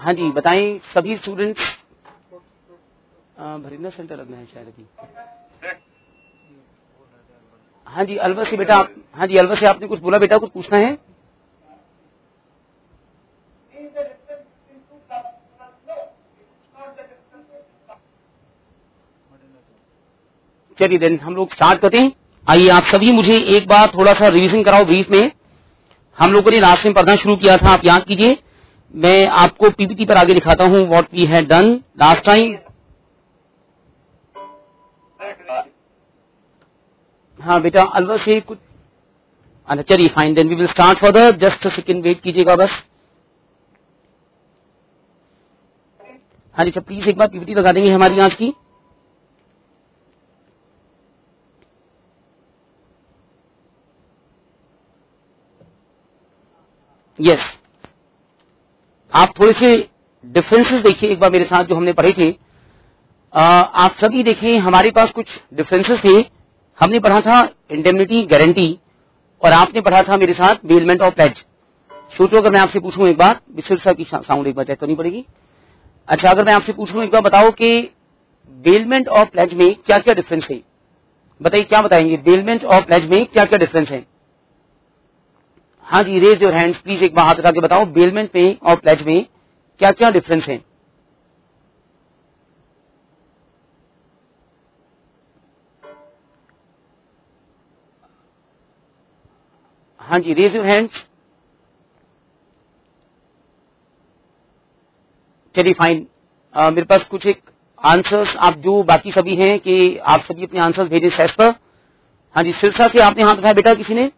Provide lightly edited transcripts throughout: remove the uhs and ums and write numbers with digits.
हाँ जी बताएं सभी स्टूडेंट्स। भरिंदा सेंटर लगना है शायद अभी। हाँ जी अलवर से बेटा आप, हाँ जी अलवर से आपने कुछ बोला बेटा, कुछ पूछना है? चलिए देन हम लोग स्टार्ट करते हैं। आइए आप सभी मुझे एक बार थोड़ा सा रिवीजन कराओ ब्रीफ में। हम लोगों ने लास्ट में पढ़ना शुरू किया था, आप याद कीजिए। मैं आपको पीपीटी पर आगे दिखाता हूं what we had done last time. हाँ बेटा अलवर से कुछ, अच्छा चलिए fine then we will start further. Just second wait कीजिएगा बस। हाँ जी सर प्लीज एक बार पीपीटी लगा देंगे हमारी आज की। यस आप थोड़े से डिफरेंसेस देखिए एक बार मेरे साथ जो हमने पढ़े थे। आप सभी देखें हमारे पास कुछ डिफरेंसेस थे। हमने पढ़ा था इंडेमनिटी गारंटी और आपने पढ़ा था मेरे साथ बेलमेंट ऑफ प्लेज। सोचो अगर मैं आपसे पूछूं एक बार, विश्व की साउंड एक बार चेक करनी पड़ेगी। अच्छा अगर मैं आपसे पूछूं एक बार बताओ कि बेलमेंट ऑफ प्लेज में क्या क्या डिफरेंस है? बताइए क्या बताएंगे, बेलमेंट ऑफ प्लेज में क्या क्या डिफरेंस है? हाँ जी रेज योर हैंड्स प्लीज, एक बार हाथ उठा के बताओ बेलमेंट में और प्लेज में क्या क्या डिफरेंस है? हाँ जी रेज योर हैंड्स। चलिए फाइन, मेरे पास कुछ एक आंसर्स आप जो बाकी सभी हैं कि आप सभी अपने आंसर्स भेजें सेस पर। हाँ जी सिरसा से आपने हाथ उठाया बेटा किसी ने?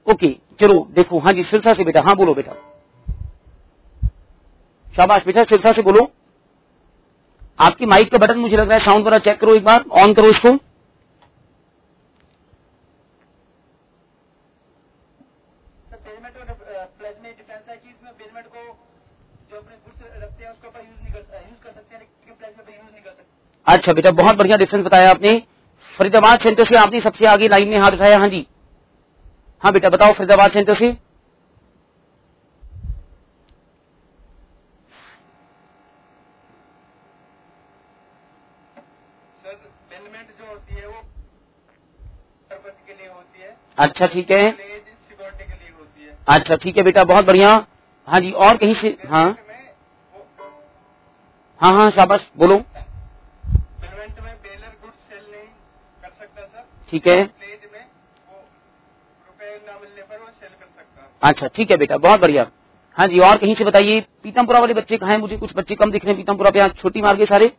ओके चलो देखो, हाँ जी सिरसा से बेटा, हाँ बोलो बेटा, शाबाश बेटा सिरसा से बोलो। आपकी माइक का बटन मुझे लग रहा है साउंड वाला चेक करो एक बार, ऑन करो इसको। अच्छा बेटा बहुत बढ़िया डिफरेंस बताया आपने। फरीदाबाद सेंटर से आपने सबसे आगे लाइन में हाथ उठाया। हाँ जी हाँ बेटा बताओ फरीदाबाद सेंटर से। बेलमेंट जो होती है वो पर्पस के लिए होती है। अच्छा ठीक है, सिक्योरिटी के लिए होती है। अच्छा ठीक है बेटा बहुत बढ़िया। हाँ जी और कहीं से? हाँ हाँ हाँ शाबाश बोलो। बेलमेंट में बेलर गुड्स सेल नहीं कर सकता सर। ठीक है, प्लेज में वो रुपए ना मिलने पर वो सेल कर सकता। अच्छा ठीक है बेटा बहुत बढ़िया। हाँ जी और कहीं से बताइए। पीतमपुरा वाले बच्चे कहाँ हैं? मुझे कुछ बच्चे कम दिख रहे हैं पीतमपुरा पे, आज छोटी मार गए सारे।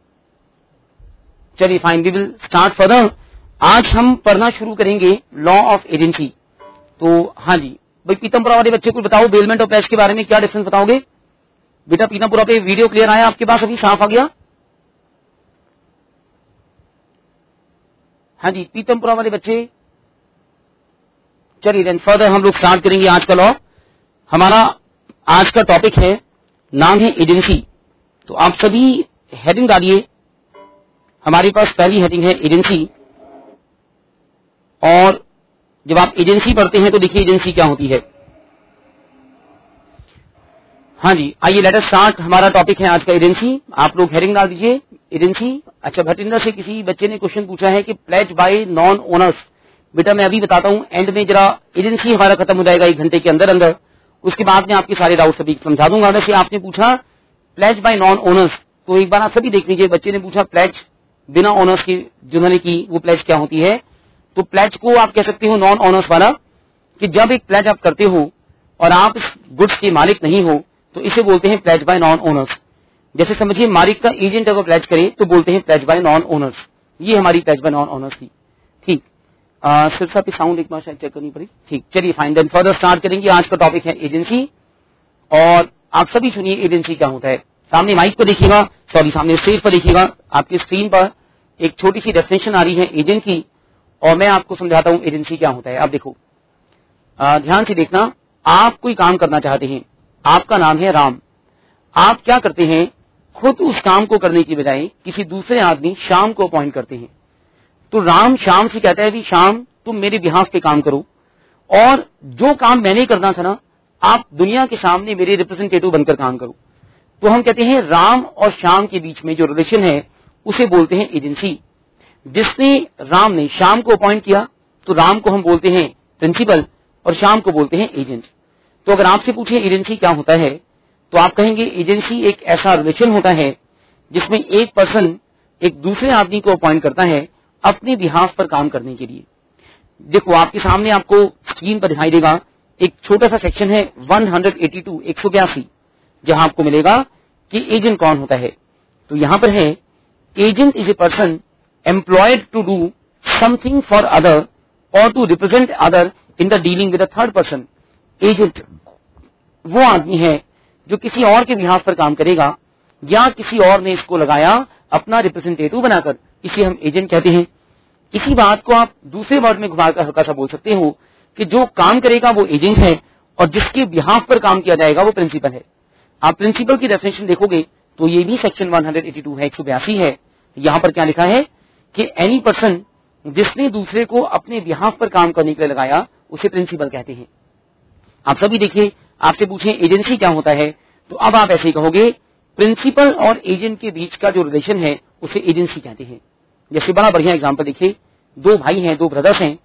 चलिए fine we will start further. आज हम पढ़ना शुरू करेंगे लॉ ऑफ एजेंसी। तो हाँ जी भाई पीतमपुरा वाले बच्चे को बताओ बेलमेंट ऑफ प्लेज के बारे में क्या डिफरेंस बताओगे बेटा? पीतमपुरा पे वीडियो क्लियर आया आपके पास, अभी साफ आ गया? हाँ जी पीतमपुरा वाले बच्चे। चलिए देन फर्दर हम लोग स्टार्ट करेंगे आज का लॉ। हमारा आज का टॉपिक है, नाम है एजेंसी। तो आप सभी हेडिंग डालिए। हमारे पास पहली हेडिंग है एजेंसी। और जब आप एजेंसी पढ़ते हैं तो देखिए एजेंसी क्या होती है। हाँ जी आइए लेट अस स्टार्ट। हमारा टॉपिक है आज का एजेंसी। आप लोग हेडिंग डाल दीजिए एजेंसी। अच्छा भटिंडा से किसी बच्चे ने क्वेश्चन पूछा है कि प्लेज बाय नॉन ओनर्स। बेटा मैं अभी बताता हूं, एंड में जरा एजेंसी हमारा खत्म हो जाएगा 1 घंटे के अंदर अंदर, उसके बाद में आपके सारे डाउट सभी समझा दूंगा। वैसे आपने पूछा प्लेज बाय नॉन ओनर्स, तो एक बार आप सभी देख लीजिए। बच्चे ने पूछा प्लेज बिना ओनर्स की जिन्होंने की वो प्लेज क्या होती है? तो प्लेज को आप कह सकते हो नॉन ओनर्स वाला, कि जब एक प्लेज आप करते हो और आप इस गुड्स के मालिक नहीं हो तो इसे बोलते हैं प्लेज बाय नॉन ओनर्स। जैसे समझिए मालिक का एजेंट अगर प्लेज करे तो बोलते हैं प्लेज बाय नॉन ओनर्स। ये हमारी प्लेज बाय नॉन ओनर्स थी। ठीक, सिरसा पे साउंड एक बार शायद चेक करनी पड़ी। ठीक चलिए फाइन देन फर्दर स्टार्ट करेंगे। आज का टॉपिक है एजेंसी। और आप सभी सुनिए एजेंसी क्या होता है। सामने माइक पर देखिएगा, सॉरी सामने स्टेज पर देखिएगा, आपकी स्क्रीन पर एक छोटी सी डेफिनेशन आ रही है एजेंट की, और मैं आपको समझाता हूं एजेंसी क्या होता है। आप देखो ध्यान से देखना। आप कोई काम करना चाहते हैं, आपका नाम है राम। आप क्या करते हैं, खुद उस काम को करने की बजाय किसी दूसरे आदमी श्याम को अपॉइंट करते हैं। तो राम श्याम से कहता है भी श्याम तुम मेरे बिहाफ पे काम करो, और जो काम मैंने करना था ना आप दुनिया के सामने मेरे रिप्रेजेंटेटिव बनकर काम करो। तो हम कहते हैं राम और श्याम के बीच में जो रिलेशन है उसे बोलते हैं एजेंसी। जिसने राम ने श्याम को अपॉइंट किया तो राम को हम बोलते हैं प्रिंसिपल और श्याम को बोलते हैं एजेंट। तो अगर आपसे पूछे एजेंसी क्या होता है तो आप कहेंगे एजेंसी एक ऐसा रिलेशन होता है जिसमें एक पर्सन एक दूसरे आदमी को अपॉइंट करता है अपने बिहाफ पर काम करने के लिए। देखो आपके सामने आपको स्क्रीन पर दिखाई देगा एक छोटा सा सेक्शन है 182 जहां आपको मिलेगा कि एजेंट कौन होता है। तो यहां पर है agent is a person employed to do something for other और to represent other in the dealing with a third person. Agent वो आदमी है जो किसी और के बिहाफ पर काम करेगा या किसी और ने इसको लगाया अपना रिप्रेजेंटेटिव बनाकर, इसे हम एजेंट कहते हैं। इसी बात को आप दूसरे वर्ड में घुमाकर हल्का सा बोल सकते हो कि जो काम करेगा वो एजेंट है और जिसके बिहाफ पर काम किया जाएगा वो प्रिंसिपल है। आप प्रिंसिपल की डेफिनेशन देखोगे तो ये भी सेक्शन 182 है, 182 है। यहां पर क्या लिखा है कि एनी पर्सन जिसने दूसरे को अपने बिहाफ पर काम करने के लिए लगाया उसे प्रिंसिपल कहते हैं। आप सभी देखिए, आपसे पूछे एजेंसी क्या होता है तो अब आप ऐसे ही कहोगे प्रिंसिपल और एजेंट के बीच का जो रिलेशन है उसे एजेंसी कहते हैं। जैसे बड़ा बढ़िया एग्जांपल देखिए, दो भाई हैं, दो ब्रदर्स हैं।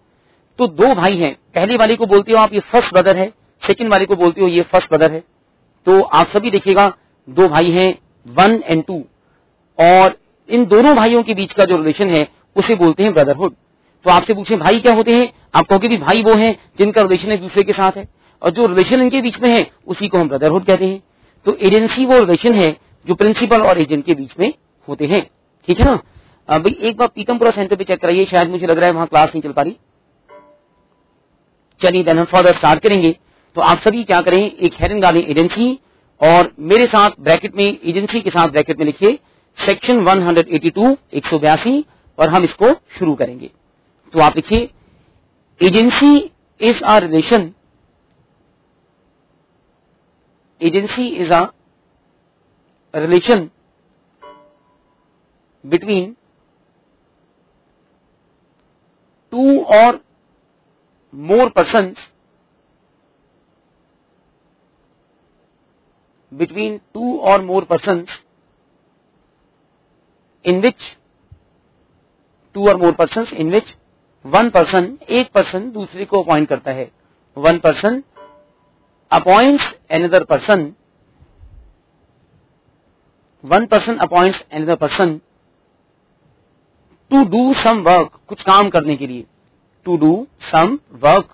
तो दो भाई हैं, पहले वाले को बोलते हो आप ये फर्स्ट ब्रदर है, सेकंड वाले को बोलते हो ये फर्स्ट ब्रदर है। तो आप सभी देखिएगा दो भाई हैं 1 और 2 और इन दोनों भाइयों के बीच का जो रिलेशन है उसे बोलते हैं ब्रदरहुड। तो आपसे पूछे भाई क्या होते हैं, आप कहोगे भी भाई वो हैं जिनका रिलेशन एक दूसरे के साथ है और जो रिलेशन इनके बीच में है उसी को हम ब्रदरहुड कहते हैं। तो एजेंसी वो रिलेशन है जो प्रिंसिपल और एजेंट के बीच में होते हैं। ठीक है ना। भाई एक बार पीतमपुरा सेंटर पे चेक कराइए, शायद मुझे लग रहा है वहां क्लास नहीं चल पा रही। चलिए देन हम फर्दर स्टार्ट करेंगे। तो आप सभी क्या करें, एक हेडिंग डालें एजेंसी और मेरे साथ ब्रैकेट में एजेंसी के साथ ब्रैकेट में लिखिए सेक्शन 182 182 और हम इसको शुरू करेंगे। तो आप लिखिए agency is a relation, agency is a relation between two और more persons, between two or more persons in which one person, एक person दूसरे को अपॉइंट करता है। one person appoints another person, one person appoints another person to do some work, कुछ काम करने के लिए, to do some work।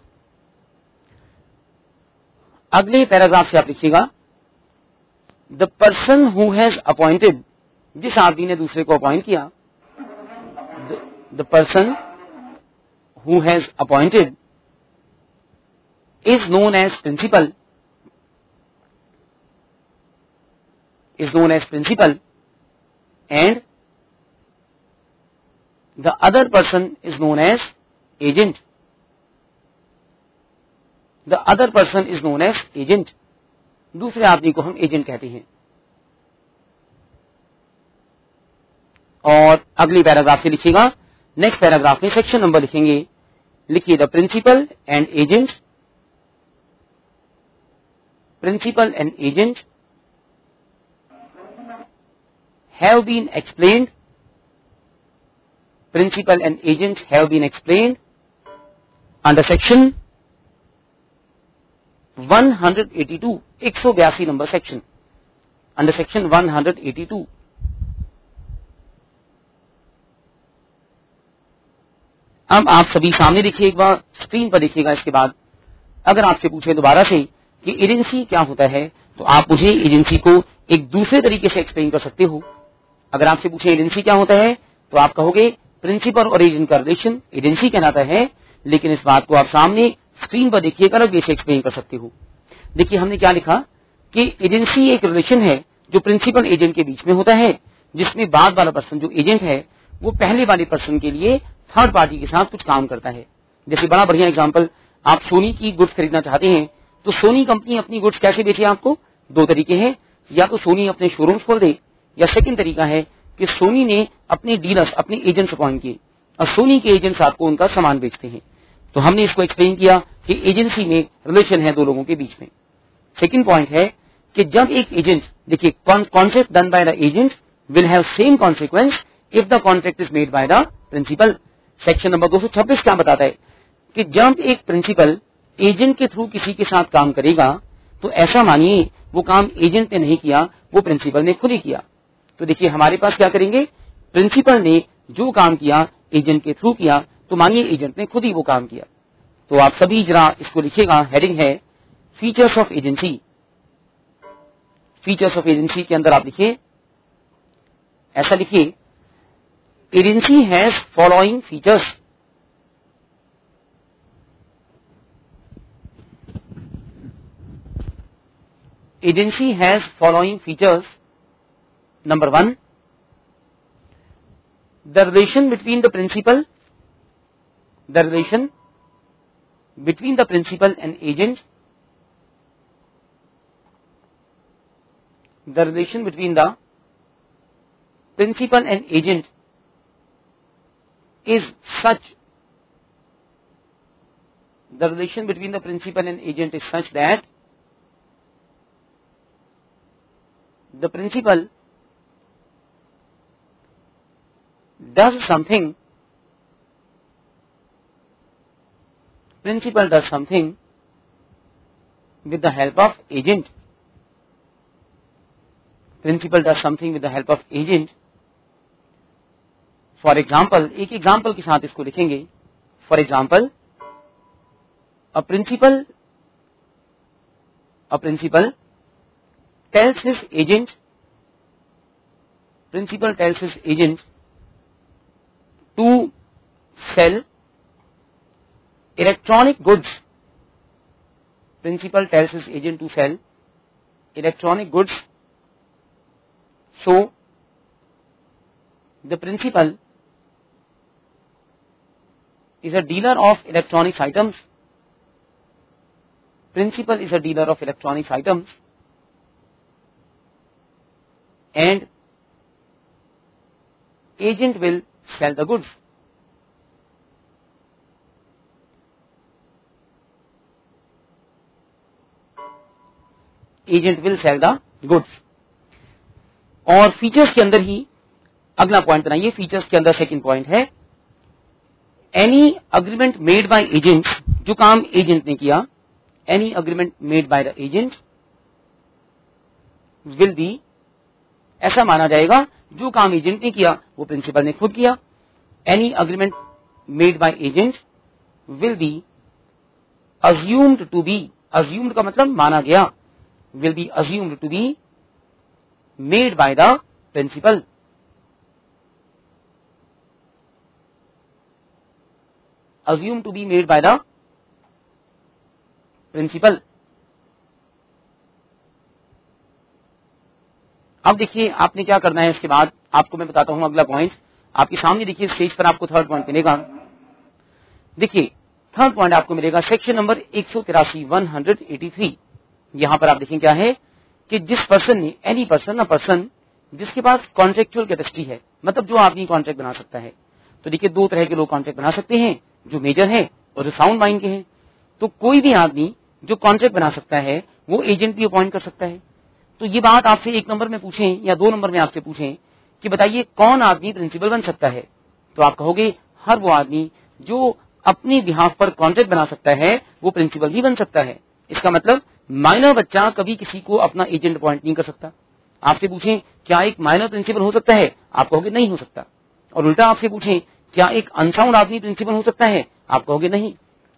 अगले पैराग्राफ से आप लिखिएगा the person who has appointed, जिस आदमी ने दूसरे को अपॉइंट किया, the person who has appointed is known as principal, and the other person is known as agent, दूसरे आदमी को हम एजेंट कहते हैं। और अगली पैराग्राफ से लिखिएगा, नेक्स्ट पैराग्राफ में सेक्शन नंबर लिखेंगे, लिखिए the principal and agent have been explained, principal and agent have been explained under section 182 182 number section, under section 182। अब आप सभी सामने देखिए, एक बार स्क्रीन पर देखिएगा। इसके बाद अगर आपसे पूछे दोबारा से कि एजेंसी क्या होता है तो आप मुझे एजेंसी को एक दूसरे तरीके से एक्सप्लेन कर सकते हो। अगर आपसे पूछे एजेंसी क्या होता है तो आप कहोगे प्रिंसिपल और एजेंट का रिलेशन एजेंसी कहलाता है, लेकिन इस बात को आप सामने स्क्रीन पर देखिएगा अलग वे से एक्सप्लेन कर सकते हो। देखिए हमने क्या लिखा कि एजेंसी एक रिलेशन है जो प्रिंसिपल एजेंट के बीच में होता है, जिसमें बाद वाला पर्सन जो एजेंट है वो पहले वाले पर्सन के लिए थर्ड पार्टी के साथ कुछ काम करता है। जैसे बड़ा बढ़िया एग्जांपल, आप सोनी की गुड्स खरीदना चाहते हैं तो सोनी कंपनी अपनी गुड्स कैसे बेचे आपको, दो तरीके हैं, या तो सोनी अपने शोरूम्स खोल दे या सेकंड तरीका है कि सोनी ने अपने डीलर्स, अपने एजेंट्स अपॉइंट किए और सोनी के एजेंट्स आपको उनका सामान बेचते हैं। तो हमने इसको एक्सप्लेन किया कि एजेंसी में रिलेशन है दो लोगों के बीच में। सेकंड पॉइंट है कि जब एक एजेंट, देखिए contract done by the agent will have same consequence if the contract is made by the principal. Section number 226 क्या बताता है कि जब एक प्रिंसिपल एजेंट के थ्रू किसी के साथ काम करेगा तो ऐसा मानिए वो काम एजेंट ने नहीं किया, वो प्रिंसिपल ने खुद ही किया। तो देखिए हमारे पास क्या करेंगे, प्रिंसिपल ने जो काम किया एजेंट के थ्रू किया, तो मानिए एजेंट ने खुद ही वो काम किया। तो आप सभी जरा इसको लिखिएगा, हेडिंग है features of agency. Features of agency के अंदर आप लिखिए, ऐसा लिखिए, agency has following features. Agency has following features. Number 1, the relation between the principal and agent, the relation between the principal and agent is such, the relation between the principal and agent is such that the principal does something with the help of agent. Principal does something with the help of agent. For example, एक example के साथ इसको लिखेंगे। For example, a principal tells his agent to sell electronic goods. Principal tells his agent to sell electronic goods. So the principal is a dealer of electronics items. Principal is a dealer of electronics items. And agent will sell the goods. Agent will sell the goods. और features के अंदर ही अगला point बनाइए। Features के अंदर second point है, any agreement made by agent, जो काम एजेंट ने किया, any agreement made by the agent will B, ऐसा माना जाएगा जो काम एजेंट ने किया वो प्रिंसिपल ने खुद किया। Any agreement made by agent will be assumed to be, assumed का मतलब माना गया, will be assumed to be made by the principal. Assume to be made by the principal. अब देखिए आपने क्या करना है, इसके बाद आपको मैं बताता हूं अगला पॉइंट। आपके सामने देखिए स्टेज पर आपको थर्ड पॉइंट मिलेगा। देखिए थर्ड पॉइंट आपको मिलेगा सेक्शन नंबर 183 यहां पर आप देखें क्या है कि जिस पर्सन ने, एनी पर्सन, अ पर्सन जिसके पास कॉन्ट्रेक्चुअल कैपेसिटी है, मतलब जो आदमी कॉन्ट्रैक्ट बना सकता है। तो देखिए दो तरह के लोग कॉन्ट्रैक्ट बना सकते हैं, जो मेजर है और जो साउंड माइंड के हैं। तो कोई भी आदमी जो कॉन्ट्रैक्ट बना सकता है वो एजेंट भी अपॉइंट कर सकता है। तो ये बात आपसे 1 नंबर में पूछें या 2 नंबर में आपसे पूछें कि बताइए कौन आदमी प्रिंसिपल बन सकता है, तो आप कहोगे हर वो आदमी जो अपने बिहाफ पर कॉन्ट्रैक्ट बना सकता है वो प्रिंसिपल भी बन सकता है। इसका मतलब माइनर बच्चा कभी किसी को अपना एजेंट अपॉइंट नहीं कर सकता। आपसे पूछें क्या एक माइनर प्रिंसिपल हो सकता है, आप कहोगे नहीं हो सकता। और उल्टा आपसे पूछें क्या एक अनसाउंड आदमी प्रिंसिपल हो सकता है, आप कहोगे नहीं।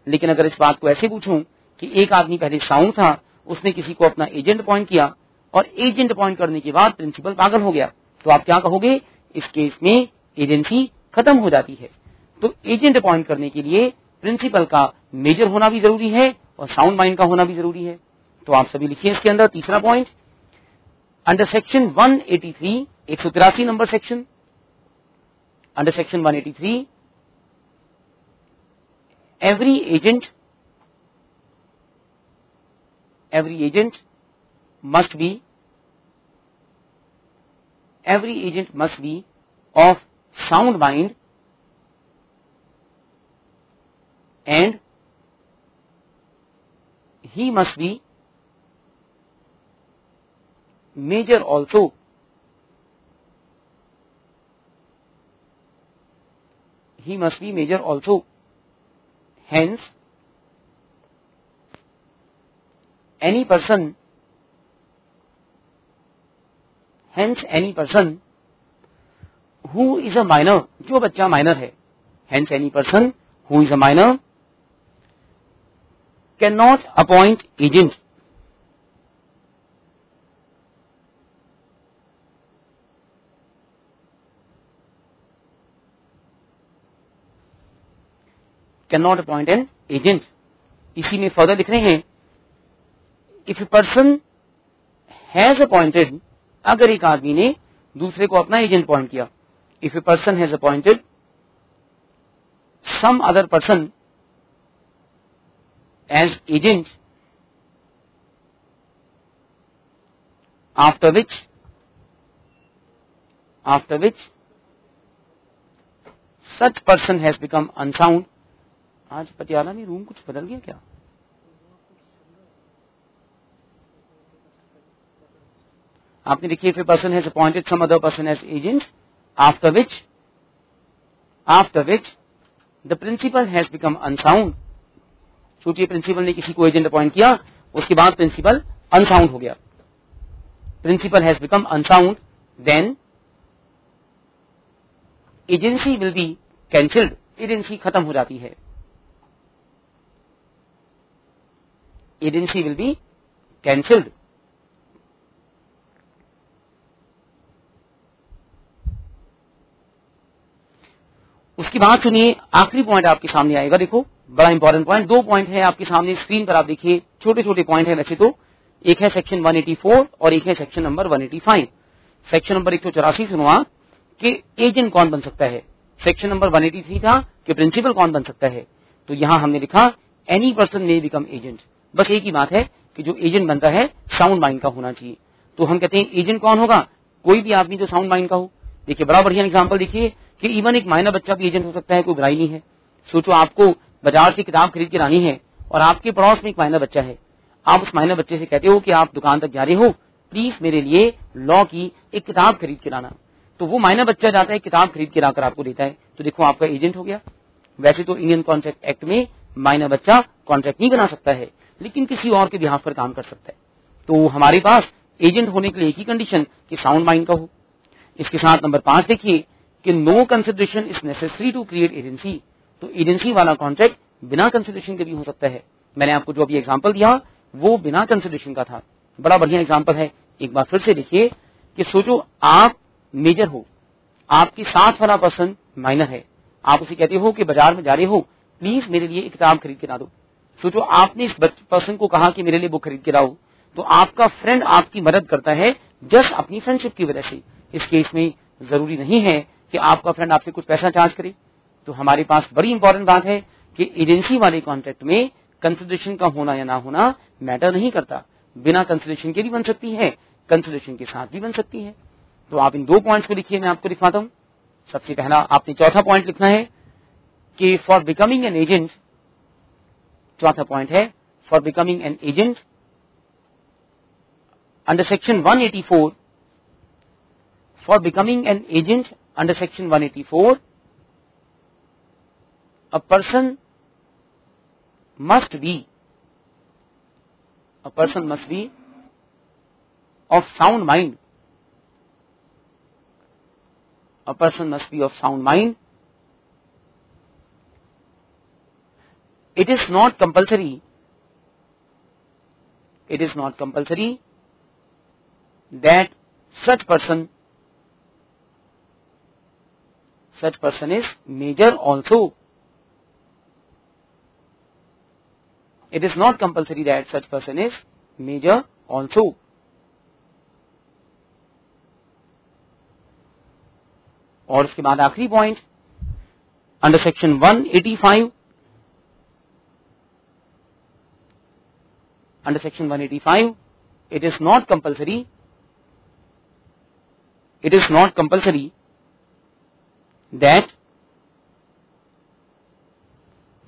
लेकिन अगर इस बात को ऐसे पूछूं कि एक आदमी पहले साउंड था, उसने किसी को अपना एजेंट अपॉइंट किया और एजेंट अपॉइंट करने के बाद प्रिंसिपल पागल हो गया, तो आप क्या कहोगे, इस केस में एजेंसी खत्म हो जाती है। तो एजेंट अपॉइंट करने के लिए प्रिंसिपल का मेजर होना भी जरूरी है और साउंड माइंड का होना भी जरूरी है। तो आप सभी लिखिए इसके अंदर तीसरा point, under section 183, 183 number section, under section 183 every agent must be of sound mind and he must be major also. He must be major also. Hence, any person who is a minor, जो बच्चा minor है, hence any person who is a minor cannot appoint agent. Cannot appoint an agent. इसी में further लिख रहे हैं, if a person has appointed, अगर एक आदमी ने दूसरे को अपना एजेंट अपॉइंट किया, if a person has appointed some other person as agent, after which such person has become unsound. आज पटियाला में रूम कुछ बदल गया क्या? आपने देखिए, if a person has appointed some other person as agent, after which the principal has become unsound. सोचिए, principal ने किसी को एजेंट अपॉइंट किया, उसके बाद प्रिंसिपल अनसाउंड हो गया. Principal has become unsound, then agency will be cancelled. Agency खत्म हो जाती है. Agency will be cancelled. उसकी बात सुनिए, आखिरी पॉइंट आपके सामने आएगा. देखो, बड़ा इंपॉर्टेंट पॉइंट. 2 पॉइंट है आपके सामने स्क्रीन पर, आप देखिए, छोटे छोटे पॉइंट है वैसे तो. एक है सेक्शन 184 और एक है सेक्शन नंबर 185. सेक्शन नंबर 184 सुनवा कि एजेंट कौन बन सकता है. सेक्शन नंबर 183 था कि प्रिंसिपल कौन बन सकता है. तो यहां हमने लिखा any person may become agent. बस एक ही बात है कि जो एजेंट बनता है साउंड माइंड का होना चाहिए. तो हम कहते हैं एजेंट कौन होगा? कोई भी आदमी जो साउंड माइंड का हो. देखिए, बड़ा बढ़िया एग्जाम्पल देखिए कि इवन एक माइनर बच्चा भी एजेंट हो सकता है, कोई बुराई नहीं है. सोचो, आपको बाजार से किताब खरीद के लानी है और आपके पड़ोस में एक माइनर बच्चा है. आप उस माइनर बच्चे से कहते हो कि आप दुकान तक जा रहे हो, प्लीज मेरे लिए लॉ की एक किताब खरीद के लाना. तो वो माइनर बच्चा जाता है, किताब खरीद के लाकर आपको देता है. तो देखो, आपका एजेंट हो गया. वैसे तो इंडियन कॉन्ट्रैक्ट एक्ट में माइनर बच्चा कॉन्ट्रैक्ट नहीं बना सकता है, लेकिन किसी और के बिहाफ पर काम कर सकता है. तो हमारे पास एजेंट होने के लिए एक ही कंडीशन कि साउंड माइंड का हो. इसके साथ नंबर 5 देखिए कि no consideration is necessary to create agency. तो एजेंसी वाला कॉन्ट्रैक्ट बिना कंसिडरेशन के भी हो सकता है. मैंने आपको जो अभी एग्जांपल दिया वो बिना कंसिडरेशन का था. बड़ा बढ़िया एग्जांपल है. एक बार फिर से देखिए कि सोचो, आप मेजर हो, आपके साथ वाला पर्सन माइनर है. आप उसे कहते हो कि बाजार में जा रहे हो, प्लीज मेरे लिए एक किताब खरीद के ला दो. सोचो, आपने इस पर्सन को कहा कि मेरे लिए बुक खरीद के लाओ, तो आपका फ्रेंड आपकी मदद करता है जस्ट अपनी फ्रेंडशिप की वजह से. इस केस में जरूरी नहीं है कि आपका फ्रेंड आपसे कुछ पैसा चार्ज करे. तो हमारे पास बड़ी इंपॉर्टेंट बात है कि एजेंसी वाले कॉन्ट्रैक्ट में कंसिडरेशन का होना या ना होना मैटर नहीं करता. बिना कंसिडरेशन के भी बन सकती है, कंसिडरेशन के साथ भी बन सकती है. तो आप इन 2 पॉइंट्स को लिखिए, मैं आपको दिखाता हूं. सबसे पहला आपने चौथा पॉइंट लिखना है कि फॉर बिकमिंग एन एजेंट. चौथा पॉइंट है for becoming an agent under section 184. For becoming an agent under section 184, a person must be of sound mind. A person must be of sound mind. It is not compulsory that such person is major also. It is not compulsory that such person is major also. और उसके बाद आखिरी point under section 185. Under section 185 it is not compulsory that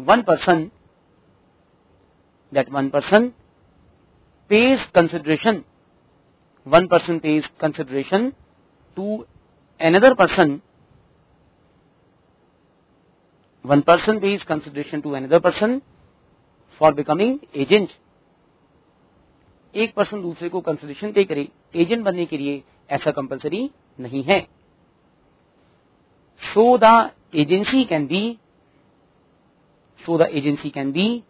one person pays consideration one person pays consideration to another person, one person pays consideration to another person for becoming agent. एक person दूसरे को consideration पे करे agent बनने के लिए, ऐसा compulsory नहीं है. So the agency can be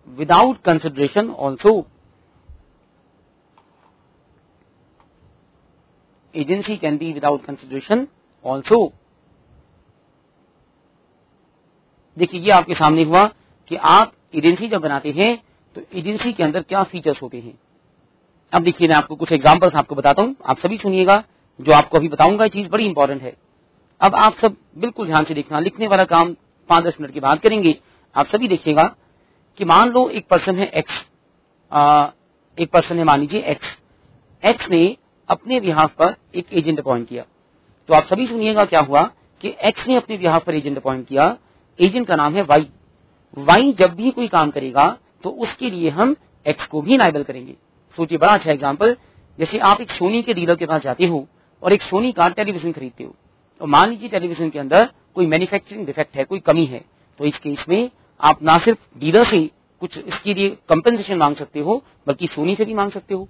without consideration also. Agency can be without consideration also. देखिए ये आपके सामने हुआ कि आप एजेंसी जब बनाते हैं तो एजेंसी के अंदर क्या फीचर्स होते हैं. अब देखिए मैं आपको कुछ एग्जांपल्स आपको बताता हूं, आप सभी सुनिएगा. जो आपको अभी बताऊंगा ये चीज बड़ी इंपॉर्टेंट है. अब आप सब बिल्कुल ध्यान से देखना, लिखने वाला काम 5-10 मिनट के बाद करेंगे. आप सभी देखिएगा कि मान लो एक पर्सन है एक्स, एक पर्सन है मान लीजिए एक्स ने अपने बिहाफ पर एक एजेंट अपॉइंट किया. तो आप सभी सुनिएगा क्या हुआ कि एक्स ने अपने बिहाफ पर एजेंट अपॉइंट किया. एजेंट का नाम है वाई जब भी कोई काम करेगा तो उसके लिए हम एक्स को भी लायबल करेंगे. सोचिए बड़ा अच्छा एग्जांपल, जैसे आप एक सोनी के डीलर के पास जाते हो और एक सोनी का टेलीविजन खरीदते हो, और मान लीजिए टेलीविजन के अंदर कोई मैन्युफैक्चरिंग डिफेक्ट है, कोई कमी है, तो इस केस में आप ना सिर्फ डीलर से कुछ इसके लिए कंपेंसेशन मांग सकते हो बल्कि सोनी से भी मांग सकते हो.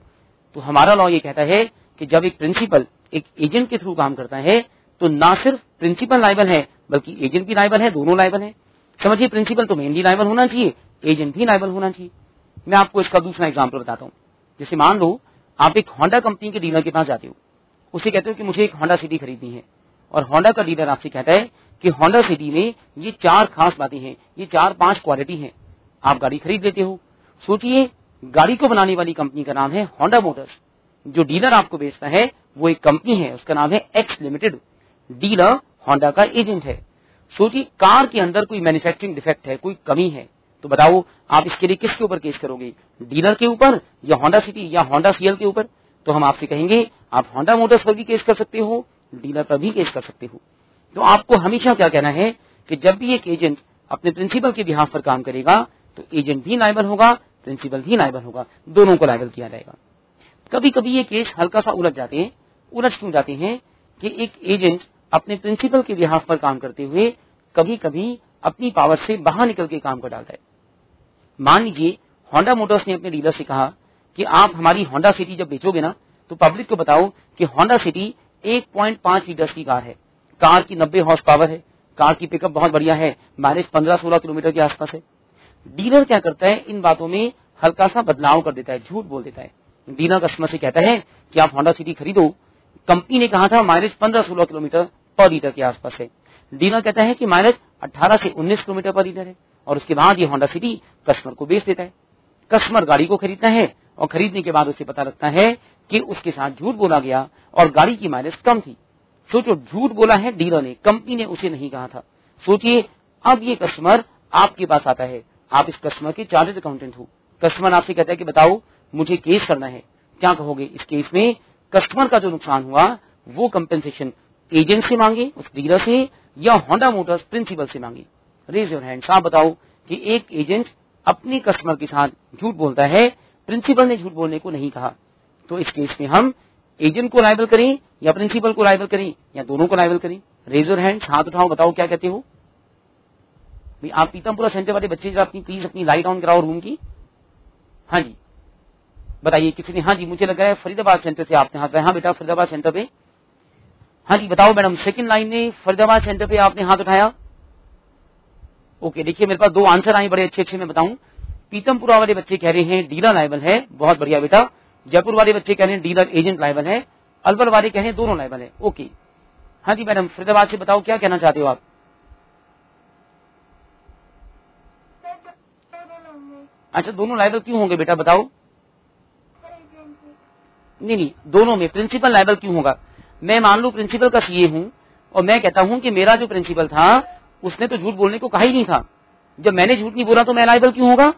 तो हमारा लॉ ये कहता है कि जब एक प्रिंसिपल एक एजेंट के थ्रू काम करता है तो ना सिर्फ प्रिंसिपल लायबल है बल्कि एजेंट भी लायबल है, दोनों लायबल है. समझिए प्रिंसिपल तो मेनली लायबल होना चाहिए, एजेंट भी लायबल होना चाहिए. मैं आपको इसका दूसरा एग्जांपल बताता हूं. जैसे मान लो आप एक होंडा कंपनी के डीलर के पास जाते हो, उसे कहते हो कि मुझे एक होंडा सिटी खरीदनी है, और होंडा का डीलर आपसे कहता है कि होंडा सिटी में ये 4 खास बातें हैं, ये 4-5 क्वालिटी हैं. आप गाड़ी खरीद लेते हो. सोचिए गाड़ी को बनाने वाली कंपनी का नाम है होंडा मोटर्स. जो डीलर आपको बेचता है वो एक कंपनी है, उसका नाम है एक्स लिमिटेड. डीलर होंडा का एजेंट है. सोचिए कार के अंदर कोई मैन्युफैक्चरिंग डिफेक्ट है, कोई कमी है, तो बताओ आप इसके लिए किसके ऊपर केस करोगे, डीलर के ऊपर या होंडा सिटी या होंडा सीएल के ऊपर. तो हम आपसे कहेंगे आप होंडा मोटर्स पर भी केस कर सकते हो, डीलर पर भी केस कर सकते हो. तो आपको हमेशा क्या कहना है कि जब भी एक एजेंट अपने प्रिंसिपल के बिहाफ पर काम करेगा तो एजेंट भी लायबल होगा, प्रिंसिपल भी लायबल होगा, दोनों को लायबल किया जाएगा. कभी कभी ये केस हल्का सा उलझ जाते हैं. उलझ क्यों जाते हैं कि एक एजेंट अपने प्रिंसिपल के बिहाफ पर काम करते हुए कभी कभी अपनी पावर से बाहर निकल के काम कर डालता है. मान लीजिए होंडा मोटर्स ने अपने डीलर से कहा कि आप हमारी होंडा सिटी जब बेचोगे ना तो पब्लिक को बताओ कि होंडा सिटी 1.5 लीटर की कार है, कार की 90 हॉर्स पावर है, कार की पिकअप बहुत बढ़िया है, माइलेज 15-16 किलोमीटर के आसपास है. डीलर क्या करता है, इन बातों में हल्का सा बदलाव कर देता है, झूठ बोल देता है. डीलर कस्टमर से कहता है कि आप होंडा सिटी खरीदो, कंपनी ने कहा था माइलेज 15-16 किलोमीटर पर लीटर के आसपास है. डीलर कहता है कि माइलेज 18 से 19 किलोमीटर पर लीटर है, और उसके बाद ये होंडा सिटी कस्टमर को बेच देता है. कस्टमर गाड़ी को खरीदता है और खरीदने के बाद उसे पता लगता है कि उसके साथ झूठ बोला गया और गाड़ी की माइलेज कम थी. सोचो झूठ बोला है डीलर ने, कंपनी ने उसे नहीं कहा था. सोचिए अब ये कस्टमर आपके पास आता है, आप इस कस्टमर के चार्टर्ड अकाउंटेंट हो. कस्टमर आपसे कहता है कि बताओ मुझे केस करना है, क्या कहोगे. इस केस में कस्टमर का जो नुकसान हुआ वो कंपेंसेशन एजेंट से मांगे, उस डीलर से, या होंडा मोटर्स प्रिंसिपल से मांगे. Raise your hands. आप बताओ कि एक एजेंट अपने कस्टमर के साथ झूठ बोलता है, प्रिंसिपल ने झूठ बोलने को नहीं कहा, तो इस केस में हम एजेंट को लायबल करें या प्रिंसिपल को लायबल करें या दोनों को लायबल करें. Raise your hands. हाथ उठाओ, बताओ क्या कहते हो. आप पीतमपुरा सेंटर वाले बच्चे जरा प्लीज अपनी लाइट ऑन कराओ रूम की. हाँ जी बताइए किसी ने. हाँ जी मुझे लग रहा है फरीदाबाद सेंटर से आपने हाथ उठाया. हाँ बेटा फरीदाबाद सेंटर पे. हाँ जी बताओ मैडम, सेकंड लाइन में फरीदाबाद सेंटर पे आपने हाथ उठाया. ओके देखिए मेरे पास 2 आंसर आए बड़े अच्छे. मैं बताऊं, पीतमपुरा वाले बच्चे कह रहे हैं डीलर लायबल है, बहुत बढ़िया बेटा. जयपुर वाले बच्चे कह रहे हैं डीलर एजेंट लायबल है, अलवर वाले कह रहे हैं दोनों लायबल है. ओके हाँ जी मैडम फरीदाबाद से बताओ क्या कहना चाहते हो आप. अच्छा दोनों लायबल क्यों होंगे बेटा बताओ. नहीं दोनों में प्रिंसिपल लायबल क्यों होगा. मैं मान लो प्रिंसिपल का सीए हूं और मैं कहता हूं कि मेरा जो प्रिंसिपल था उसने तो झूठ बोलने को कहा ही नहीं था. जब मैंने झूठ नहीं बोला तो मैं लायबल क्यों होगा.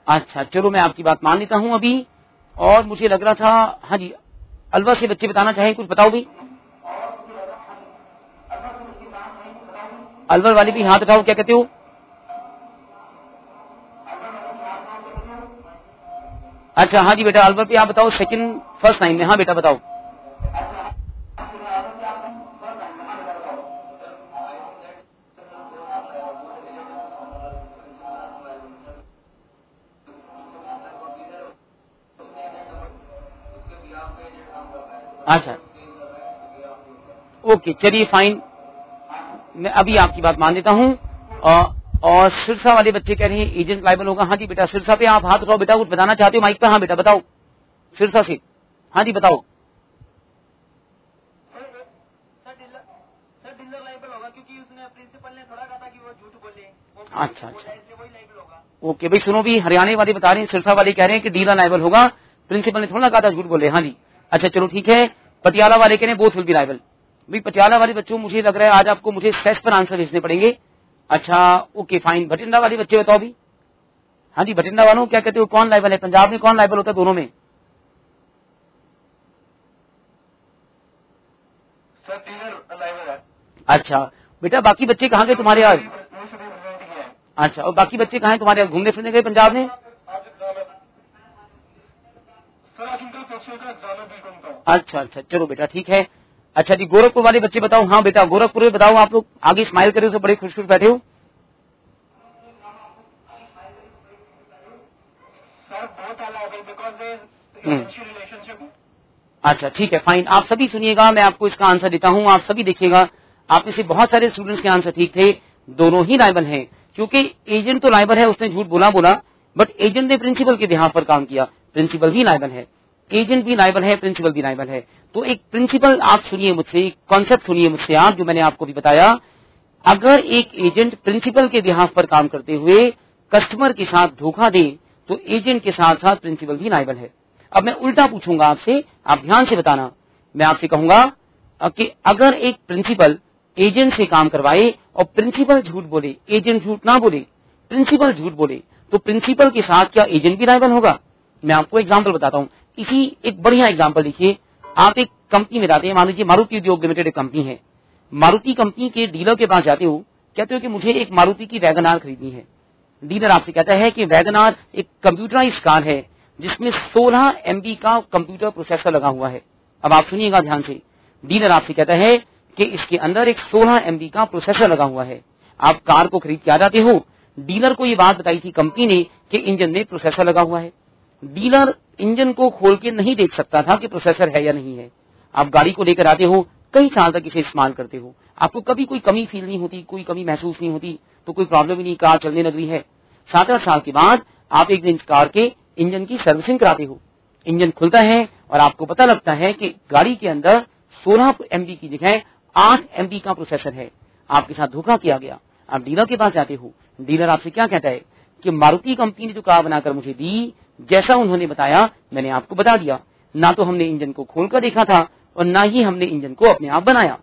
अच्छा चलो मैं आपकी बात मान लेता हूं अभी. और मुझे लग रहा था हाँ जी अलवर से बच्चे बताना चाहे कुछ, बताओ भी. अलवर वाले भी हाथ उठाओ, क्या कहते हो? अच्छा हाँ जी बेटा, अलवर पे आप बताओ, सेकंड फर्स्ट लाइन में। हाँ बेटा बताओ। अच्छा ओके, चलिए फाइन, मैं अभी आपकी बात मान लेता हूँ। और सिरसा वाले बच्चे कह रहे हैं एजेंट लाइबल होगा। हाँ जी बेटा, सिरसा पे आप हाथ उठाओ बेटा, कुछ बताना चाहते हो माइक पे? हाँ बेटा बताओ, सिरसा से। हाँ जी बताओ। सर डीलर लाइबल होगा क्योंकि उसने प्रिंसिपल ने थोड़ा कहा था कि वो झूठ बोले, अच्छा अच्छा, वही लाइबल होगा। ओके भाई सुनो भी, हरियाणा वाले बता रहे हैं, सिरसा वाले कह रहे हैं कि डीलर लाइबल होगा, प्रिंसिपल ने थोड़ा कहा था झूठ बोले। हाँ जी अच्छा चलो ठीक है। पटियाला वाले कह रहे हैं बोथ विल बी लाइबल। भाई पटियाला वाले बच्चों, मुझे लग रहा है आज आपको मुझे सेस पर आंसर भेजने पड़ेंगे। अच्छा ओके फाइन, भटिंडा वाले बच्चे बताओ भी। हाँ जी भटिंडा वालों क्या कहते हो, कौन लाइबल है? पंजाब में कौन लाइबल होता है दोनों में? सर डीलर लाइबल है। अच्छा बेटा, बाकी बच्चे कहाँ गए तुम्हारे आज? अच्छा, और बाकी बच्चे कहाँ हैं तुम्हारे आज? घूमने फिरने गए पंजाब में? अच्छा अच्छा चलो बेटा ठीक है। अच्छा जी गोरखपुर वाले बच्चे बताओ। हाँ बेटा गोरखपुर में बताओ, आप लोग आगे स्माइल करे हो, बड़े खुश खुश बैठे हो। अच्छा ठीक है फाइन, आप सभी सुनिएगा, मैं आपको इसका आंसर देता हूँ, आप सभी देखिएगा। आप में से बहुत सारे स्टूडेंट्स के आंसर ठीक थे, दोनों ही लाइबल हैं, क्योंकि एजेंट तो लाइबल है, उसने झूठ बोला, बट एजेंट ने प्रिंसिपल के बिहाफ पर काम किया, प्रिंसिपल भी लाइबल है, एजेंट भी लाइबल है, प्रिंसिपल भी लाइबल है। तो एक प्रिंसिपल आप सुनिए मुझसे, कॉन्सेप्ट सुनिए मुझसे आप, जो मैंने आपको भी बताया। अगर एक एजेंट प्रिंसिपल के बिहाफ पर काम करते हुए कस्टमर के साथ धोखा दे, तो एजेंट के साथ साथ प्रिंसिपल भी लाइबल है। अब मैं उल्टा पूछूंगा आपसे, आप ध्यान से बताना। मैं आपसे कहूंगा कि अगर एक प्रिंसिपल एजेंट से काम करवाए और प्रिंसिपल झूठ बोले, एजेंट झूठ ना बोले, प्रिंसिपल झूठ बोले, तो प्रिंसिपल के साथ क्या एजेंट भी लाइबल होगा? मैं आपको एग्जाम्पल बताता हूँ। इसी एक बढ़िया एग्जाम्पल देखिए, आप एक कंपनी में जाते हैं, मान लीजिए मारुति उद्योग लिमिटेड एक कंपनी है। मारुति कंपनी के डीलर के पास जाते हो, कहते हो कि मुझे एक मारुति की वैगनार खरीदनी है। डीलर आपसे कहता है कि वैगनार एक कंप्यूटराइज्ड कार है जिसमें 16 MB का कंप्यूटर प्रोसेसर लगा हुआ है। अब आप सुनिएगा ध्यान से, डीलर आपसे कहता है कि इसके अंदर एक 16 MB का प्रोसेसर लगा हुआ है। आप कार को खरीद के आ जाते हो, डीलर को ये बात बताई थी कंपनी ने कि इंजन में प्रोसेसर लगा हुआ है। डीलर इंजन को खोल के नहीं देख सकता था कि प्रोसेसर है या नहीं है। आप गाड़ी को लेकर आते हो, कई साल तक इसे इस्तेमाल करते हो, आपको कभी कोई कमी फील नहीं होती, कोई कमी महसूस नहीं होती, तो कोई प्रॉब्लम ही नहीं, कार चलने लग रही है। 7-8 साल के बाद आप एक दिन कार के इंजन की सर्विसिंग कराते हो, इंजन खुलता है और आपको पता लगता है कि गाड़ी के अंदर 16 MB की जगह 8 MB का प्रोसेसर है। आपके साथ धोखा किया गया। आप डीलर के पास जाते हो, डीलर आपसे क्या कहता है कि मारुति कंपनी ने जो कार बनाकर मुझे दी, जैसा उन्होंने बताया मैंने आपको बता दिया, ना तो हमने इंजन को खोलकर देखा था और ना ही हमने इंजन को अपने आप बनाया।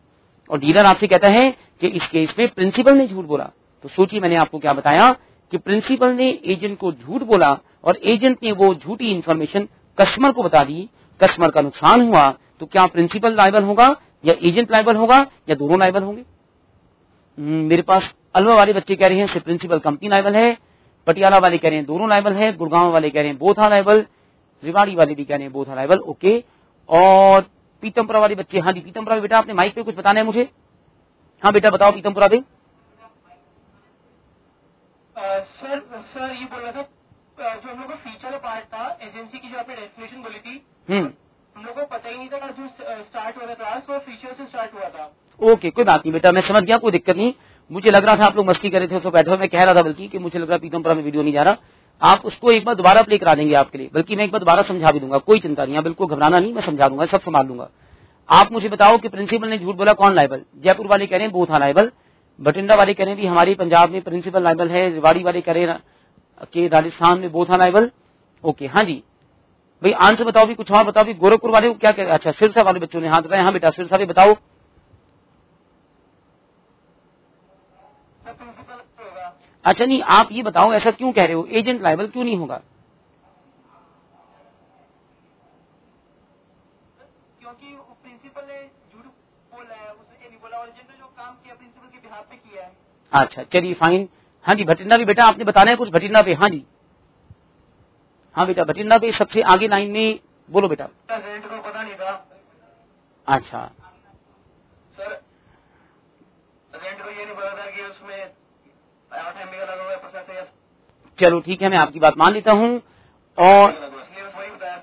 और डीलर आपसे कहता है कि इस केस में प्रिंसिपल ने झूठ बोला। तो सोचिए मैंने आपको क्या बताया कि प्रिंसिपल ने एजेंट को झूठ बोला और एजेंट ने वो झूठी इंफॉर्मेशन कस्टमर को बता दी, कस्टमर का नुकसान हुआ। तो क्या प्रिंसिपल लायबल होगा या एजेंट लायबल होगा या दोनों लायबल होंगे? मेरे पास अलवर वाले बच्चे कह रहे हैं सिर्फ प्रिंसिपल कंपनी लायबल है, पटियाला वाले कह रहे हैं दोनों लायबल है, गुड़गांव वाले कह रहे हैं बोथ आर लायबल, रिवाड़ी वाले भी कह रहे हैं बोथ आर लायबल। ओके, और पीतमपुरा वाले बच्चे, हाँ जी पीतमपुरा बेटा आपने माइक पे कुछ बताना है मुझे? हाँ बेटा बताओ पीतमपुरा पे। सर ये बोल रहा था, जो हम लोग का फीचर पार्ट था एजेंसी की, जो आपने डेफिनेशन बोली थी, हम लोग को पता ही नहीं था जो स्टार्ट हो रहा था, तो फीचर से स्टार्ट हुआ था। ओके कोई बात नहीं बेटा, मैं समझ गया, कोई दिक्कत नहीं। मुझे लग रहा था आप लोग मस्ती कर रहे थे, उसको बैठे हो, मैं कह रहा था बल्कि कि मुझे लग रहा पीतमपुरा में वीडियो नहीं जा रहा। आप उसको एक बार दोबारा प्ले करा देंगे आपके लिए, बल्कि मैं एक बार दोबारा समझा भी दूंगा, कोई चिंता नहीं है, बिल्कुल घबराना नहीं, मैं समझा दूंगा, सब संभाल दूंगा। आप मुझे बताओ कि प्रिंसिपल ने झूठ बोला, कौन लायबल? जयपुर वाले कह रहे हैं बोथ आर लायबल, बठिंडा वाले कह रहे हैं भी हमारे पंजाब में प्रिंसिपल लायबल है, रिवाड़ी वाले कह रहे हैं कि राजस्थान में बोथ आर लायबल। ओके हाँ जी भाई आंसर बताओ भी, कुछ और बताओ भी। गोरखपुर वाले को क्या कह, अच्छा सिरसा वाले बच्चों ने हाथ उठाया। हाँ बेटा सिरसा भी बताओ। अच्छा नहीं, आप ये बताओ ऐसा क्यों कह रहे हो, एजेंट लायबल क्यों नहीं होगा? क्योंकि प्रिंसिपल ने झूठ बोला है, उसने ये नहीं बोला एजेंट ने जो काम किया प्रिंसिपल के बिहाफ पे किया है। अच्छा चलिए फाइन। हाँ जी भटिंडा भी बेटा आपने बताना है कुछ भटिंडा पे? हाँ जी हाँ बेटा भटिंडा पे सबसे आगे लाइन में बोलो बेटा। एजेंट को पता नहीं था। अच्छा सर एजेंट को ये नहीं पता था कि उसमें एमबी का लगा हुआ है प्रोसेस है। चलो ठीक है मैं आपकी बात मान लेता हूँ और वही बताया।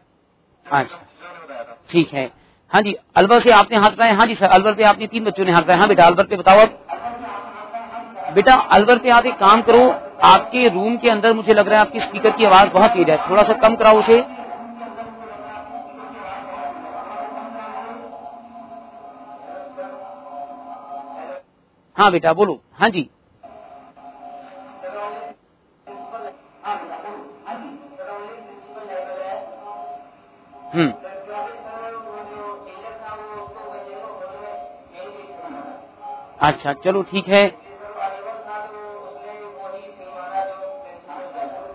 अच्छा ठीक है। हाँ जी अलवर से आपने हाथ उठाया? हाँ जी सर अलवर पे आपने 3 बच्चों ने हाथ उठाया। हाँ बेटा अलवर पे बताओ अब। बेटा अलवर पे आप एक काम करो, आपके रूम के अंदर मुझे लग रहा है आपकी स्पीकर की आवाज बहुत तेज है, थोड़ा सा कम कराओ उसे। हाँ बेटा बोलो। हाँ जी अच्छा चलो ठीक है।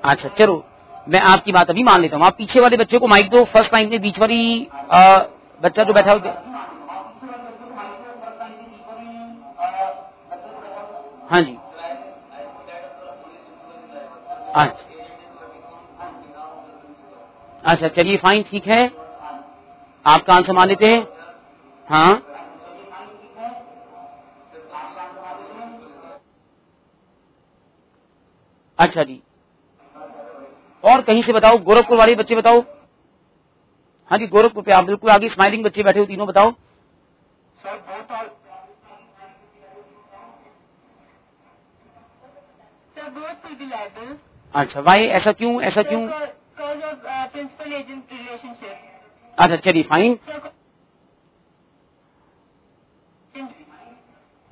अच्छा चलो मैं आपकी बात अभी मान लेता हूँ। आप पीछे वाले बच्चे को माइक दो, फर्स्ट लाइन में बीच वाली बच्चा जो बैठा हुआ। हाँ जी अच्छा चलिए फाइन ठीक है आपका आंसर मान लेते हैं। हाँ अच्छा जी और कहीं से बताओ, गोरखपुर वाले बच्चे बताओ। हाँ जी गोरखपुर पे आप बिल्कुल आगे स्माइलिंग बच्चे बैठे हो तीनों, बताओ। अच्छा वाई ऐसा क्यों, ऐसा क्यों? Principal agent relationship. अच्छा चलिए फाइन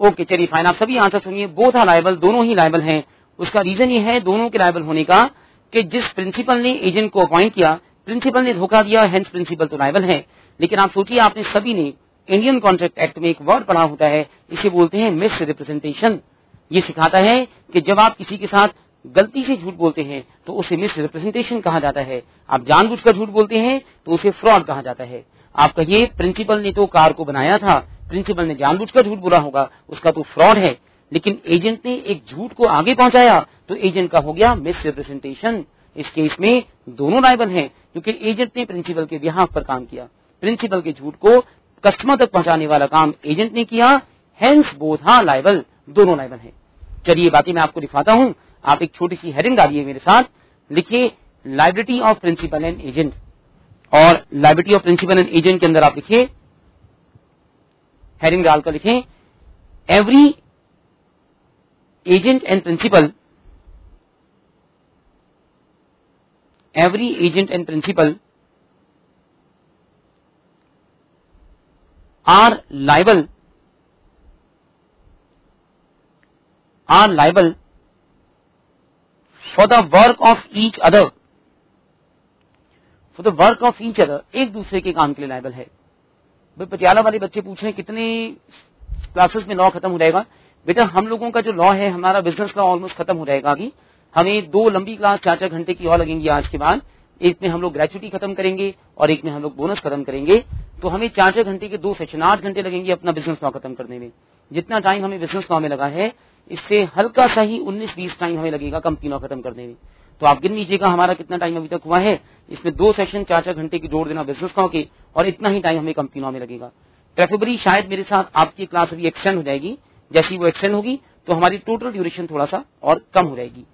ओके चलिए फाइन। आप सभी आंसर सुनिए। बोथ आर लायबल, दोनों ही लायबल हैं। उसका रीजन ये है दोनों के लायबल होने का कि जिस प्रिंसिपल ने एजेंट को अपॉइंट किया, प्रिंसिपल ने धोखा दिया, हेंस प्रिंसिपल तो लायबल है। लेकिन आप सोचिए आपने सभी ने इंडियन कॉन्ट्रैक्ट एक्ट में एक वर्ड पढ़ा होता है, इसे बोलते हैं मिस रिप्रेजेंटेशन। ये सिखाता है कि जब आप किसी के साथ गलती से झूठ बोलते हैं तो उसे मिस रिप्रेजेंटेशन कहा जाता है। आप जानबूझकर झूठ बोलते हैं तो उसे फ्रॉड कहा जाता है। आप कहिए प्रिंसिपल ने तो कार को बनाया था, प्रिंसिपल ने जानबूझकर झूठ बोला होगा, उसका तो फ्रॉड है। लेकिन एजेंट ने एक झूठ को आगे पहुंचाया तो एजेंट का हो गया मिस रिप्रेजेंटेशन। इस केस में दोनों लायबल हैं क्योंकि एजेंट ने प्रिंसिपल के बिहाफ पर काम किया, प्रिंसिपल के झूठ को कस्टमर तक पहुंचाने वाला काम एजेंट ने किया, हेंस बोथ आर लायबल, दोनों लायबल हैं। चलिए बातें मैं आपको दिखाता हूं। आप एक छोटी सी हेडिंग डालिए मेरे साथ, लिखिए liability of principal and agent. और liability of principal and agent के अंदर आप लिखिए, हेडिंग डालकर लिखें every agent and principal, every agent and principal are liable for the work of each other, for the work of each other, एक दूसरे के काम के लिए लायबल है। भाई पटियाला वाले बच्चे पूछ रहे हैं कितने क्लासेस में लॉ खत्म हो जाएगा? बेटा हम लोगों का जो लॉ है, हमारा बिजनेस लॉ ऑलमोस्ट खत्म हो जाएगा। अभी हमें 2 लंबी क्लास 4-4 घंटे की और लगेंगी आज के बाद। एक में हम लोग ग्रेचुटी खत्म करेंगे और एक में हम लोग बोनस खत्म करेंगे। तो हमें 4-4 घंटे के 2 सेशन, 8 घंटे लगेंगे अपना बिजनेस लॉ खत्म करने में। जितना टाइम हमें बिजनेस लॉ में लगा है, इससे हल्का सा ही 19-20 टाइम हमें लगेगा कंपनी लॉ खत्म करने में। तो आप गिन लीजिएगा हमारा कितना टाइम अभी तक हुआ है। इसमें 2 सेशन 4-4 घंटे की जोड़ देना बिजनेस लॉ के, और इतना ही टाइम हमें कंपनी लॉ में लगेगा। प्रेफरेबली शायद मेरे साथ आपकी क्लास अभी एक्सटेंड हो जाएगी। जैसी वो एक्सटेंड होगी तो हमारी टोटल ड्यूरेशन थोड़ा सा और कम हो जाएगी।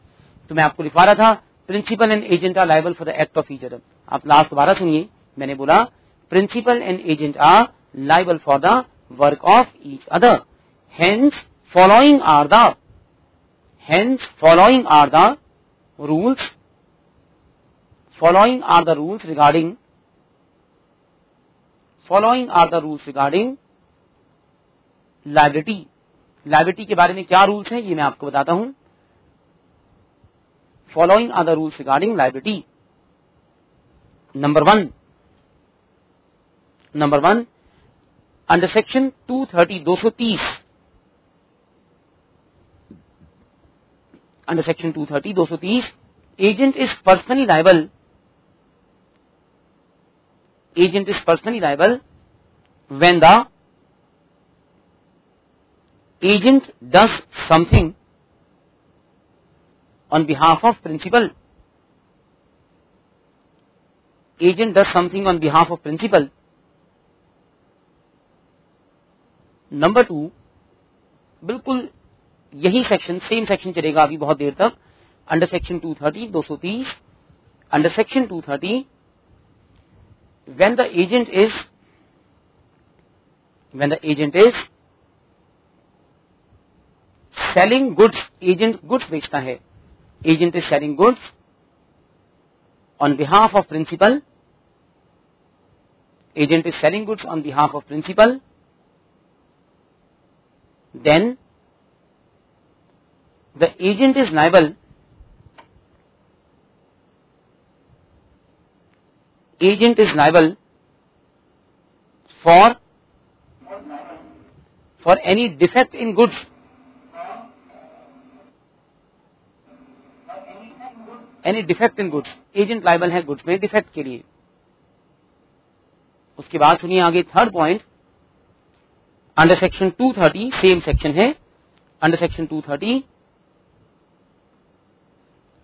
तो मैं आपको लिखवा रहा था principal and agent are liable for the act of each other. आप लास्ट दोबारा सुनिए, मैंने बोला principal and agent are liable for the work of each other, hence following are the rules, following are the rules regarding liability। liability के बारे में क्या rules हैं ये मैं आपको बताता हूं। following are the rules regarding liability। Number one, under section 230 under section 230 agent is personally liable when the agent does something on behalf of principal, agent does something on behalf of principal. Number 2, बिल्कुल यही section, same section चलेगा अभी बहुत देर तक। Under section 230, 230, under section 230, when the agent is selling goods, agent goods बेचता है, agent is selling goods on behalf of principal, agent is selling goods on behalf of principal, then the agent is liable, agent is liable for any defect in goods, any defect in goods, agent liable है goods में defect के लिए। उसके बाद सुनिए आगे third point, under section 230, same section है, under section 230,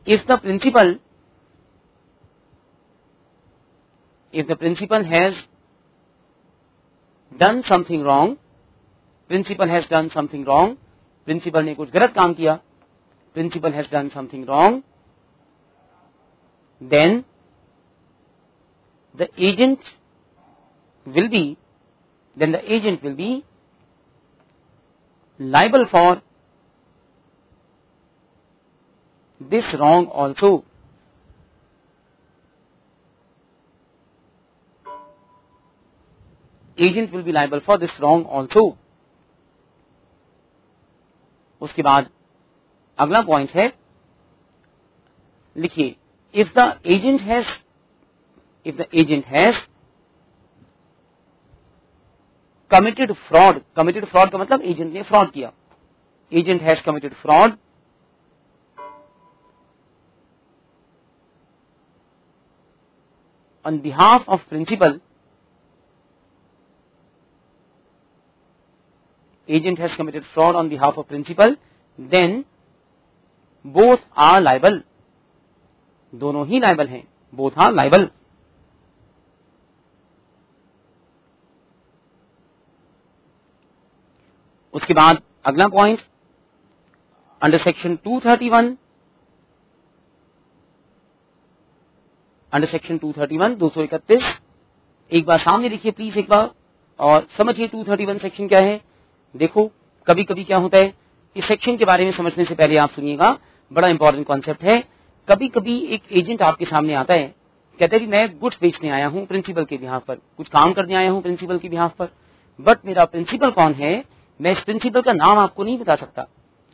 if the principal has done something wrong, principal has done something wrong, principal ने कुछ गलत काम किया, principal has done something wrong, then the agent will be liable for this wrong also. Agent will be liable for this wrong also. उसके बाद अगला point है, लिखिए, if the agent has committed fraud का मतलब एजेंट ने fraud किया, agent has committed fraud on behalf of principal, agent has committed fraud on behalf of principal, then both are liable, दोनों ही लाइबल हैं, both are liable। उसके बाद अगला point, under section 231, under section 231, 231, एक बार सामने लिखिए प्लीज एक बार और समझिए 231 सेक्शन क्या है। देखो कभी कभी क्या होता है, इस सेक्शन के बारे में समझने से पहले आप सुनिएगा, बड़ा इंपॉर्टेंट कॉन्सेप्ट है। कभी कभी एक एजेंट आपके सामने आता है, कहता है कि मैं गुड्स बेचने आया हूं प्रिंसिपल के बिहाफ पर, कुछ काम करने आया हूं प्रिंसिपल के बिहाफ पर, बट मेरा प्रिंसिपल कौन है, मैं इस प्रिंसिपल का नाम आपको नहीं बता सकता।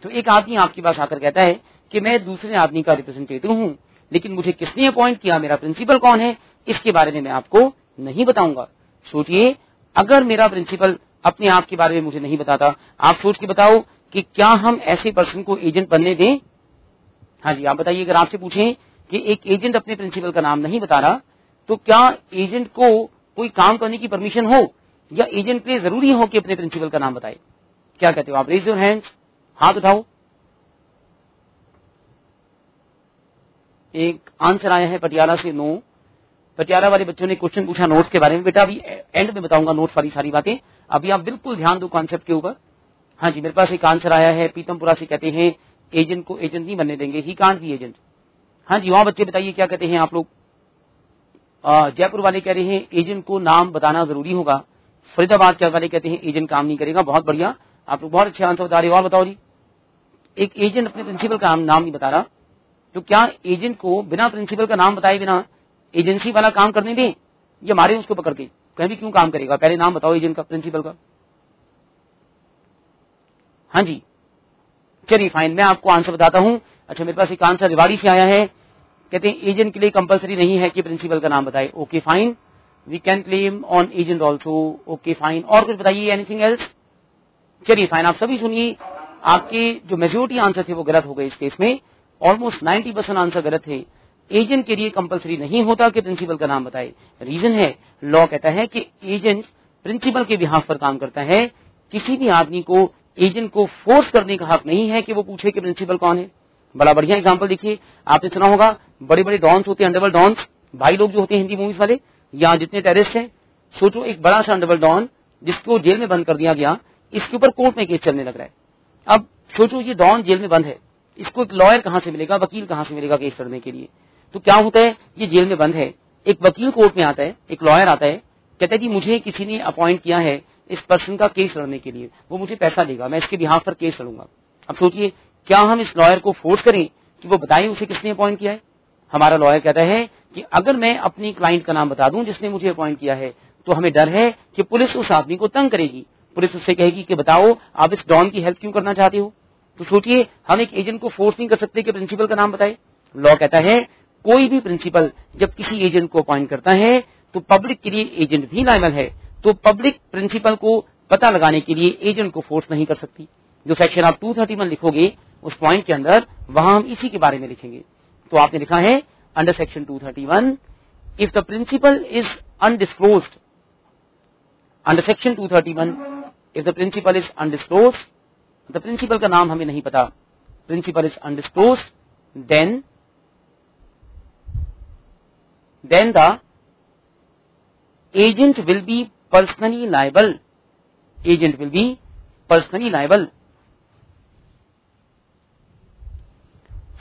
तो एक आदमी आपके पास आकर कहता है कि मैं दूसरे आदमी का रिप्रेजेंटेटिव हूं, लेकिन मुझे किसने अपॉइंट किया, मेरा प्रिंसिपल कौन है, इसके बारे में मैं आपको नहीं बताऊंगा। सोचिए, अगर मेरा प्रिंसिपल अपने आप के बारे में मुझे नहीं बताता, आप सोच के बताओ कि क्या हम ऐसे पर्सन को एजेंट बनने दें? हाँ जी, आप बताइए, अगर आपसे पूछें कि एक एजेंट अपने प्रिंसिपल का नाम नहीं बता रहा, तो क्या एजेंट को कोई काम करने की परमिशन हो, या एजेंट के लिए जरूरी हो कि अपने प्रिंसिपल का नाम बताए? क्या कहते हो आप? रेज योर हैंड्स, हाथ उठाओ। एक आंसर आया है पटियाला से, नो। पटियाला वाले बच्चों ने क्वेश्चन पूछा नोट्स के बारे में। बेटा अभी एंड में बताऊंगा नोट्स वाली सारी बातें, अभी आप बिल्कुल ध्यान दो कॉन्सेप्ट के ऊपर। हाँ जी, मेरे पास एक आंसर आया है पीतमपुरा से, कहते हैं एजेंट को एजेंट नहीं बनने देंगे, ही कांट बी एजेंट। हाँ जी, वहां बच्चे बताइए क्या कहते हैं आप लोग। जयपुर वाले कह रहे हैं एजेंट को नाम बताना जरूरी होगा। फरीदाबाद के वाले कहते हैं एजेंट काम नहीं करेगा। बहुत बढ़िया, आप लोग बहुत अच्छे आंसर बता रहे हो। और बताओ जी, एक एजेंट अपने प्रिंसिपल का नाम नहीं बता रहा, तो क्या एजेंट को बिना प्रिंसिपल का नाम बताए बिना एजेंसी वाला काम करने दें, या मारे उसको पकड़ के? कहीं भी क्यों काम करेगा, पहले नाम बताओ एजेंट का, प्रिंसिपल का। हाँ जी, चलिए फाइन, मैं आपको आंसर बताता हूं। अच्छा, मेरे पास एक आंसर रिवाड़ी से आया है, कहते हैं एजेंट के लिए कंपलसरी नहीं है कि प्रिंसिपल का नाम बताए। Okay fine, we can claim on agent also. Okay fine, और कुछ बताइए, एनीथिंग एल्स? चलिए फाइन, आप सभी सुनिए, आपके जो मेजोरिटी आंसर थे वो गलत हो गए इस केस में। ऑलमोस्ट 90% आंसर गलत थे। एजेंट के लिए कंपलसरी नहीं होता कि प्रिंसिपल का नाम बताए। रीजन है, लॉ कहता है कि एजेंट प्रिंसिपल के बिहाफ पर काम करता है। किसी भी आदमी को एजेंट को फोर्स करने का हक नहीं है कि वो पूछे कि प्रिंसिपल कौन है। बड़ा बढ़िया एग्जांपल देखिए, आपने सुना होगा बड़े बड़े डॉन्स होते हैं, अंडरवर्ल्ड डॉन्स, भाई लोग जो होते हैं हिंदी मूवीज वाले, या जितने टेररिस्ट हैं। सोचो एक बड़ा सा अंडरवर्ल्ड डॉन जिसको जेल में बंद कर दिया गया, इसके ऊपर कोर्ट में केस चलने लग रहा है। अब सोचो ये डॉन जेल में बंद है, इसको एक लॉयर कहां से मिलेगा, वकील कहां से मिलेगा केस लड़ने के लिए। तो क्या होता है, ये जेल में बंद है, एक वकील कोर्ट में आता है, एक लॉयर आता है, कहता है कि मुझे किसी ने अपॉइंट किया है इस पर्सन का केस लड़ने के लिए, वो मुझे पैसा देगा, मैं इसके बिहाफ पर केस लड़ूंगा। अब सोचिए, क्या हम इस लॉयर को फोर्स करें कि वो बताएं उसे किसने अपॉइंट किया है? हमारा लॉयर कहता है कि अगर मैं अपनी क्लाइंट का नाम बता दूं जिसने मुझे अपॉइंट किया है, तो हमें डर है कि पुलिस उस आदमी को तंग करेगी, पुलिस उससे कहेगी कि बताओ आप इस डॉन की हेल्प क्यों करना चाहते हो। तो सोचिए, हम एक एजेंट को फोर्स नहीं कर सकते कि प्रिंसिपल का नाम बताए। लॉ कहता है कोई भी प्रिंसिपल जब किसी एजेंट को अपॉइंट करता है तो पब्लिक के लिए एजेंट भी लायबल है, तो पब्लिक प्रिंसिपल को पता लगाने के लिए एजेंट को फोर्स नहीं कर सकती। जो सेक्शन आप 231 लिखोगे उस पॉइंट के अंदर, वहां हम इसी के बारे में लिखेंगे। तो आपने लिखा है under section 231, if the principal is undisclosed, under section 231 if the principal is undisclosed, the principal का नाम हमें नहीं पता, principal is undisclosed, then the agent will be personally liable, agent will be personally liable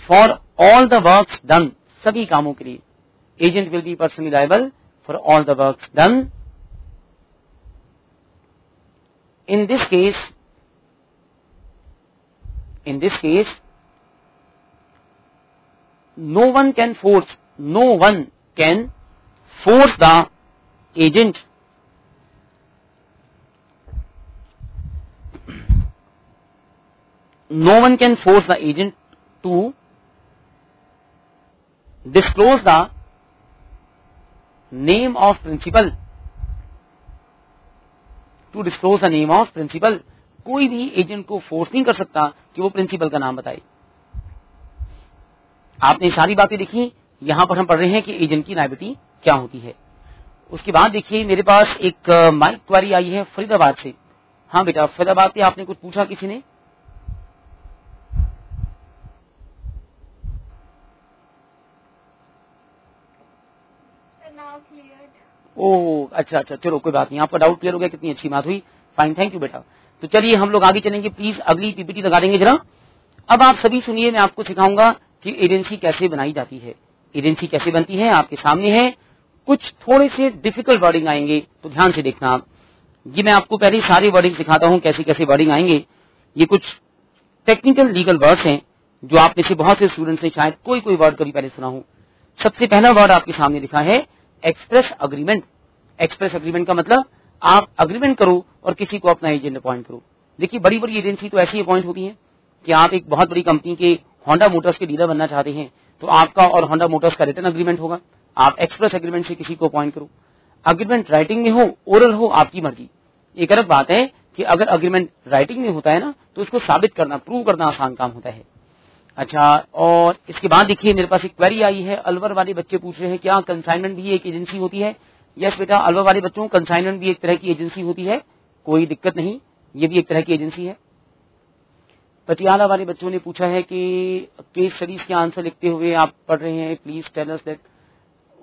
for all the works done, सभी कामों के लिए agent will be personally liable for all the works done. In this case no one can force the agent to disclose the name of principal, कोई भी agent को force नहीं कर सकता कि वो प्रिंसिपल का नाम बताए। आपने सारी बातें देखी, यहां पर हम पढ़ रहे हैं कि एजेंट की लायबिलिटी क्या होती है। उसके बाद देखिए, मेरे पास एक माइक क्वेरी आई है फरीदाबाद से। हाँ बेटा, फरीदाबाद से आपने कुछ पूछा किसी ने? ओह अच्छा, चलो कोई बात नहीं, आपका डाउट क्लियर हो गया, कितनी अच्छी बात हुई, फाइन, थैंक यू बेटा। तो चलिए हम लोग आगे चलेंगे, प्लीज अगली पीपीटी लगा देंगे जरा। अब आप सभी सुनिए, मैं आपको सिखाऊंगा कि एजेंसी कैसे बनाई जाती है, एजेंसी कैसे बनती है, आपके सामने है। कुछ थोड़े से डिफिकल्ट वर्डिंग आएंगे तो ध्यान से देखना आप। ये मैं आपको पहले सारे वर्डिंग सिखाता हूं, कैसे कैसे वर्डिंग आएंगे। ये कुछ टेक्निकल लीगल वर्ड्स हैं जो आप में से बहुत से स्टूडेंट्स ने शायद कोई वर्ड कभी पहले सुना हो। सबसे पहला वर्ड आपके सामने लिखा है एक्सप्रेस अग्रीमेंट। एक्सप्रेस अग्रीमेंट का मतलब आप अग्रीमेंट करो और किसी को अपना एजेंट अपॉइंट करो। देखिए, बड़ी बड़ी एजेंसी तो ऐसी अपॉइंट होती है कि आप एक बहुत बड़ी कंपनी के होंडा मोटर्स के डीलर बनना चाहते हैं, तो आपका और होंडा मोटर्स का रिटर्न अग्रीमेंट होगा, आप एक्सप्रेस अग्रीमेंट से किसी को अपॉइंट करो। अग्रीमेंट राइटिंग में हो, ओरल हो, आपकी मर्जी। एक अलग बात है कि अगर अग्रीमेंट राइटिंग में होता है ना, तो उसको साबित करना, प्रूव करना आसान काम होता है। अच्छा, और इसके बाद देखिए मेरे पास एक क्वेरी आई है, अलवर वाले बच्चे पूछ रहे हैं क्या कंसाइनमेंट भी एक एजेंसी होती है? यस बेटा, अलवर वाले बच्चों, कंसाइनमेंट भी एक तरह की एजेंसी होती है, कोई दिक्कत नहीं, ये भी एक तरह की एजेंसी है। पटियाला वाले बच्चों ने पूछा है कि केस स्टडीज के आंसर लिखते हुए आप पढ़ रहे हैं, please tell us that.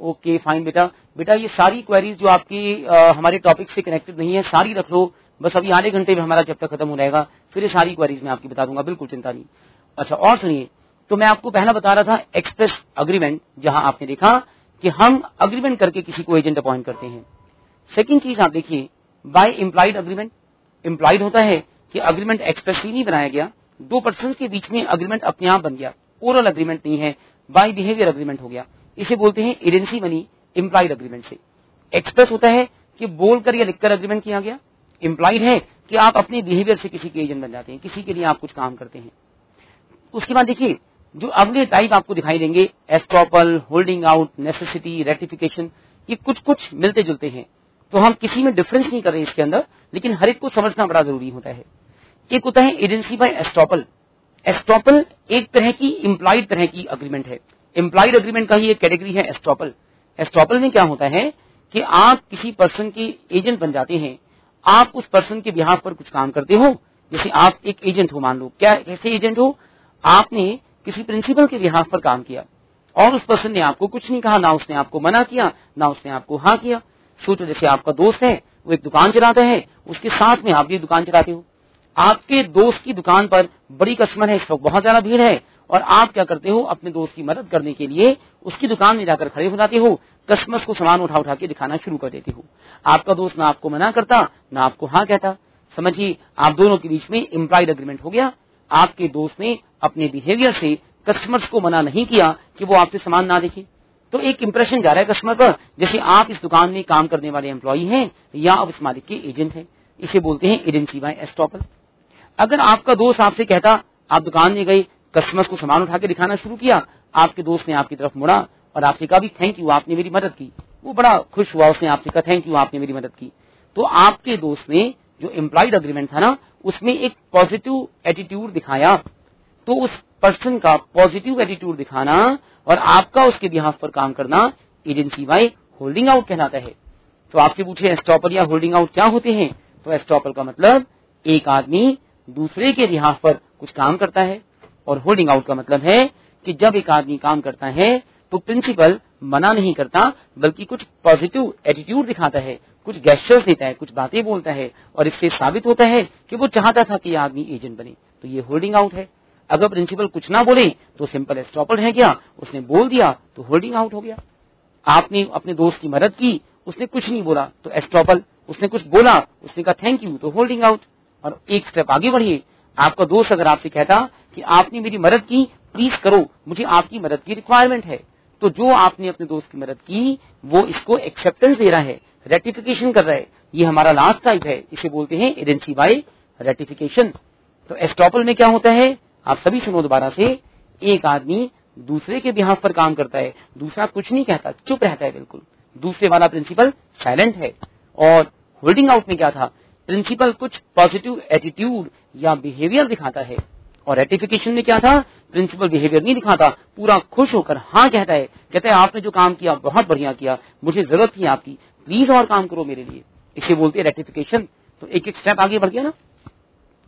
Okay fine बेटा, ये सारी क्वेरीज जो आपकी हमारे टॉपिक से कनेक्टेड नहीं है, सारी रख लो, बस अभी आधे घंटे में हमारा चैप्टर खत्म हो जाएगा, फिर ये सारी क्वेरीज मैं आपकी बता दूंगा, बिल्कुल चिंता नहीं। अच्छा, और सुनिए, तो मैं आपको पहला बता रहा था एक्सप्रेस अग्रीमेंट, जहां आपने देखा कि हम अग्रीमेंट करके किसी को एजेंट अपॉइंट करते हैं। सेकंड चीज आप देखिए, बाय इम्प्लाइड अग्रीमेंट। इम्प्लाइड होता है कि अग्रीमेंट एक्सप्रेसली नहीं बनाया गया, दो पर्सन के बीच में अग्रीमेंट अपने आप बन गया, ओरल अग्रीमेंट नहीं है, बाय बिहेवियर अग्रीमेंट हो गया, इसे बोलते हैं एजेंसी बनी इम्प्लाइड अग्रीमेंट से। एक्सप्रेस होता है कि बोलकर या लिखकर अग्रीमेंट किया गया। इम्प्लाइड है कि आप अपने बिहेवियर से किसी के एजेंट बन जाते हैं, किसी के लिए आप कुछ काम करते हैं। उसके बाद देखिए, जो अगले टाइप आपको दिखाई देंगे, एस्ट्रॉपल, होल्डिंग आउट, नेसेसिटी, रेटिफिकेशन, ये कुछ मिलते जुलते हैं, तो हम किसी में डिफरेंस नहीं कर रहे इसके अंदर, लेकिन हर एक को समझना बड़ा जरूरी होता है। एक होता है एजेंसी बाय एस्ट्रॉपल। एस्ट्रॉपल एक तरह की इम्प्लाइड तरह की अग्रीमेंट है, इम्प्लाइड अग्रीमेंट का ही एक कैटेगरी है एस्ट्रॉपल। एस्ट्रॉपल में क्या होता है कि आप किसी पर्सन के एजेंट बन जाते हैं, आप उस पर्सन के बिहाफ पर कुछ काम करते हो, जैसे आप एक एजेंट हो, मान लो, क्या कैसे एजेंट हो, आपने किसी प्रिंसिपल के बिहाफ पर काम किया और उस पर्सन ने आपको कुछ नहीं कहा, ना उसने आपको मना किया, ना उसने आपको हाँ किया। सोचो जैसे आपका दोस्त है, वो एक दुकान चलाता है, उसके साथ में आप भी दुकान चलाते हो। आपके दोस्त की दुकान पर बड़ी कस्टमर है, इस वक्त बहुत ज्यादा भीड़ है, और आप क्या करते हो, अपने दोस्त की मदद करने के लिए उसकी दुकान में जाकर खड़े हो जाते हो, कस्टमर्स को सामान उठा उठा के दिखाना शुरू कर देते हो। आपका दोस्त ना आपको मना करता, ना आपको हाँ कहता। समझिए आप दोनों के बीच में इम्प्लाइड एग्रीमेंट हो गया। आपके दोस्त ने अपने बिहेवियर से कस्टमर्स को मना नहीं किया कि वो आपसे सामान ना देखे, तो एक इंप्रेशन जा रहा है कस्टमर पर, जैसे आप इस दुकान में काम करने वाले एम्प्लॉई हैं या आप इस मालिक के एजेंट हैं। इसे बोलते हैं एजेंसी बाय एस्टॉपल। अगर आपका दोस्त आपसे कहता, आप दुकान में गए, कस्टमर्स को सामान उठा के दिखाना शुरू किया, आपके दोस्त ने आपकी तरफ मुड़ा और आपसे कहा भी थैंक यू, आपने मेरी मदद की। वो बड़ा खुश हुआ, उसने आपसे कहा थैंक यू, आपने मेरी मदद की। तो आपके दोस्त ने जो एम्प्लॉयड एग्रीमेंट था ना, उसमें एक पॉजिटिव एटीट्यूड दिखाया। तो उस पर्सन का पॉजिटिव एटीट्यूड दिखाना और आपका उसके बिहाफ पर काम करना एजेंसी बाय होल्डिंग आउट कहलाता है। तो आपसे पूछे एस्टॉपल या होल्डिंग आउट क्या होते हैं, तो एस्टॉपल का मतलब एक आदमी दूसरे के बिहाफ पर कुछ काम करता है, और होल्डिंग आउट का मतलब है कि जब एक आदमी काम करता है तो प्रिंसिपल मना नहीं करता, बल्कि कुछ पॉजिटिव एटीट्यूड दिखाता है, कुछ गेस्चर्स देता है, कुछ बातें बोलता है, और इससे साबित होता है कि वो चाहता था कि यह आदमी एजेंट बने। तो ये होल्डिंग आउट है। अगर प्रिंसिपल कुछ ना बोले तो सिंपल एस्टॉपल है क्या, उसने बोल दिया तो होल्डिंग आउट हो गया। आपने अपने दोस्त की मदद की, उसने कुछ नहीं बोला तो एस्टॉपल, उसने कुछ बोला, उसने कहा थैंक यू, तो होल्डिंग आउट। और एक स्टेप आगे बढ़िए, आपका दोस्त अगर आपसे कहता कि आपने मेरी मदद की, प्लीज करो, मुझे आपकी मदद की रिक्वायरमेंट है, तो जो आपने अपने दोस्त की मदद की वो इसको एक्सेप्टेंस दे रहा है, रेटिफिकेशन कर रहा है। ये हमारा लास्ट टाइप है, इसे बोलते हैं एजेंसी बाय रेटिफिकेशन। तो एस्टॉपल में क्या होता है, आप सभी सुनो दोबारा से, एक आदमी दूसरे के बिहाफ पर काम करता है, दूसरा कुछ नहीं कहता, चुप रहता है बिल्कुल, दूसरे वाला प्रिंसिपल साइलेंट है। और होल्डिंग आउट में क्या था, प्रिंसिपल कुछ पॉजिटिव एटीट्यूड या बिहेवियर दिखाता है, और रेटिफिकेशन में क्या था, प्रिंसिपल बिहेवियर नहीं दिखाता, पूरा खुश होकर हाँ कहता है, कहता है आपने जो काम किया बहुत बढ़िया किया, मुझे जरूरत थी आपकी, प्लीज और काम करो मेरे लिए। इसे बोलते हैं रेटिफिकेशन। तो एक एक स्टेप आगे बढ़ गया ना।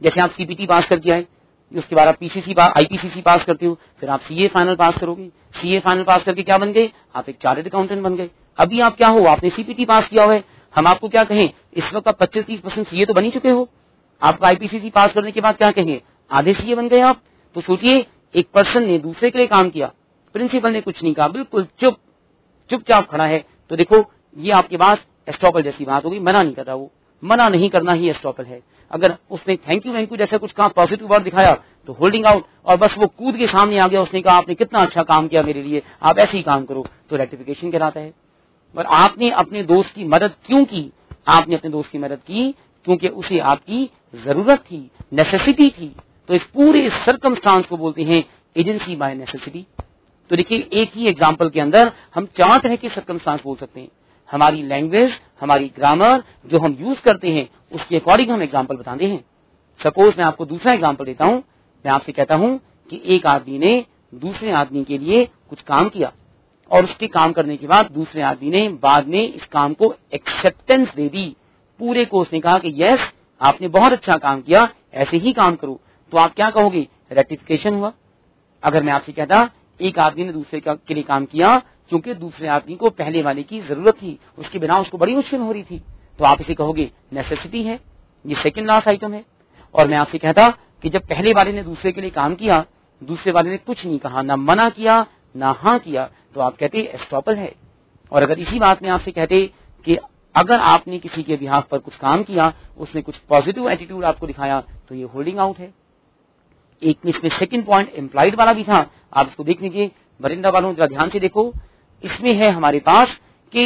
जैसे आप सीपीटी पास करके आए, उसके बाद आप पीसीसी आईपीसीसी पास करते हो, फिर आप सीए फाइनल पास करोगे, सीए फाइनल पास करके क्या बन गए, आप एक चार्टर्ड अकाउंटेंट बन गए। अभी आप क्या हो, आपने सीपीटी पास किया हुआ है, हम आपको क्या कहें, इस वक्त आप 25-30% सीए तो बन ही चुके हो, आपका आईपीसीसी पास करने के बाद क्या कहेंगे, आधे सीए बन गए आप। तो सोचिए एक पर्सन ने दूसरे के लिए काम किया, प्रिंसिपल ने कुछ नहीं कहा, बिल्कुल चुपचाप खड़ा है, तो देखो ये आपके पास एस्टॉपल जैसी बात होगी, मना नहीं कर रहा, वो मना नहीं करना ही एस्टॉपल है। अगर उसने थैंक यू जैसा कुछ कहा, पॉजिटिव वर्ड दिखाया, तो होल्डिंग आउट, और बस वो कूद के सामने आ गया, उसने कहा आपने कितना अच्छा काम किया मेरे लिए, आप ऐसे ही काम करो, तो रेटिफिकेशन कहलाता है। और आपने अपने दोस्त की मदद क्यों की, आपने अपने दोस्त की मदद की क्योंकि उसे आपकी जरूरत थी, नेसेसिटी थी। तो इस पूरे सर्कमस्टांस को बोलते हैं एजेंसी बाय नेसेसिटी। तो देखिए एक ही एग्जाम्पल के अंदर हम 4 तरह के सर्कमस्टांस बोल सकते हैं। हमारी लैंग्वेज, हमारी ग्रामर जो हम यूज करते हैं, उसके अकॉर्डिंग हम एग्जाम्पल बताते हैं। सपोज मैं आपको दूसरा एग्जाम्पल देता हूं। मैं आपसे कहता हूं कि एक आदमी ने दूसरे आदमी के लिए कुछ काम किया, और उसके काम करने के बाद दूसरे आदमी ने बाद में इस काम को एक्सेप्टेंस दे दी, पूरे को उसने कहा कि यस आपने बहुत अच्छा काम किया, ऐसे ही काम करो, तो आप क्या कहोगे, रेटिफिकेशन हुआ। अगर मैं आपसे कहता एक आदमी ने दूसरे के लिए काम किया क्योंकि दूसरे आदमी को पहले वाले की जरूरत थी, उसके बिना उसको बड़ी मुश्किल हो रही थी, तो आप इसे कहोगे नेसेसिटी है, ये सेकंड लास्ट आइटम है। और मैं आपसे कहता कि जब पहले वाले ने दूसरे के लिए काम किया, दूसरे वाले ने कुछ नहीं कहा, ना मना किया ना हाँ किया, तो आप कहते एस्टॉपल है। और अगर इसी बात में आपसे कहते कि अगर आपने किसी के बिहाफ पर कुछ काम किया, उसने कुछ पॉजिटिव एटीट्यूड आपको दिखाया, तो ये होल्डिंग आउट है। एक में इसमें सेकंड पॉइंट एम्प्लॉयड वाला भी था, आप इसको देख लीजिए, बरिंदा वालों जरा ध्यान से देखो। इसमें है हमारे पास कि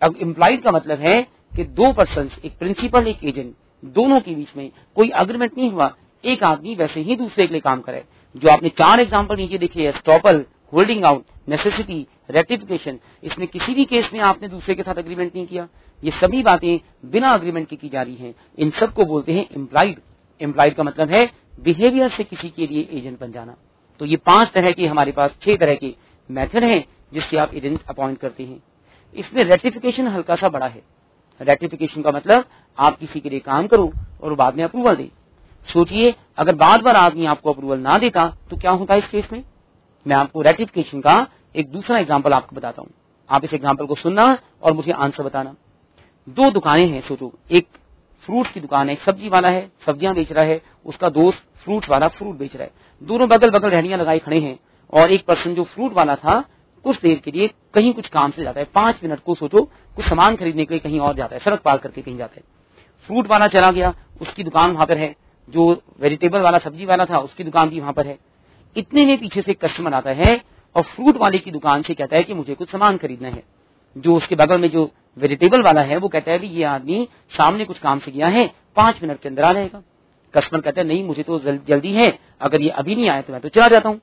एम्प्लॉयड का मतलब है कि 2 पर्सन, एक प्रिंसिपल एक एजेंट, दोनों के बीच में कोई अग्रीमेंट नहीं हुआ, एक आदमी वैसे ही दूसरे के लिए काम करे। जो आपने 4 एग्जाम्पल नीचे देखे, estoppel, holding out, necessity, ratification, इसमें किसी भी केस में आपने दूसरे के साथ अग्रीमेंट नहीं किया, ये सभी बातें बिना अग्रीमेंट की जा रही हैं, इन सबको बोलते हैं एम्प्लॉयड। एम्प्लॉयड का मतलब है बिहेवियर से किसी के लिए एजेंट बन जाना। तो ये 5 तरह के हमारे पास 6 तरह के मेथड हैं जिससे आप एजेंट अपॉइंट करते हैं। इसमें रेटिफिकेशन हल्का सा बड़ा है। रेटिफिकेशन का मतलब आप किसी के लिए काम करो और बाद में अप्रूवल दे। सोचिए अगर बार बार आदमी आपको अप्रूवल ना देता तो क्या होता है इस केस में। मैं आपको रेटिफिकेशन का एक दूसरा एग्जाम्पल आपको बताता हूँ, आप इस एग्जाम्पल को सुनना और मुझे आंसर बताना। दो दुकानें हैं, सोचो एक फ्रूट की दुकान है, एक सब्जी वाला है सब्जियां बेच रहा है, उसका दोस्त फ्रूट वाला फ्रूट बेच रहा है। दोनों बगल बगल रेहड़ियां लगाई खड़े हैं और एक पर्सन जो फ्रूट वाला था कुछ देर के लिए कहीं कुछ काम से जाता है, 5 मिनट को सोचो कुछ सामान खरीदने के लिए कहीं और जाता है, सड़क पार करके कहीं जाता है। फ्रूट वाला चला गया, उसकी दुकान वहां पर है, जो वेजिटेबल वाला सब्जी वाला था उसकी दुकान भी वहां पर है। इतने में पीछे से कस्टमर आता है और फ्रूट वाले की दुकान से कहता है कि मुझे कुछ सामान खरीदना है। जो उसके बगल में जो वेजिटेबल वाला है वो कहता है भी ये आदमी सामने कुछ काम से गया है, 5 मिनट के अंदर आ जाएगा। कस्टमर कहता है नहीं मुझे तो जल्दी है, अगर ये अभी नहीं आया तो मैं तो चला जाता हूँ।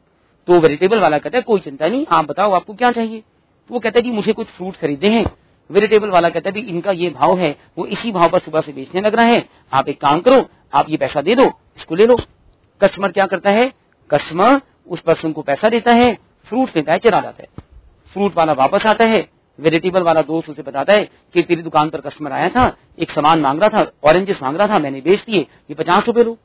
तो वेजिटेबल वाला कहता है कोई चिंता नहीं, आप बताओ आपको क्या चाहिए। तो वो कहता है जी मुझे कुछ फ्रूट खरीदने हैं। वेजिटेबल वाला कहता है इनका ये भाव है, वो इसी भाव पर सुबह से बेचने लग रहा है, आप एक काम करो आप ये पैसा दे दो, इसको ले लो। कस्टमर क्या करता है, कस्टमर उस पर्सन को पैसा देता है, फ्रूट लेता है, चला जाता है। फ्रूट वाला वापस आता है, वेजिटेबल वाला दोस्त उसे बताता है कि तेरी दुकान पर कस्टमर आया था, एक सामान मांग रहा था, ऑरेंजेस मांग रहा था, मैंने बेच दिए, ये 50 रुपए लो।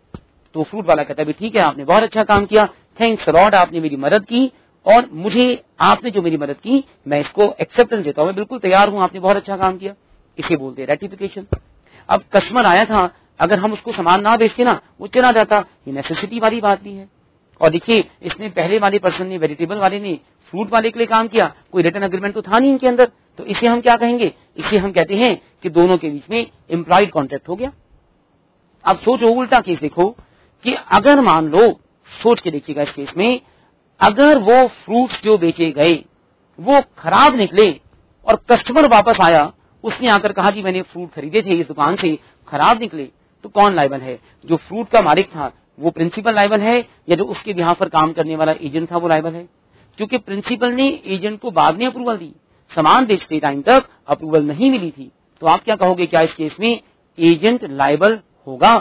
तो फ्रूट वाला कहता है ठीक है आपने बहुत अच्छा काम किया, थैंक्स लॉट, आपने मेरी मदद की और मुझे आपने जो मेरी मदद की मैं इसको एक्सेप्टेंस देता हूँ, मैं बिल्कुल तैयार हूँ, आपने बहुत अच्छा काम किया। इसे बोलते हैं रेटिफिकेशन। अब कस्टमर आया था, अगर हम उसको सामान ना बेचते ना वो चला जाता, ये नेसेसिटी वाली बात भी है। और देखिए इसमें पहले वाले पर्सन ने वेजिटेबल वाले ने फ्रूट वाले के लिए काम किया, कोई रिटर्न एग्रीमेंट तो था नहीं इनके अंदर, तो इसे हम क्या कहेंगे, इसे हम कहते हैं कि दोनों के बीच में इम्प्लॉयड कॉन्ट्रैक्ट हो गया। अब सोचो उल्टा केस देखो कि अगर मान लो, सोच के देखिएगा इस केस में, अगर वो फ्रूट्स जो बेचे गए वो खराब निकले और कस्टमर वापस आया, उसने आकर कहा जी मैंने फ्रूट खरीदे थे इस दुकान से, खराब निकले, तो कौन लायबल है, जो फ्रूट का मालिक था वो प्रिंसिपल लायबल है या जो उसके बिहाफ पर काम करने वाला एजेंट था वो लायबल है। क्योंकि प्रिंसिपल ने एजेंट को बाद में अप्रूवल दी, सामान बेचते टाइम तक अप्रूवल नहीं मिली थी। तो आप क्या कहोगे, क्या इस केस में एजेंट लायबल होगा?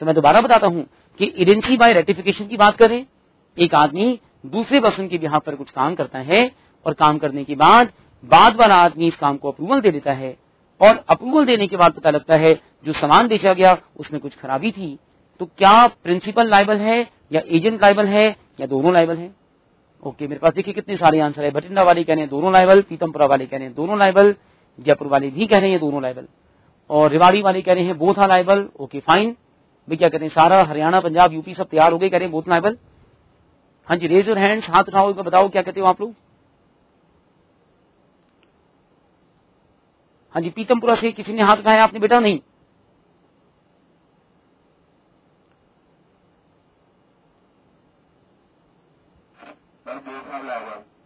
तो मैं दोबारा बताता हूं कि एजेंसी बाय रेटिफिकेशन की बात करें, एक आदमी दूसरे पर्सन के बिहाफ पर कुछ काम करता है और काम करने के बाद वाला आदमी इस काम को अप्रूवल दे देता है और अप्रूवल देने के बाद पता लगता है जो सामान बेचा गया उसमें कुछ खराबी थी, तो क्या प्रिंसिपल लायबल है या एजेंट लायबल है या दोनों लायबल है? ओके, मेरे पास देखिए कितने सारे आंसर है। भटिंडा वाले कह रहे हैं दोनों लायबल, पीतमपुरा वाले कह रहे हैं दोनों लायबल, जयपुर वाले भी कह रहे हैं दोनों लायबल, और रेवाड़ी वाले कह रहे हैं both are liable. Okay fine, भी क्या कहते हैं सारा हरियाणा पंजाब यूपी सब तैयार हो गए, कह रहे हैं बोथ लायबल। हाँ जी, रेज योर हैंड्स, हाथ उठाओ, बताओ क्या कहते हो आप लोग। हाँ जी, पीतमपुरा से किसी ने हाथ उठाया आपने बेटा? नहीं,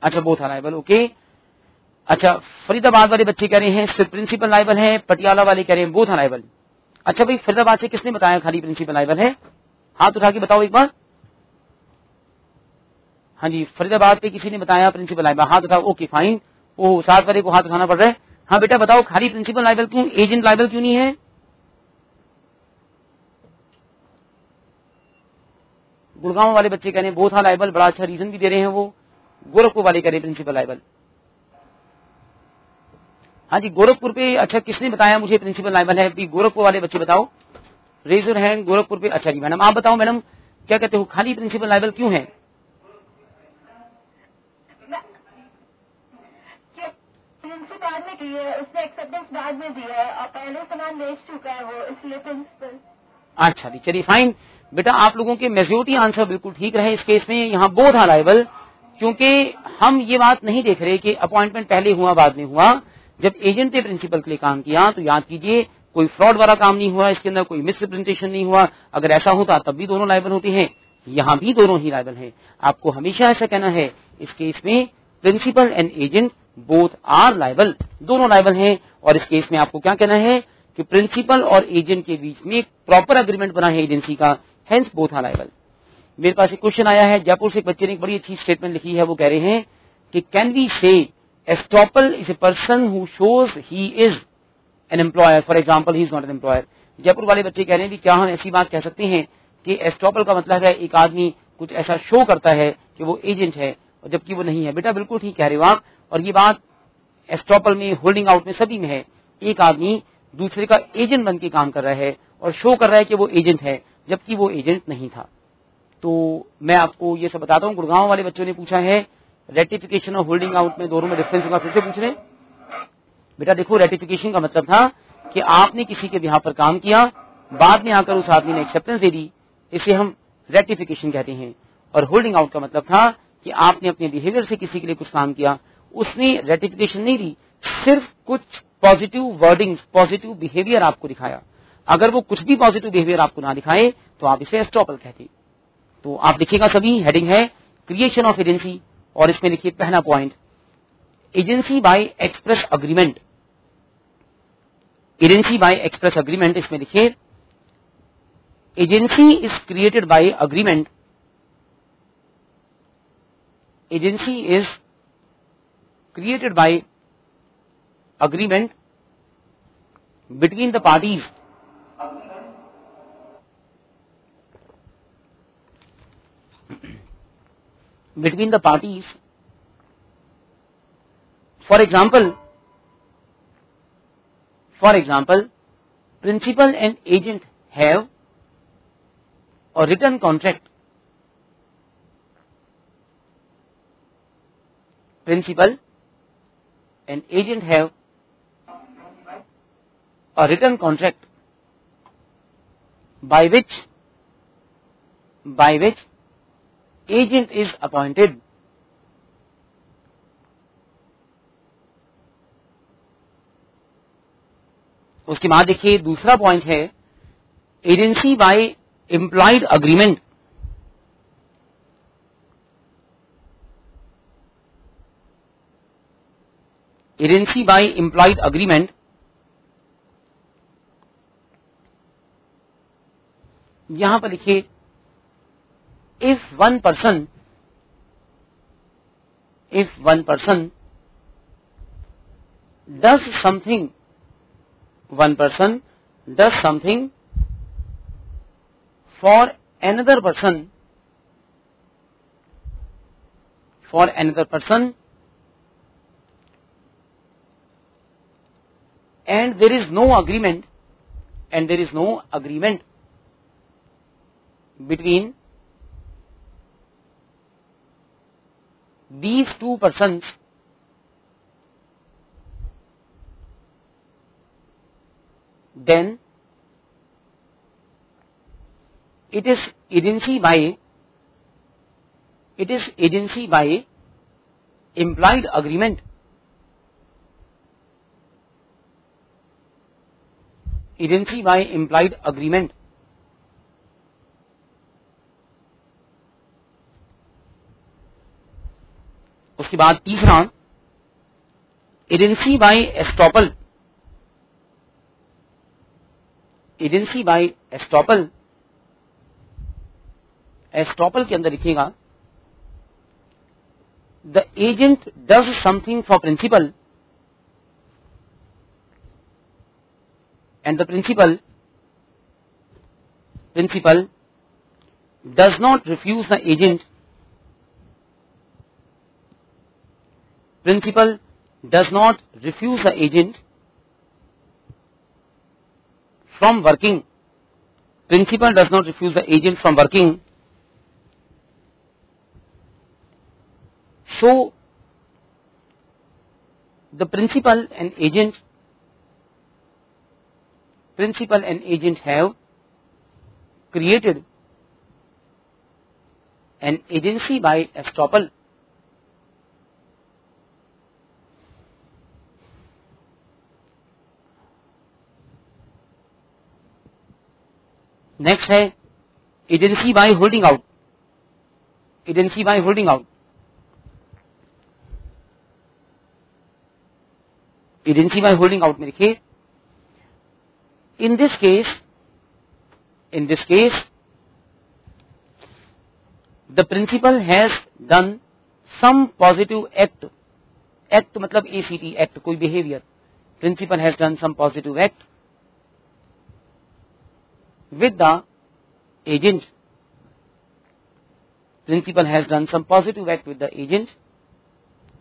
अच्छा बोथ आर लायबल। ओके, अच्छा फरीदाबाद वाले बच्चे कह रहे हैं सिर्फ प्रिंसिपल लायबल है, पटियाला वाले कह रहे हैं बोथ आर लायबल। अच्छा भाई फरीदाबाद से किसने बताया खाली प्रिंसिपल लायबल है? हाथ उठा के बताओ एक बार। हाँ जी, फरीदाबाद पे किसी ने बताया प्रिंसिपल लायबल, हाथ उठाओ। ओके फाइन, ओ साथ वाले को हाथ उठाना पड़ रहा है। हाँ बेटा बताओ खाली प्रिंसिपल लायबल क्यों, एजेंट लायबल क्यों नहीं है? गुड़गांव वाले बच्चे कह रहे हैं बोथ आर लायबल, बड़ा अच्छा रीजन भी दे रहे हैं वो। गोरखपुर वाले कह रहे हैं प्रिंसिपल लायबल। हाँ जी, गोरखपुर पे अच्छा किसने बताया मुझे प्रिंसिपल लायबल है? भी गोरखपुर वाले बच्चे बताओ, रेज योर हैंड। गोरखपुर पे, अच्छा जी मैडम आप बताओ मैडम क्या कहते हो, खाली प्रिंसिपल लायबल क्यों है? बाद में की है, उसने एक्सेप्टेंस बाद में दिया है और पहले सामान बेच चुका है वो, इसलिए प्रिंसिपल। अच्छा जी, चलिए फाइन बेटा, आप लोगों के मेजोरिटी आंसर बिल्कुल ठीक रहे इस केस में। यहाँ बोथ आर लायबल, क्योंकि हम ये बात नहीं देख रहे कि अपॉइंटमेंट पहले हुआ बाद में हुआ। जब एजेंट ने प्रिंसिपल के लिए काम किया तो याद कीजिए कोई फ्रॉड वाला काम नहीं हुआ, इसके अंदर कोई मिसरिप्रेजेंटेशन नहीं हुआ। अगर ऐसा होता तब भी दोनों लायबल होते हैं, यहाँ भी दोनों ही लायबल हैं। आपको हमेशा ऐसा कहना है इस केस में principal and agent both are liable, दोनों लायबल हैं। और इस केस में आपको क्या कहना है कि प्रिंसिपल और एजेंट के बीच में एक प्रॉपर एग्रीमेंट बना है एजेंसी का, हेंस बोथ आर लायबल। मेरे पास एक क्वेश्चन आया है, जयपुर से एक बच्चे ने एक बड़ी अच्छी स्टेटमेंट लिखी है। वो कह रहे हैं कि can we say estoppel is a person who shows he is an employer, for example he is not an employer. Jaipur वाले बच्चे कह रहे हैं क्या हम ऐसी बात कह सकते हैं कि एस्टॉपल का मतलब है एक आदमी कुछ ऐसा शो करता है कि वो एजेंट है और जबकि वो नहीं है। बेटा बिल्कुल ठीक कह रहे हो आप, और ये बात एस्टॉपल में, होल्डिंग आउट में, सभी में है। एक आदमी दूसरे का एजेंट बन के काम कर रहा है और शो कर रहा है कि वो एजेंट है, जबकि वो एजेंट नहीं था। तो मैं आपको ये सब बताता हूँ। गुड़गांव वाले बच्चों ने पूछा है रेटिफिकेशन और होल्डिंग आउट में दोनों में डिफरेंस होगा, फिर से पूछ रहे। बेटा देखो, रेटिफिकेशन का मतलब था कि आपने किसी के बिहाफ पर काम किया, बाद में आकर उस आदमी ने एक्सेप्टेंस दे दी, इसे हम रेटिफिकेशन कहते हैं। और होल्डिंग आउट का मतलब था कि आपने अपने बिहेवियर से किसी के लिए कुछ काम किया, उसने रेटिफिकेशन नहीं दी, सिर्फ कुछ पॉजिटिव वर्डिंग्स, पॉजिटिव बिहेवियर आपको दिखाया। अगर वो कुछ भी पॉजिटिव बिहेवियर आपको ना दिखाए तो आप इसे एस्टॉपल कहते। तो आप लिखिएगा सभी, हेडिंग है क्रिएशन ऑफ एजेंसी, और इसमें लिखिए पहला point, agency bye express agreement. Agency bye express agreement, इसमें लिखिए agency is created by agreement. Agency is created by agreement between the parties For example, principal and agent have a written contract. Principal and agent have a written contract by which agent is appointed. उसके बाद देखिए दूसरा point है agency bye employed agreement. Agency bye employed agreement, यहां पर लिखिए if one person does something, one person does something for another person, and there is no agreement between these two persons, then it is agency by implied agreement. Agency by implied agreement. उसके बाद तीसरा agency by estoppel. Agency by estoppel, estoppel के अंदर लिखिएगा the agent does something for principal and the principal does not refuse the agent, principal does not refuse the agent from working. Principal does not refuse the agent from working. So the principal and agent have created an agency by estoppel. Next है agency by holding out. Agency by holding out, agency by holding out में देखिए in this case the principal has done some positive act. Act मतलब ACT act, कोई behaviour. Principal has done some positive act with the agent. Principal has done some positive act with the agent.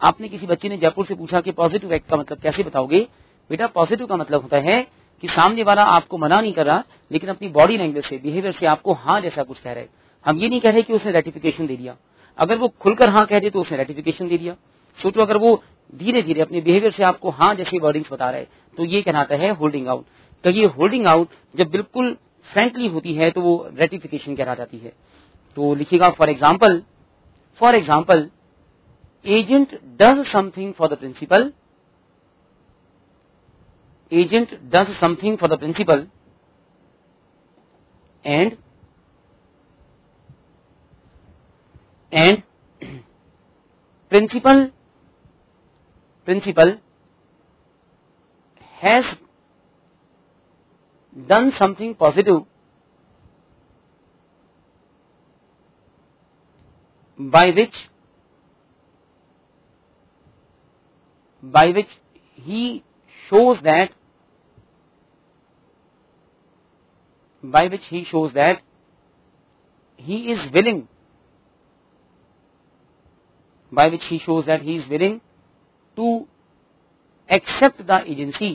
आपने किसी बच्चे ने जयपुर से पूछा कि positive act का मतलब कैसे बताओगे? बेटा पॉजिटिव का मतलब होता है कि सामने वाला आपको मना नहीं कर रहा, लेकिन अपनी बॉडी लैंग्वेज से, बिहेवियर से आपको हाँ जैसा कुछ कह रहा है। हम ये नहीं कह रहे कि उसने रेटिफिकेशन दे दिया। अगर वो खुलकर हाँ कह दे तो उसने रेटिफिकेशन दे दिया। सोचो अगर वो धीरे धीरे अपने बिहेवियर से आपको हाँ जैसे वर्डिंग्स बता रहा है तो ये कहलाता है होल्डिंग आउट। तो ये होल्डिंग आउट जब बिल्कुल फ्रेंकली होती है तो वो रेटिफिकेशन कहला जाती है। तो लिखिएगा for example agent does something for the principal, agent does something for the principal and principal has done something positive by which he shows that he is willing to accept the agency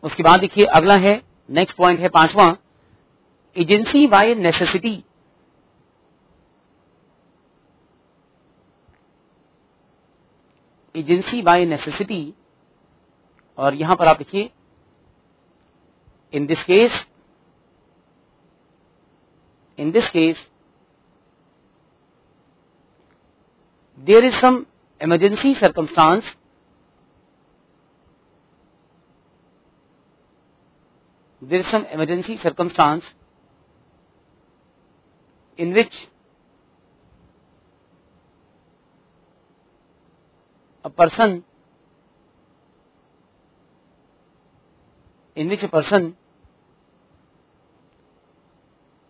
उसके बाद देखिए अगला है, next point है 5वां, agency by necessity. Agency by necessity, और यहां पर आप लिखिए in this case there is some emergency circumstance in which a person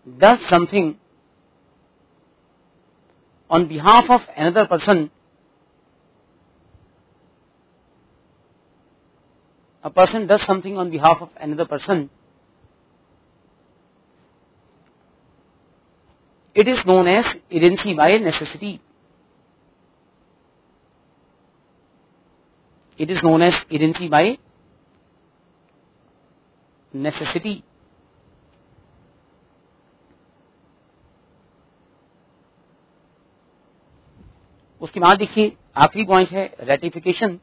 does something on behalf of another person, it is known as agency by necessity. उसके बाद देखिए आखिरी point है रेटिफिकेशन।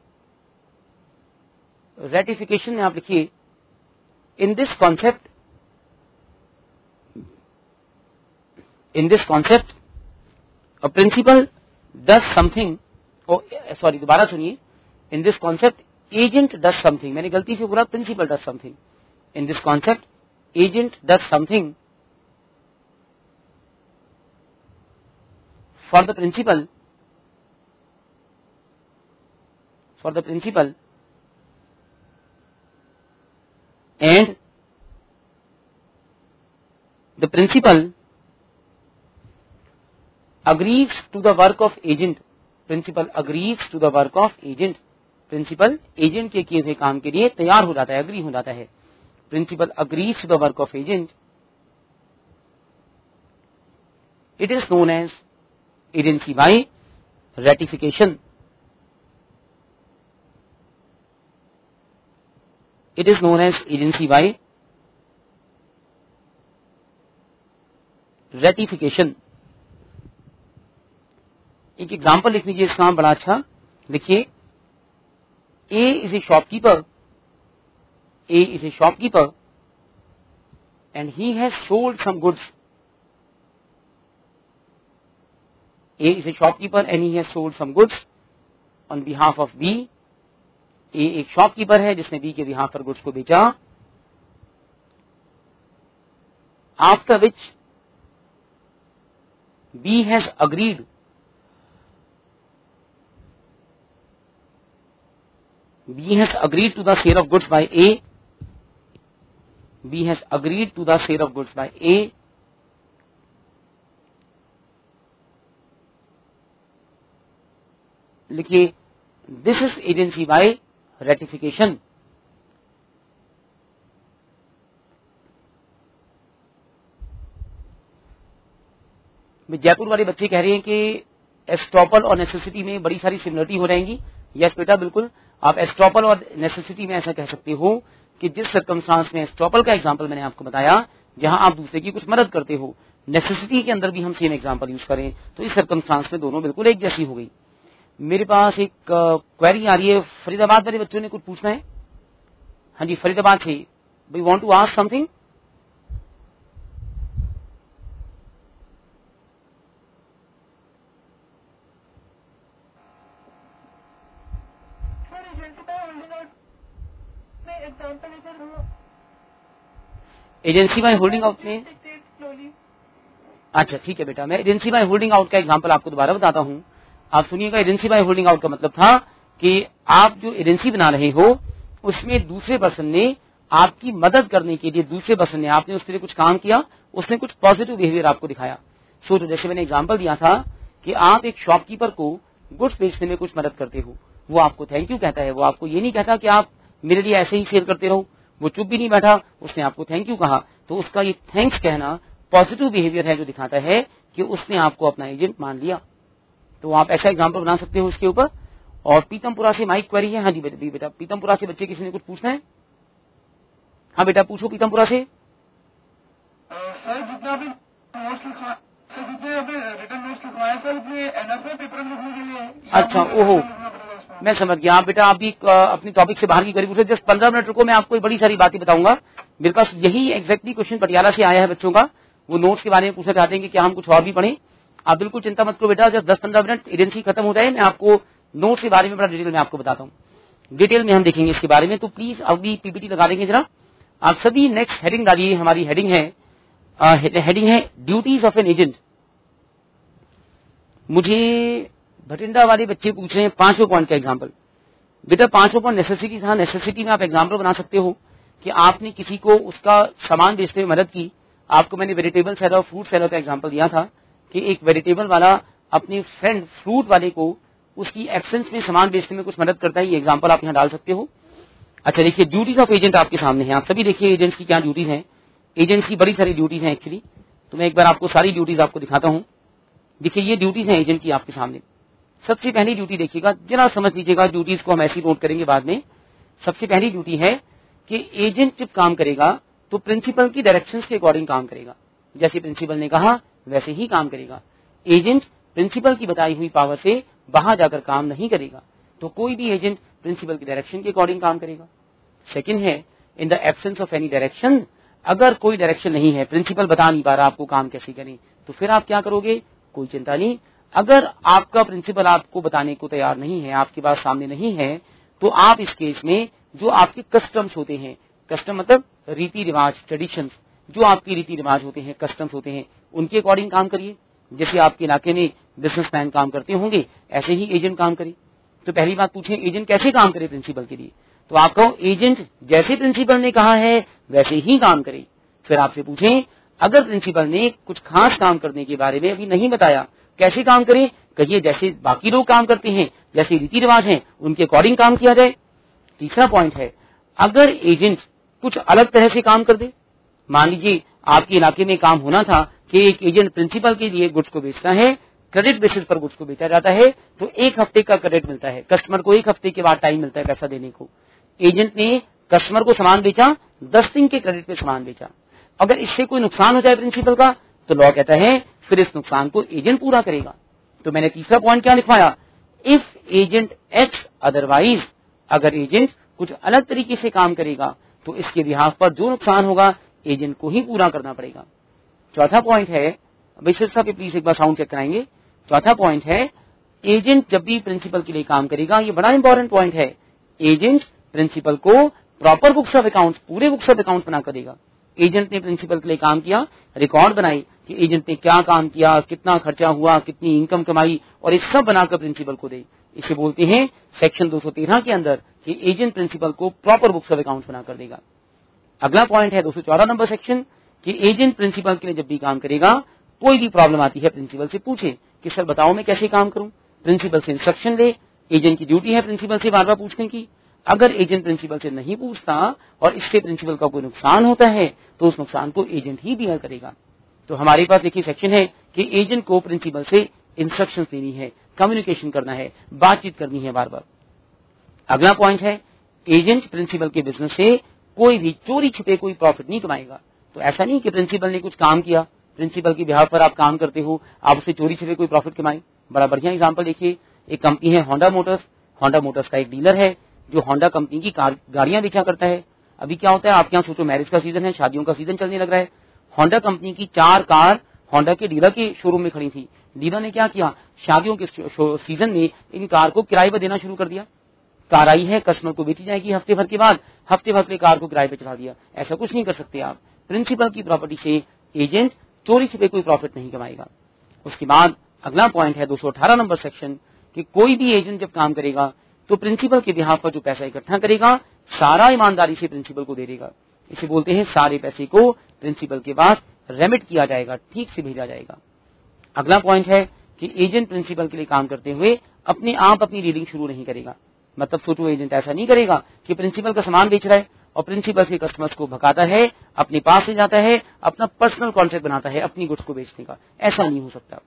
रेटिफिकेशन में आप लिखिए in this concept a principal does something, दोबारा सुनिए, in this concept agent does something, मैंने गलती से बोला principal does something, in this concept agent does something for the principal and the principal agrees to the work of agent. Principal agent के किए हुए काम के लिए तैयार हो जाता है, अग्री हो जाता है। Principal agrees to the work of agent. It is known as agency by ratification. It is known as agency by ratification. एक एग्जाम्पल लिख लीजिए इसका, बड़ा अच्छा लिखिए। A is a shopkeeper and he has sold some goods. A is a shopkeeper and he has sold some goods on behalf of B. A एक shopkeeper है जिसने बी के बिहाफ पर गुड्स को बेचा। After which B has agreed to the sale of goods by A. B has agreed to the sale of goods by A. लिखिए this is agency by ratification. Jaipur वाले बच्चे कह रहे हैं कि एस्ट्रोपल और नेसेसिटी में बड़ी सारी सिमिलरिटी हो रहेंगी। यस बेटा बिल्कुल, आप एस्ट्रोपल और नेसेसिटी में ऐसा कह सकते हो कि जिस सर्कमस्टांस में एस्ट्रोपल का एग्जांपल मैंने आपको बताया, जहां आप दूसरे की कुछ मदद करते हो, नेसेसिटी के अंदर भी हम सेम एग्जांपल यूज करें तो इस सर्कमस्टांस में दोनों बिल्कुल एक जैसी हो गई। मेरे पास एक क्वेरी आ रही है, फरीदाबाद वाले बच्चों ने कुछ पूछना है। हाँ जी, फरीदाबाद से, we want to ask something. Agency by holding out में, अच्छा ठीक है बेटा, मैं एजेंसी बाय होल्डिंग आउट का एग्जांपल आपको दोबारा बताता हूं। आप सुनिएगा, एजेंसी बाय होल्डिंग आउट का मतलब था कि आप जो एजेंसी बना रहे हो उसमें दूसरे पर्सन ने आपकी मदद करने के लिए, दूसरे पर्सन ने, आपने उसके लिए कुछ काम किया, उसने कुछ पॉजिटिव बिहेवियर आपको दिखाया। सो तो जैसे मैंने एग्जांपल दिया था कि आप एक शॉपकीपर को गुड्स बेचने में कुछ मदद करते हो, वो आपको थैंक यू कहता है, वो आपको ये नहीं कहता कि आप मेरे लिए ऐसे ही सेल करते रहो, वो चुप भी नहीं बैठा, उसने आपको थैंक यू कहा। तो उसका ये थैंक्स कहना पॉजिटिव बिहेवियर है जो दिखाता है कि उसने आपको अपना एजेंट मान लिया। तो आप ऐसा एग्जांपल बना सकते हो इसके ऊपर। और पीतमपुरा से माइक क्वेरी है। हाँ जी बेटा, पीतमपुरा से बच्चे किसी ने कुछ पूछना है? हाँ बेटा पूछो पीतमपुरा से। सर जितना भी नोट्स लिखवाए, जितने अभी रिटर्न नोट्स लिखवाए सर, उतने एनएफ में पेपर लिखने के लिए। अच्छा, ओहो, मैं समझ गया। आप बेटा, आप भी अपनी टॉपिक से बाहर की क्वेरी पूछे। जस्ट 15 मिनट रुको, मैं आपको बड़ी सारी बातें बताऊंगा। मेरे पास यही एग्जैक्टली क्वेश्चन पटियाला से आया है बच्चों का, वो नोट्स के बारे में पूछना चाहते हैं कि क्या हम कुछ और भी पढ़ें। आप बिल्कुल चिंता मत करो बेटा, जब 10-15 मिनट एजेंसी खत्म हो जाए मैं आपको नोट्स के बारे में बड़ा डिटेल में आपको बताता हूँ। डिटेल में हम देखेंगे इसके बारे में। तो प्लीज अभी पीपीटी लगा देंगे जरा आप सभी। नेक्स्ट हेडिंग डालिए, हमारी हेडिंग है ड्यूटीज ऑफ एन एजेंट। मुझे भटिंडा वाले बच्चे पूछ रहे हैं 5वें पॉइंट का एग्जाम्पल। बेटा 5वां पॉइंट नेसेसिटी था। नेसेसिटी में आप एग्जाम्पल बना सकते हो कि आपने किसी को उसका सामान बेचने में मदद की। आपको मैंने वेजिटेबल सेलर और फ्रूट सेलर का एग्जाम्पल दिया था कि एक वेजिटेबल वाला अपने फ्रेंड फ्रूट वाले को उसकी एब्सेंस में सामान बेचने में कुछ मदद करता है। ये एग्जाम्पल आप यहाँ डाल सकते हो। अच्छा देखिए, ड्यूटीज ऑफ एजेंट आपके सामने है। आप सभी देखिए एजेंट्स की क्या ड्यूटीज हैं। एजेंट्स की बड़ी सारी ड्यूटीज हैं एक्चुअली, तो मैं एक बार आपको सारी ड्यूटीज आपको दिखाता हूँ। देखिए ये ड्यूटीज हैं एजेंट की आपके सामने। सबसे पहली ड्यूटी देखिएगा, जरा समझ लीजिएगा, ड्यूटीज को हम ऐसी नोट करेंगे बाद में। सबसे पहली ड्यूटी है कि एजेंट जब काम करेगा तो प्रिंसिपल की डायरेक्शंस के अकॉर्डिंग काम करेगा। जैसे प्रिंसिपल ने कहा वैसे ही काम करेगा। एजेंट प्रिंसिपल की बताई हुई पावर से बाहर जाकर काम नहीं करेगा। तो कोई भी एजेंट प्रिंसिपल की डायरेक्शन के अकॉर्डिंग काम करेगा। सेकंड है, इन the absence of any direction, अगर कोई डायरेक्शन नहीं है, प्रिंसिपल बता नहीं पा रहा आपको काम कैसे करें, तो फिर आप क्या करोगे? कोई चिंता नहीं। अगर आपका प्रिंसिपल आपको बताने को तैयार नहीं है, आपके पास सामने नहीं है, तो आप इस केस में जो आपके कस्टम्स होते हैं, कस्टम मतलब रीति रिवाज, ट्रेडिशंस, जो आपके रीति रिवाज होते हैं, कस्टम्स होते हैं, उनके अकॉर्डिंग काम करिए। जैसे आपके इलाके में बिजनेसमैन काम करते होंगे, ऐसे ही एजेंट काम करे। तो पहली बात पूछें, एजेंट कैसे काम करे प्रिंसिपल के लिए? तो आप कहो एजेंट जैसे प्रिंसिपल ने कहा है वैसे ही काम करे। फिर आपसे पूछें, अगर प्रिंसिपल ने कुछ खास काम करने के बारे में अभी नहीं बताया, कैसे काम करें? कहिए जैसे बाकी लोग काम करते हैं, जैसे रीति रिवाज हैं, उनके अकॉर्डिंग काम किया जाए। तीसरा पॉइंट है, अगर एजेंट कुछ अलग तरह से काम कर दे, मान लीजिए आपके इलाके में काम होना था कि एक एजेंट प्रिंसिपल के लिए गुड्स को बेचता है, क्रेडिट बेसिस पर गुड्स को बेचा जाता है, तो 1 हफ्ते का क्रेडिट मिलता है, कस्टमर को 1 हफ्ते के बाद टाइम मिलता है पैसा देने को। एजेंट ने कस्टमर को सामान बेचा, 10 दिन के क्रेडिट पे सामान बेचा। अगर इससे कोई नुकसान हो जाए प्रिंसिपल का, तो लॉ कहता है फिर इस नुकसान को एजेंट पूरा करेगा। तो मैंने तीसरा पॉइंट क्या लिखवाया? इफ एजेंट एक्ट अदरवाइज, अगर एजेंट कुछ अलग तरीके से काम करेगा तो इसके बिहाफ पर जो नुकसान होगा एजेंट को ही पूरा करना पड़ेगा। चौथा पॉइंट है, विशेषता पे प्लीज एक बार साउंड चेक कराएंगे। चौथा पॉइंट है, एजेंट जब भी प्रिंसिपल के लिए काम करेगा, ये बड़ा इंपॉर्टेंट पॉइंट है, एजेंट प्रिंसिपल को प्रॉपर बुक्स ऑफ अकाउंट, पूरे बुक्स ऑफ अकाउंट बना कर देगा। एजेंट ने प्रिंसिपल के लिए काम किया, रिकॉर्ड बनाई कि एजेंट ने क्या काम किया, कितना खर्चा हुआ, कितनी इनकम कमाई, और ये सब बनाकर प्रिंसिपल को दे। इसे बोलते हैं सेक्शन 213 के अंदर कि एजेंट प्रिंसिपल को प्रॉपर बुक्स ऑफ अकाउंट बनाकर देगा। अगला पॉइंट है 214 नंबर सेक्शन कि एजेंट प्रिंसिपल के लिए जब भी काम करेगा, कोई भी प्रॉब्लम आती है प्रिंसिपल से पूछे कि सर बताओ मैं कैसे काम करूं। प्रिंसिपल से इंस्ट्रक्शन ले। एजेंट की ड्यूटी है प्रिंसिपल से बार बार पूछने की। अगर एजेंट प्रिंसिपल से नहीं पूछता और इससे प्रिंसिपल का कोई नुकसान होता है तो उस नुकसान को एजेंट ही बियर करेगा। तो हमारे पास देखिए सेक्शन है कि एजेंट को प्रिंसिपल से इंस्ट्रक्शंस देनी है, कम्युनिकेशन करना है, बातचीत करनी है बार बार। अगला पॉइंट है एजेंट प्रिंसिपल के बिजनेस से कोई भी चोरी छिपे कोई प्रॉफिट नहीं कमाएगा। तो ऐसा नहीं कि प्रिंसिपल ने कुछ काम किया, प्रिंसिपल की बिहाफ पर आप काम करते हो, आप उससे चोरी छिपे कोई प्रॉफिट कमाए। बड़ा बढ़िया एग्जांपल देखिए, एक कंपनी है होंडा मोटर्स। होंडा मोटर्स का एक डीलर है जो होंडा कंपनी की गाड़ियां बेचा करता है। अभी क्या होता है, आप क्या सोचो, मैरिज का सीजन है, शादियों का सीजन चलने लग रहा है। होंडा कंपनी की 4 कार होंडा के डीलर के शोरूम में खड़ी थी। डीलर ने क्या किया, शादियों के सीजन में इन कार को किराए पर देना शुरू कर दिया। कार आई है, कस्टमर को बेची जाएगी हफ्ते भर के बाद, हफ्ते भर के कार को किराए पे चढ़ा दिया। ऐसा कुछ नहीं कर सकते आप। प्रिंसिपल की प्रॉपर्टी से एजेंट चोरी छिपे कोई प्रॉफिट नहीं कमाएगा। उसके बाद अगला पॉइंट है 218 नंबर सेक्शन कि कोई भी एजेंट जब काम करेगा तो प्रिंसिपल के बिहाफ पर जो पैसा इकट्ठा करेगा सारा ईमानदारी से प्रिंसिपल को दे देगा। इसे बोलते हैं सारे पैसे को प्रिंसिपल के पास रेमिट किया जाएगा, ठीक से भेजा जाएगा। अगला पॉइंट है कि एजेंट प्रिंसिपल के लिए काम करते हुए अपने आप अपनी डीलिंग शुरू नहीं करेगा। मतलब सोचो, एजेंट ऐसा नहीं करेगा कि प्रिंसिपल का सामान बेच रहा है और प्रिंसिपल से कस्टमर्स को भगाता है, अपने पास से जाता है, अपना पर्सनल कॉन्ट्रैक्ट बनाता है अपनी गुड्स को बेचने का। ऐसा नहीं हो सकता।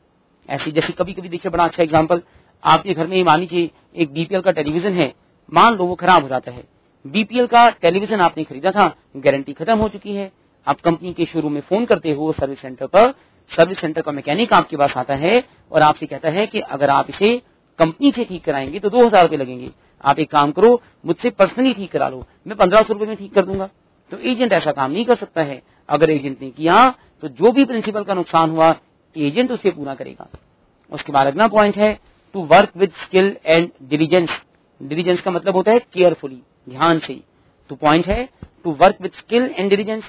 ऐसी जैसे कभी कभी देखिए, बड़ा अच्छा एग्जांपल, आपके घर में मान लीजिए एक बीपीएल का टेलीविजन है, मान लो वो खराब हो जाता है। बीपीएल का टेलीविजन आपने खरीदा था, गारंटी खत्म हो चुकी है। आप कंपनी के शोरूम में फोन करते हो सर्विस सेंटर पर, सर्विस सेंटर का मैकेनिक आपके पास आता है और आपसे कहता है कि अगर आप इसे कंपनी से ठीक कराएंगे तो 2000 रुपए लगेंगे, आप एक काम करो मुझसे पर्सनली ठीक करा लो, मैं 1500 रुपए में ठीक कर दूंगा। तो एजेंट ऐसा काम नहीं कर सकता है। अगर एजेंट ने किया तो जो भी प्रिंसिपल का नुकसान हुआ एजेंट उसे पूरा करेगा। उसके बाद अगला पॉइंट है to work with skill and diligence. Diligence का मतलब होता है केयरफुली, ध्यान से। तो पॉइंट है to work with skill and diligence.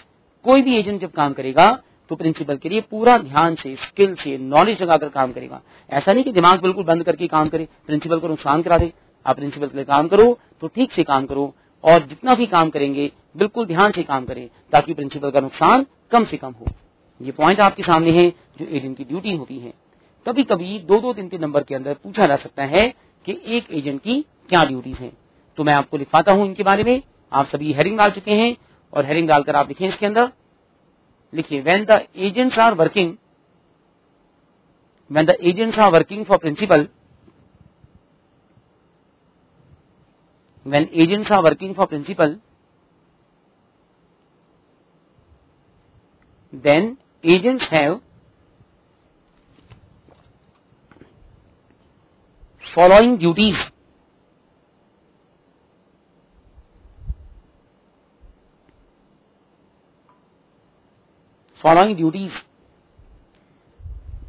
कोई भी एजेंट जब काम करेगा तो प्रिंसिपल के लिए पूरा ध्यान से, स्किल से, नॉलेज लगाकर काम करेगा। ऐसा नहीं कि दिमाग बिल्कुल बंद करके काम करे, प्रिंसिपल को नुकसान करा दे। आप प्रिंसिपल के लिए काम करो तो ठीक से काम करो और जितना भी काम करेंगे बिल्कुल ध्यान से काम करें ताकि प्रिंसिपल का नुकसान कम से कम हो। ये पॉइंट आपके सामने है जो एजेंट की ड्यूटी होती है। कभी कभी 2-2, 3-3 नंबर के अंदर पूछा जा सकता है कि एक एजेंट की क्या ड्यूटीज हैं। तो मैं आपको लिखवाता हूं इनके बारे में। आप सभी हेडिंग डाल चुके हैं और हेडिंग डालकर आप लिखें इसके अंदर, लिखिए when the agents are working for principal, when agents are working for principal, then agents have following duties.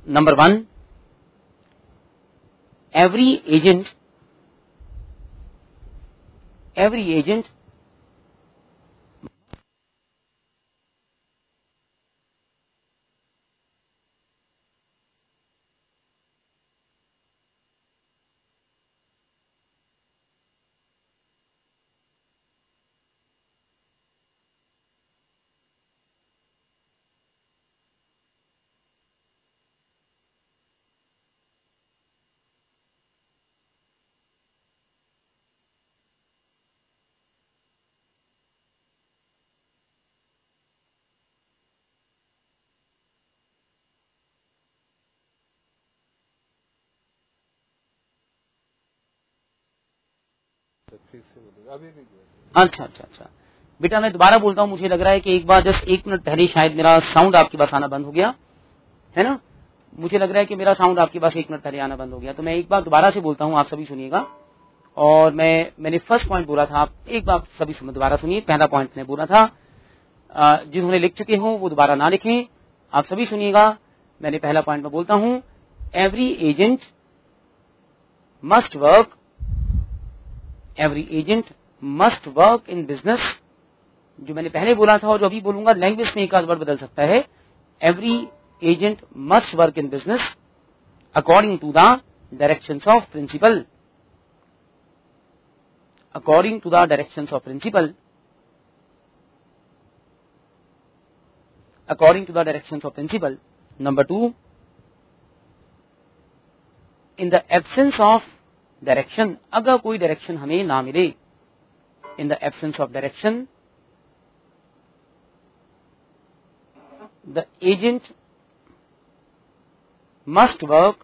Number 1, every agent अच्छा बेटा मैं दोबारा बोलता हूँ, मुझे लग रहा है कि एक बार जस्ट 1 मिनट पहले शायद मेरा साउंड आपके पास आना बंद हो गया है ना। मुझे लग रहा है कि मेरा साउंड आपके पास 1 मिनट पहले आना बंद हो गया। तो मैं एक बार दोबारा से बोलता हूँ, आप सभी सुनिएगा। और मैंने फर्स्ट पॉइंट बोला था, आप एक बार सभी दोबारा सुनिए। पहला पॉइंट मैं बोला था, जिन्होंने लिख चुके हो वो दोबारा ना लिखें, आप सभी सुनिएगा। मैंने पहला पॉइंट में बोलता हूँ every agent must work in business. जो मैंने पहले बोला था और जो अभी बोलूंगा लैंग्वेज में एक आध वर्ड बदल सकता है। Every agent must work in business according to the directions of principal. According to the directions of principal. According to the directions of principal. Number 2, in the absence of direction, अगर कोई direction हमें ना मिले, in the absence of direction the agent must work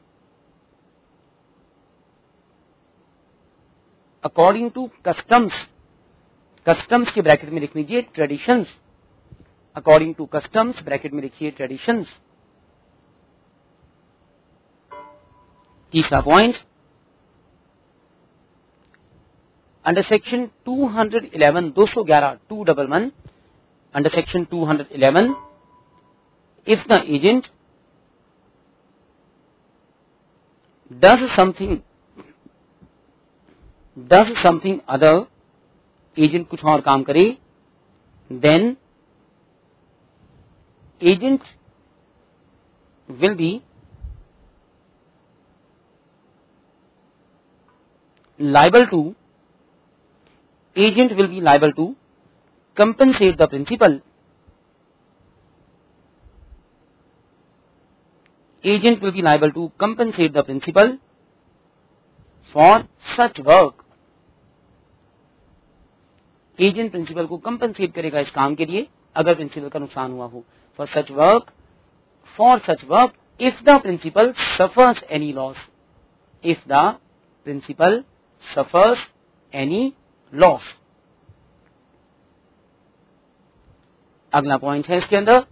according to customs, customs के bracket में लिख लीजिए traditions, according to customs bracket में लिखिए traditions। तीसरा point, under section 211 211 under section 211 if the agent does something other, agent कुछ और काम करे, then agent will be liable to compensate the principal, agent will be liable to compensate the principal for such work, agent principal को compensate करेगा इस काम के लिए अगर प्रिंसिपल का नुकसान हुआ हो। For such work if the principal suffers any loss, if the principal suffers any loss. अगला पॉइंट है इसके अंदर,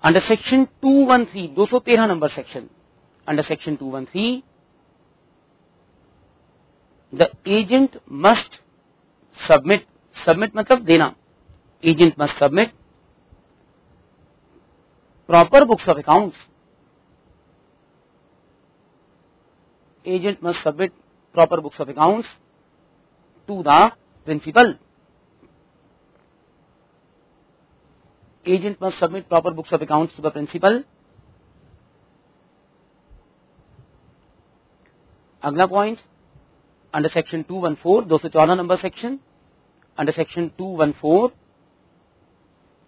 under section 213 213 number section, under section 213 the agent must submit, submit मतलब देना, agent must submit proper books of accounts, agent must submit proper books of accounts to the principal, agent must submit proper books of accounts to the principal. अगला point, under section 214 214 number section, under section 214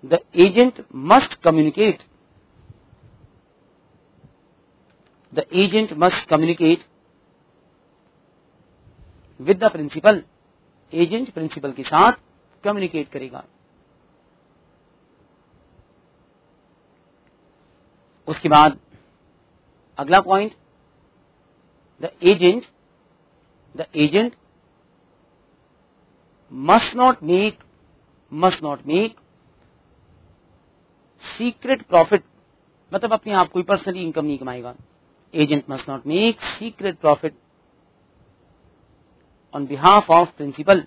the agent must communicate with the principal, agent principal के साथ communicate करेगा। उसके बाद अगला point, the agent must not make secret profit, मतलब अपने आप कोई पर्सनली इनकम नहीं कमाएगा। Agent must not make secret profit on behalf of principal,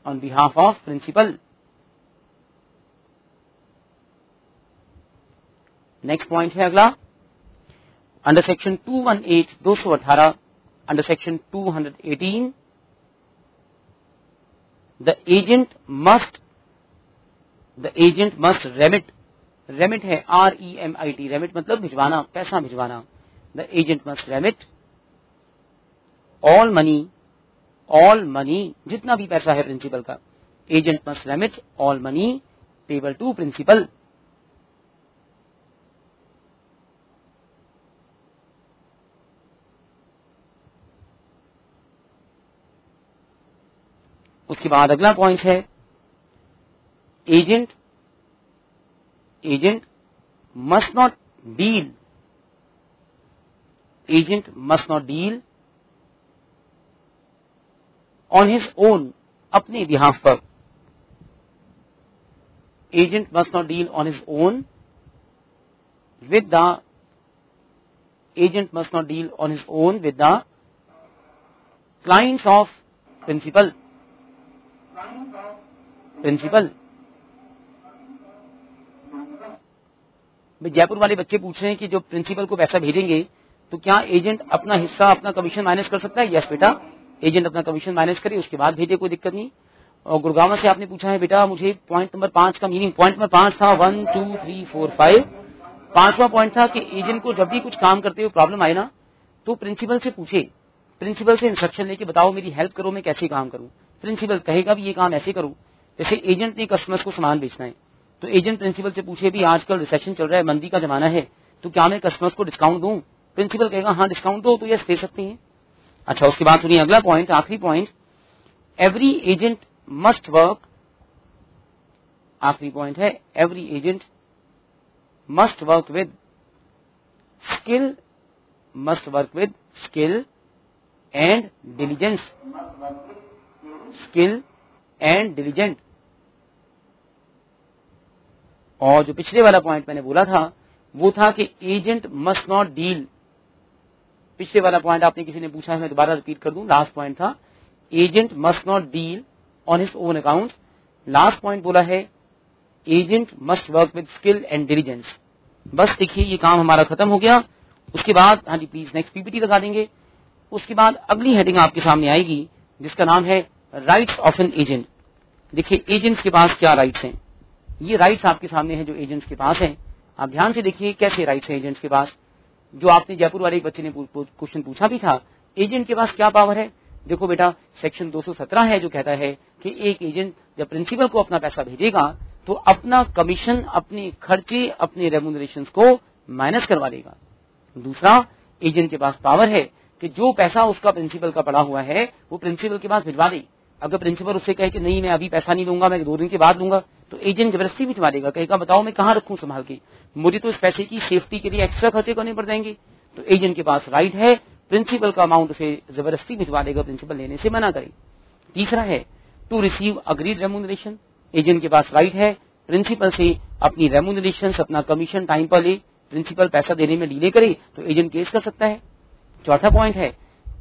on behalf of principal. Next point है अगला, under section 218 218 under section 218 the agent must remit, remit है REMIT, remit मतलब भिजवाना, पैसा भिजवाना। The agent must remit all money जितना भी पैसा है प्रिंसिपल का, agent must remit all money payable to principal. उसके बाद अगला पॉइंट है, agent must not deal on his own, अपने बिहाफ पर। Agent must not deal on his own with the clients of principal. Jaipur वाले बच्चे पूछ रहे हैं कि जो प्रिंसिपल को पैसा भेजेंगे तो क्या एजेंट अपना हिस्सा, अपना कमीशन माइनस कर सकता है? यस बेटा, एजेंट अपना कमीशन माइनस करे, उसके बाद भेजे, कोई दिक्कत नहीं। और गुड़गांव से आपने पूछा है बेटा मुझे पॉइंट नंबर 5 का मीनिंग, पॉइंट नंबर 5 था 1 2 3 4 5, 5वां पॉइंट था कि एजेंट को जब भी कुछ काम करते हुए प्रॉब्लम आए ना तो प्रिंसिपल से पूछे, प्रिंसिपल से इंस्ट्रक्शन लेके बताओ मेरी हेल्प करो, मैं कैसे काम करूं। प्रिंसिपल कहेगा भी ये काम ऐसे करो। जैसे एजेंट ने कस्टमर्स को सामान बेचना है तो एजेंट प्रिंसिपल से पूछे भी आजकल रिसेशन चल रहा है, मंदी का जमाना है, तो क्या मैं कस्टमर्स को डिस्काउंट दूं? प्रिंसिपल कहेगा हाँ डिस्काउंट दो, तो यस दे सकते हैं। अच्छा, उसके बाद सुनिए अगला पॉइंट, आखिरी point, every agent must work आखिरी पॉइंट है every agent must work with skill and diligence. Skill and diligent. और जो पिछले वाला पॉइंट मैंने बोला था वो था कि एजेंट मस्ट नॉट डील। पिछले वाला पॉइंट आपने किसी ने पूछा है, मैं दोबारा रिपीट कर दूं। लास्ट पॉइंट था agent must not deal on his own account. Last point बोला है agent must work with skill and diligence. बस देखिए ये काम हमारा खत्म हो गया। उसके बाद हाँ जी प्लीज नेक्स्ट पीपीटी लगा देंगे। उसके बाद अगली हेडिंग आपके सामने आएगी जिसका नाम है राइट्स ऑफ एन एजेंट। देखिए एजेंट्स के पास क्या राइट्स हैं, ये राइट्स आपके सामने हैं जो एजेंट्स के पास हैं। आप ध्यान से देखिए कैसे राइट्स हैं एजेंट्स के पास। जो आपने जयपुर वाले एक बच्चे ने क्वेश्चन पूछा भी था, एजेंट के पास क्या पावर है। देखो बेटा सेक्शन 217 है जो कहता है कि एक एजेंट जब प्रिंसिपल को अपना पैसा भेजेगा तो अपना कमीशन, अपने खर्चे, अपने रेम्यूनरेशन को माइनस करवा देगा। दूसरा, एजेंट के पास पावर है कि जो पैसा उसका प्रिंसिपल का पड़ा हुआ है वो प्रिंसिपल के पास भिजवा दे। अगर प्रिंसिपल उससे कहे कि नहीं मैं अभी पैसा नहीं दूंगा, मैं 2 दिन के बाद दूंगा, तो एजेंट जबरदस्ती भिजवा देगा। कहेगा बताओ मैं कहाँ रखूं संभाल के, मुझे तो इस पैसे की सेफ्टी के लिए एक्स्ट्रा खर्चे करने पड़ जाएंगे। तो एजेंट के पास राइट है प्रिंसिपल का अमाउंट उसे जबरदस्ती भिजवा देगा, प्रिंसिपल लेने से मना करे। तीसरा है to receive agreed remuneration. Agent के पास राइट है प्रिंसिपल से अपनी रेम्यूनरेशन, अपना कमीशन टाइम पर ले। प्रिंसिपल पैसा देने में डिले करे तो एजेंट केस कर सकता है। चौथा पॉइंट है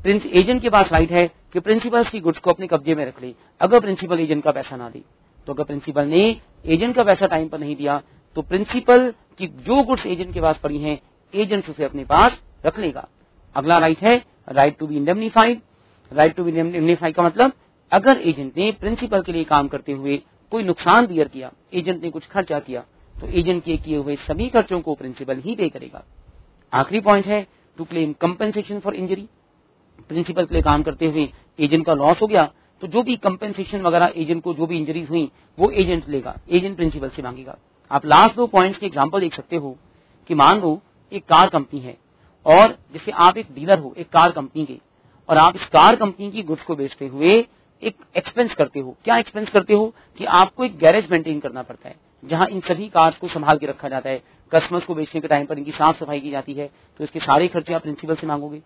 एजेंट के पास राइट है कि प्रिंसिपल की गुड्स को अपने कब्जे में रख ले अगर प्रिंसिपल एजेंट का पैसा ना दे। तो अगर प्रिंसिपल ने एजेंट का पैसा टाइम पर नहीं दिया तो प्रिंसिपल की जो गुड्स एजेंट के पास पड़ी हैं एजेंट उसे अपने पास रख लेगा। अगला राइट है right to be indemnified. Right to be indemnified का मतलब अगर एजेंट ने प्रिंसिपल के लिए काम करते हुए कोई नुकसान बियर किया, एजेंट ने कुछ खर्चा किया, तो एजेंट के किए हुए सभी खर्चों को प्रिंसिपल ही पे करेगा। आखिरी पॉइंट है to claim compensation for injury. Principal के लिए काम करते हुए एजेंट का लॉस हो गया तो जो भी कंपेंसेशन वगैरह एजेंट को जो भी इंजरीज हुई वो एजेंट लेगा, एजेंट प्रिंसिपल से मांगेगा। आप लास्ट 2 पॉइंट्स के एग्जांपल देख सकते हो कि मान लो एक कार कंपनी है और जैसे आप एक डीलर हो एक कार कंपनी के, और आप इस कार कंपनी की गुड्स को बेचते हुए एक एक्सपेंस करते हो। क्या एक्सपेंस करते हो कि आपको एक गैरेज मेंटेन करना पड़ता है जहां इन सभी कार्स को संभाल के रखा जाता है। कस्टमर्स को बेचने के टाइम पर इनकी साफ सफाई की जाती है, तो इसके सारे खर्चे आप प्रिंसिपल से मांगोगे।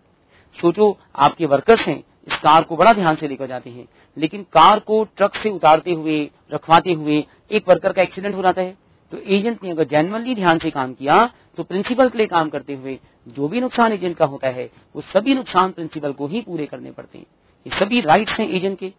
सोचो आपके वर्कर्स हैं, इस कार को बड़ा ध्यान से लेकर जाते हैं, लेकिन कार को ट्रक से उतारते हुए रखवाते हुए एक वर्कर का एक्सीडेंट हो जाता है। तो एजेंट ने अगर जेन्युइनली ध्यान से काम किया तो प्रिंसिपल के लिए काम करते हुए जो भी नुकसान एजेंट का होता है वो सभी नुकसान प्रिंसिपल को ही पूरे करने पड़ते हैं। ये सभी राइट्स हैं एजेंट के।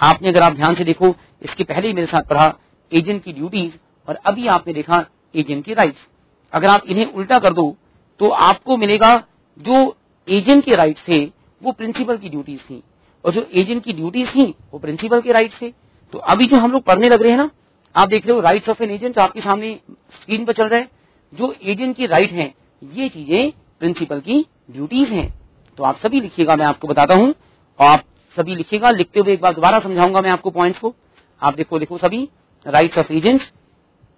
आपने अगर आप ध्यान से देखो, इसके पहले ही मेरे साथ पढ़ा एजेंट की ड्यूटीज और अभी आपने देखा एजेंट की राइट्स। अगर आप इन्हें उल्टा कर दो तो आपको मिलेगा जो एजेंट के राइट्स थे वो प्रिंसिपल की ड्यूटीज थी और जो एजेंट की ड्यूटीज थी वो प्रिंसिपल के राइट्स थे। तो अभी जो हम लोग पढ़ने लग रहे हैं ना, आप देख रहे हो राइट्स ऑफ एन एजेंट आपके सामने स्क्रीन पर चल रहा है। जो एजेंट की राइट हैं ये चीजें प्रिंसिपल की ड्यूटीज हैं। तो आप सभी लिखिएगा, मैं आपको बताता हूं और आप सभी लिखिएगा। लिखते हुए एक बार दोबारा समझाऊंगा मैं आपको पॉइंट्स को। आप देखो लिखो सभी राइट्स ऑफ एजेंट्स।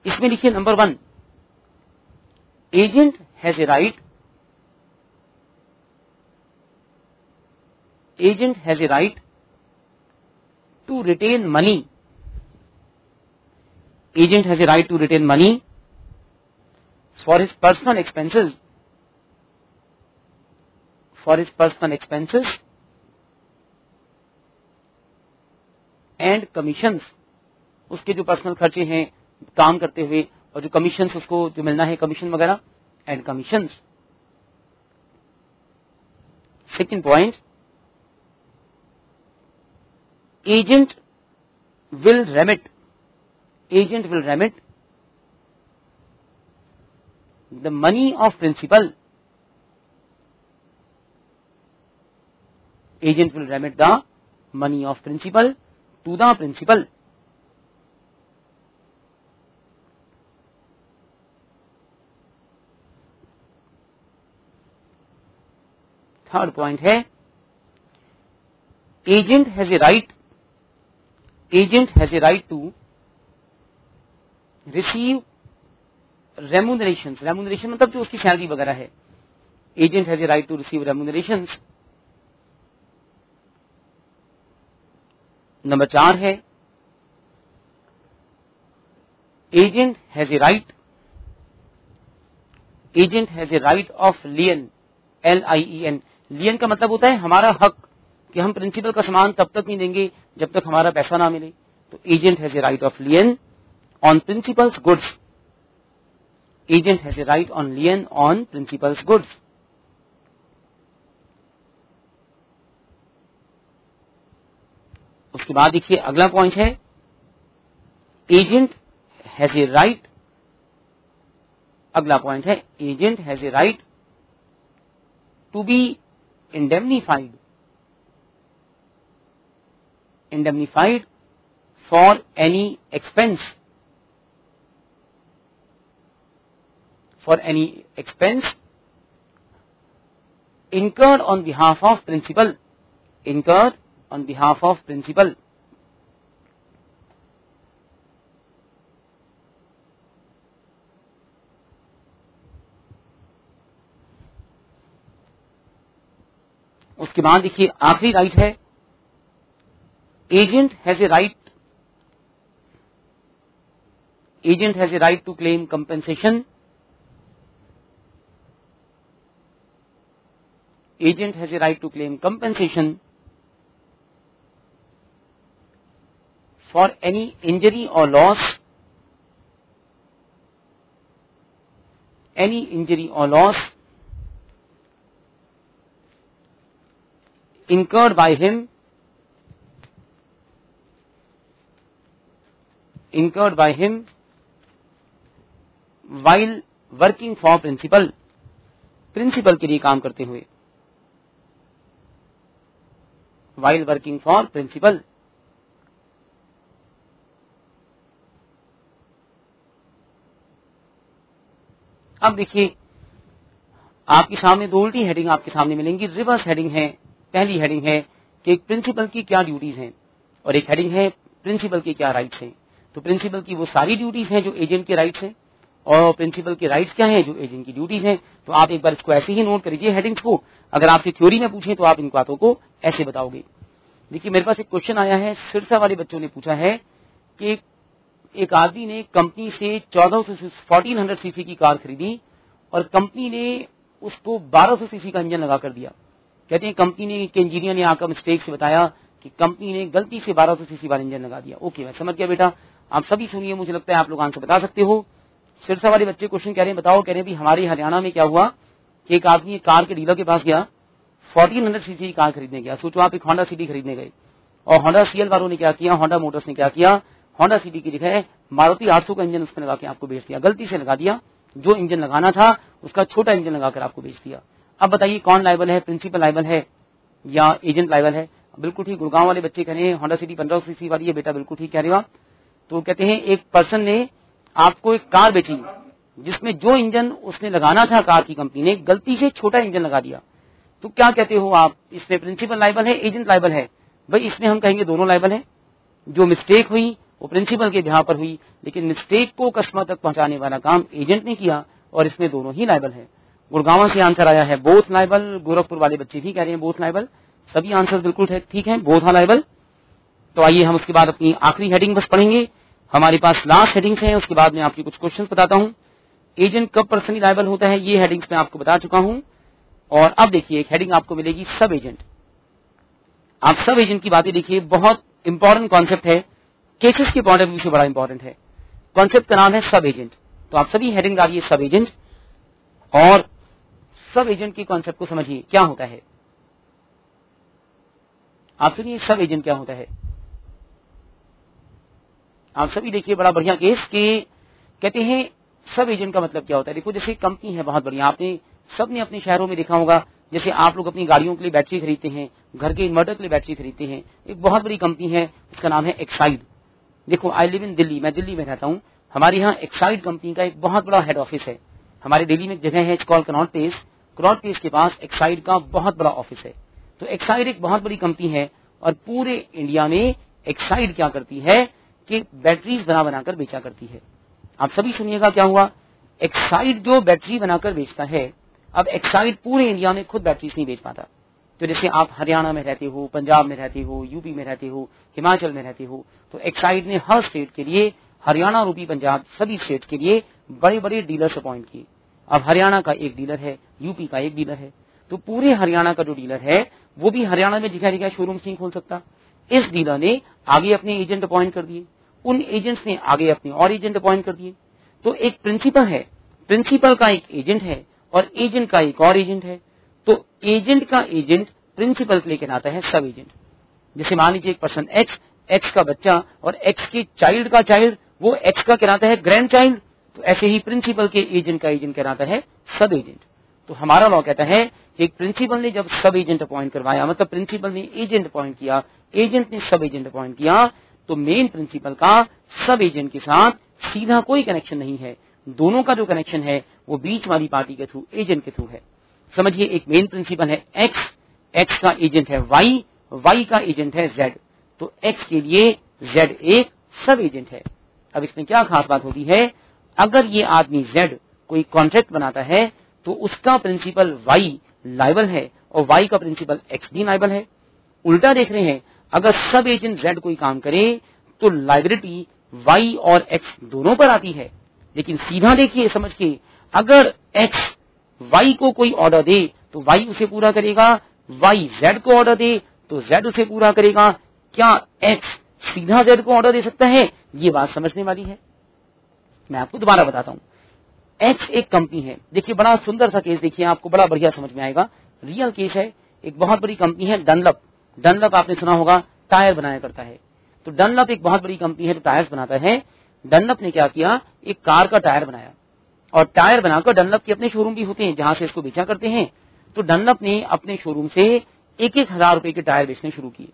इसमें लिखिए number 1, agent has a right, agent has a right to retain money. Agent has a right to retain money for his personal expenses, and commissions. उसके जो पर्सनल खर्चे हैं काम करते हुए और जो कमीशंस उसको जो मिलना है कमीशन वगैरह and commissions. Second point, agent will remit the money of principal. Agent will remit the money of principal to the principal. Third point है agent has a right to receive remunerations. remuneration मतलब जो उसकी salary वगैरह है। agent has a right to receive remunerations. Number 4 है agent has a right, agent has a right of लियन, LIEN। लियन का मतलब होता है हमारा हक, कि हम प्रिंसिपल का सामान तब तक नहीं देंगे जब तक हमारा पैसा ना मिले। तो agent has a right of lien on principal's goods, agent has a right on lien on principal's goods. उसके बाद देखिए अगला पॉइंट है एजेंट हैज ए राइट, अगला पॉइंट है agent has a right to be indemnified, indemnified for any expense, for any expense incurred on behalf of principal, incurred on behalf of principal। उसके बाद देखिए आखिरी राइट है agent has a right, agent has a right to claim compensation, agent has a right to claim compensation for any injury or loss, any injury or loss incurred by him, incurred by him while working for principal, principal के लिए काम करते हुए, while working for principal। अब देखिए आपके सामने दो उल्टी हेडिंग आपके सामने मिलेंगी। रिवर्स हेडिंग है, पहली हेडिंग है कि एक प्रिंसिपल की क्या ड्यूटीज हैं, और एक हेडिंग है प्रिंसिपल के क्या राइट्स हैं। तो प्रिंसिपल की वो सारी ड्यूटीज हैं जो एजेंट के राइट्स हैं, और प्रिंसिपल के राइट्स क्या हैं जो एजेंट की ड्यूटीज हैं। तो आप एक बार इसको ऐसे ही नोट करिए हेडिंग्स को। अगर आपसे थ्योरी में पूछे तो आप इन बातों को ऐसे बताओगे। देखिए मेरे पास एक क्वेश्चन आया है, सिरसा वाले बच्चों ने पूछा है कि एक आदमी ने कंपनी से 1400 सीसी की कार खरीदी और कंपनी ने उसको 1200 सीसी का इंजन लगा कर दिया। कहते हैं कंपनी ने के इंजीनियर ने आकर मिस्टेक से बताया कि कंपनी ने गलती से 1200 सीसी वाला इंजन लगा दिया। ओके मैं समझ गया बेटा, आप सभी सुनिए, मुझे लगता है आप लोग आंसर बता सकते हो। सिरसा वाले बच्चे क्वेश्चन कह रहे हैं, बताओ। कह रहे हैं भी हमारे हरियाणा में क्या हुआ कि एक आदमी कार के डीलर के पास गया, 1400 सीसी की कार खरीदने गया। सोचो आप एक होंडा सिटी खरीदने गए, और होंडा सीएल वालों ने क्या किया, होंडा मोटर्स ने क्या किया, होंडा सिटी की जगह मारुति 800 का इंजन उसमें लगा के आपको बेच दिया। गलती से लगा दिया, जो इंजन लगाना था उसका छोटा इंजन लगाकर आपको बेच दिया। अब बताइए कौन लायबल है, प्रिंसिपल लायबल है या एजेंट लायबल है? बिल्कुल ठीक, गुड़गांव वाले बच्चे कह रहे हैं होंडा सिटी 1500 सीसी वाली है। बेटा बिल्कुल ठीक कह रहे हो आप। तो कहते हैं एक पर्सन ने आपको एक कार बेची जिसमें जो इंजन उसने लगाना था कार की कंपनी ने गलती से छोटा इंजन लगा दिया। तो क्या कहते हो आप, इसमें प्रिंसिपल लायबल है, एजेंट लायबल है? भाई इसमें हम कहेंगे दोनों लायबल है। जो मिस्टेक हुई वो प्रिंसिपल के बिहाफ पर हुई, लेकिन मिस्टेक को कस्टमर तक पहुंचाने वाला काम एजेंट ने किया, और इसमें दोनों ही लायबल है। गुड़गांव से आंसर आया है बोथ लायबल। गोरखपुर वाले बच्चे भी कह रहे हैं बोथ लायबल। सभी आंसर बिल्कुल ठीक है, बोथ आर लायबल। तो आइए हम उसके बाद अपनी आखिरी हेडिंग बस पढ़ेंगे। हमारे पास लास्ट हेडिंग्स हैं, उसके बाद मैं आपको कुछ क्वेश्चन बताता हूं। एजेंट कब पर्सनली लायबल होता है ये हेडिंग्स मैं आपको बता चुका हूं। और अब देखिए एक हेडिंग आपको मिलेगी सब एजेंट। आप सब एजेंट की बातें देखिए, बहुत इंपॉर्टेंट कॉन्सेप्ट है, केसेस के पॉइंट ऑफ व्यू से बड़ा इंपॉर्टेंट है। कॉन्सेप्ट का नाम है सब एजेंट। तो आप सभी हेडिंग डालिए सब एजेंट, और सब एजेंट के कॉन्सेप्ट को समझिए क्या होता है। आप सुनिए सब एजेंट क्या होता है। आप सभी देखिए बड़ा बढ़िया केस के कहते हैं सब एजेंट का मतलब क्या होता है। देखो जैसे कंपनी है बहुत बढ़िया, आपने सबने अपने शहरों में देखा होगा, जैसे आप लोग अपनी गाड़ियों के लिए बैटरी खरीदते हैं, घर के इन्वर्टर के लिए बैटरी खरीदते हैं। एक बहुत बड़ी कंपनी है, उसका नाम है एक्साइड। देखो आई लिव इन दिल्ली, मैं दिल्ली में रहता हूँ। हमारे यहाँ एक्साइड कंपनी का एक बहुत बड़ा हेड ऑफिस है। हमारे दिल्ली में एक जगह है call Connaught place, Connaught place के पास एक्साइड का बहुत बड़ा ऑफिस है। तो एक्साइड एक बहुत बड़ी कंपनी है, और पूरे इंडिया में एक्साइड क्या करती है कि बैटरीज बनाकर बेचा करती है। आप सभी सुनिएगा क्या हुआ, एक्साइड जो बैटरी बनाकर बेचता है, अब एक्साइड पूरे इंडिया में खुद बैटरीज नहीं बेच पाता। तो जैसे आप हरियाणा में रहते हो, पंजाब में रहते हो, यूपी में रहते हो, हिमाचल में रहते हो, तो एक्साइड ने हर स्टेट के लिए हरियाणा रूपी पंजाब सभी स्टेट के लिए बड़े बड़े डीलर्स अपॉइंट किए। अब हरियाणा का एक डीलर है, यूपी का एक डीलर है, तो पूरे हरियाणा का जो डीलर है वो भी हरियाणा में जगह शोरूम नहीं खोल सकता। इस डीलर ने आगे अपने एजेंट अपॉइंट कर दिए, उन एजेंट्स ने आगे अपने और एजेंट अपॉइंट कर दिए। तो एक प्रिंसिपल है, प्रिंसिपल का एक एजेंट है और एजेंट का एक और एजेंट है। तो एजेंट का एजेंट प्रिंसिपल के लिए कहलाता है सब एजेंट। जैसे मान लीजिए एक पर्सन एक्स का बच्चा और एक्स के चाइल्ड का चाइल्ड, वो एक्स का कहलाता है ग्रैंड चाइल्ड। तो ऐसे ही प्रिंसिपल के एजेंट का एजेंट कहलाता है सब एजेंट। तो हमारा लॉ कहता है कि एक प्रिंसिपल ने जब सब एजेंट अपॉइंट करवाया, मतलब प्रिंसिपल ने एजेंट अपॉइंट किया, एजेंट ने सब एजेंट अपॉइंट किया, तो मेन प्रिंसिपल का सब एजेंट के साथ सीधा कोई कनेक्शन नहीं है। दोनों का जो कनेक्शन है वो बीच वाली पार्टी के थ्रू, एजेंट के थ्रू है। समझिए एक मेन प्रिंसिपल है एक्स का एजेंट है वाई का एजेंट है जेड। तो एक्स के लिए जेड एक सब एजेंट है। अब इसमें क्या खास बात होती है, अगर ये आदमी जेड कोई कॉन्ट्रैक्ट बनाता है तो उसका प्रिंसिपल वाई लायबल है और वाई का प्रिंसिपल एक्स भी लायबल है। उल्टा देख रहे हैं, अगर सब एजेंट जेड कोई काम करे तो लायबिलिटी वाई और एक्स दोनों पर आती है। लेकिन सीधा देखिए समझ के, अगर एक्स वाई को कोई ऑर्डर दे तो वाई उसे पूरा करेगा, वाई जेड को ऑर्डर दे तो जेड उसे पूरा करेगा। क्या एक्स सीधा जेड को ऑर्डर दे सकता है? ये बात समझने वाली है। मैं आपको दोबारा बताता हूं। एक्स एक कंपनी है, देखिए बड़ा सुंदर सा केस, देखिए आपको बड़ा बढ़िया समझ में आएगा, रियल केस है। एक बहुत बड़ी कंपनी है डनलप आपने सुना होगा, टायर बनाया करता है। तो डनलप एक बहुत बड़ी कंपनी है, तो टायर्स बनाता है। डनलप ने क्या किया, एक कार का टायर बनाया और टायर बनाकर डनलप के अपने शोरूम भी होते हैं जहां से इसको बेचा करते हैं। तो डनलप ने अपने शोरूम से 1,000 रुपए के टायर बेचने शुरू किए।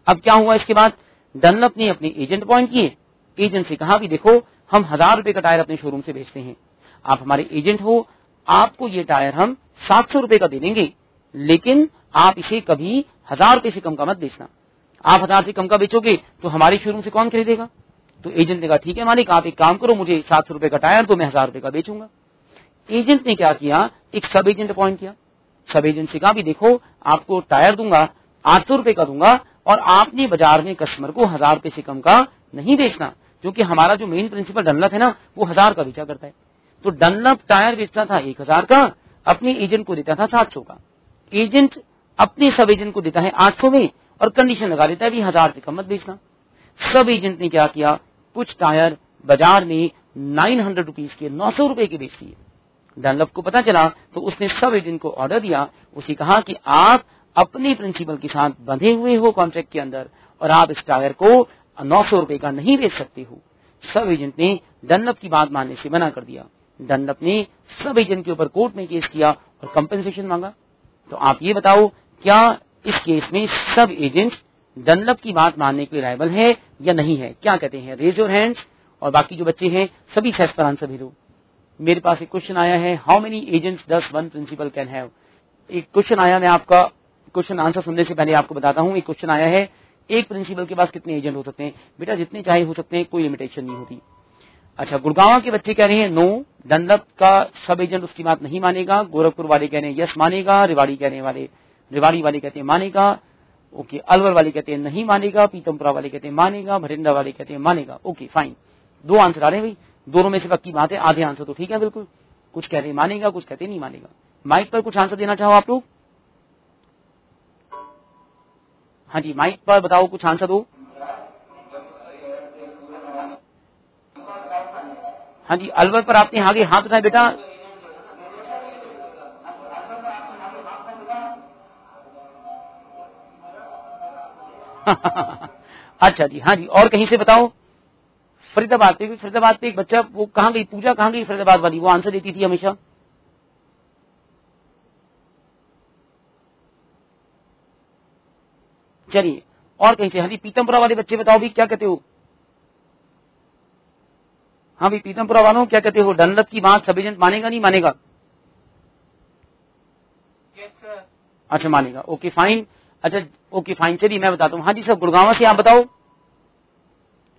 अब क्या हुआ, इसके बाद डनलप ने अपने एजेंट अपॉइंट किए। एजेंट से कहा भी देखो हम 1,000 रुपए का टायर अपने शोरूम से बेचते हैं, आप हमारे एजेंट हो, आपको ये टायर हम 700 रुपए का दे देंगे, लेकिन आप इसे कभी 1,000 रुपए से कम का मत बेचना। आप 1,000 से कम का बेचोगे तो हमारे शोरूम से कौन खरीदेगा? तो एजेंट ने कहा ठीक है मालिक, आप एक काम करो, मुझे 700 रुपए का टायर दो, मैं 1,000 रुपए का बेचूंगा। एजेंट ने क्या किया, एक सब एजेंट अपॉइंट किया। सब एजेंट से कहा भी देखो आपको टायर दूंगा 800 रुपए का दूंगा और आपने बाजार में कस्टमर को 1,000 रुपए से कम का नहीं बेचना, क्योंकि हमारा जो मेन प्रिंसिपल डनलप है ना वो 1,000 का बेचा करता है। तो डनलप टायर बेचता था 1,000 का, अपने एजेंट को देता था 700 का। एजेंट अपने सब एजेंट को देता है 800 में और कंडीशन लगा देता है भी 1,000 से कम मत बेचना। सब एजेंट ने क्या किया, कुछ टायर बाजार में 900 रुपीज के 900 रुपए के बेच दिए। डनलप को पता चला तो उसने सब एजेंट को ऑर्डर दिया, उसे कहा कि आप अपने प्रिंसिपल के साथ बंधे हुए हो कॉन्ट्रैक्ट के अंदर और आप इस टायर को 900 रुपए का नहीं बेच सकते हो। सब एजेंट ने डनलप की बात मानने से मना कर दिया। डनलप ने सब एजेंट के ऊपर कोर्ट में केस किया और कंपनसेशन मांगा। तो आप ये बताओ, क्या इस केस में सब एजेंट डनलप की बात मानने के लायबल है या नहीं है? क्या कहते हैं? Raise your hands. और बाकी जो बच्चे हैं सभी सेस पर आंसर भी दो। मेरे पास एक क्वेश्चन आया है, how many agents does one principal can have. एक क्वेश्चन आया, मैं आपका क्वेश्चन आंसर सुनने से पहले आपको बताता हूं। एक क्वेश्चन आया है, एक प्रिंसिपल के पास कितने एजेंट हो सकते हैं? बेटा जितने चाहे हो सकते हैं, कोई लिमिटेशन नहीं होती। अच्छा, गुड़गांव के बच्चे कह रहे हैं नो, डनलप का सब एजेंट उसकी बात नहीं मानेगा। गोरखपुर वाले कह रहे हैं यस मानेगा। रेवाड़ी वाले कहते हैं मानेगा। ओके, अलवर वाले कहते हैं नहीं मानेगा। पीतमपुरा वाले कहते हैं मानेगा। भटिंडा वाले कहते हैं मानेगा। ओके फाइन, 2 आंसर आ रहे हैं भाई, दोनों में से पक्की बात है, आधे आंसर तो ठीक है बिल्कुल। कुछ कहते हैं मानेगा, कुछ कहते नहीं मानेगा। माइक पर कुछ आंसर देना चाहो आप लोग? हाँ जी, माइक पर बताओ, कुछ आंसर दो। हाँ जी, अलवर पर आपने आगे हाथ उठाए बेटा। अच्छा जी, हाँ जी, और कहीं से बताओ। फरीदाबाद पे एक बच्चा, वो कहाँ गई, पूजा कहाँ गई फरीदाबाद वाली, वो आंसर देती थी हमेशा। चलिए, और कहीं से। हाँ जी, पीतमपुरा वाले बच्चे बताओ भी, क्या कहते हो? हाँ भाई, पीतमपुरा वालों क्या कहते हो, डनलप की बात सब एजेंट मानेगा नहीं मानेगा? अच्छा मानेगा, ओके फाइन। अच्छा ओके फाइन, चलिए मैं बताता हूँ। हाँ जी सर, गुड़गांव से आप बताओ।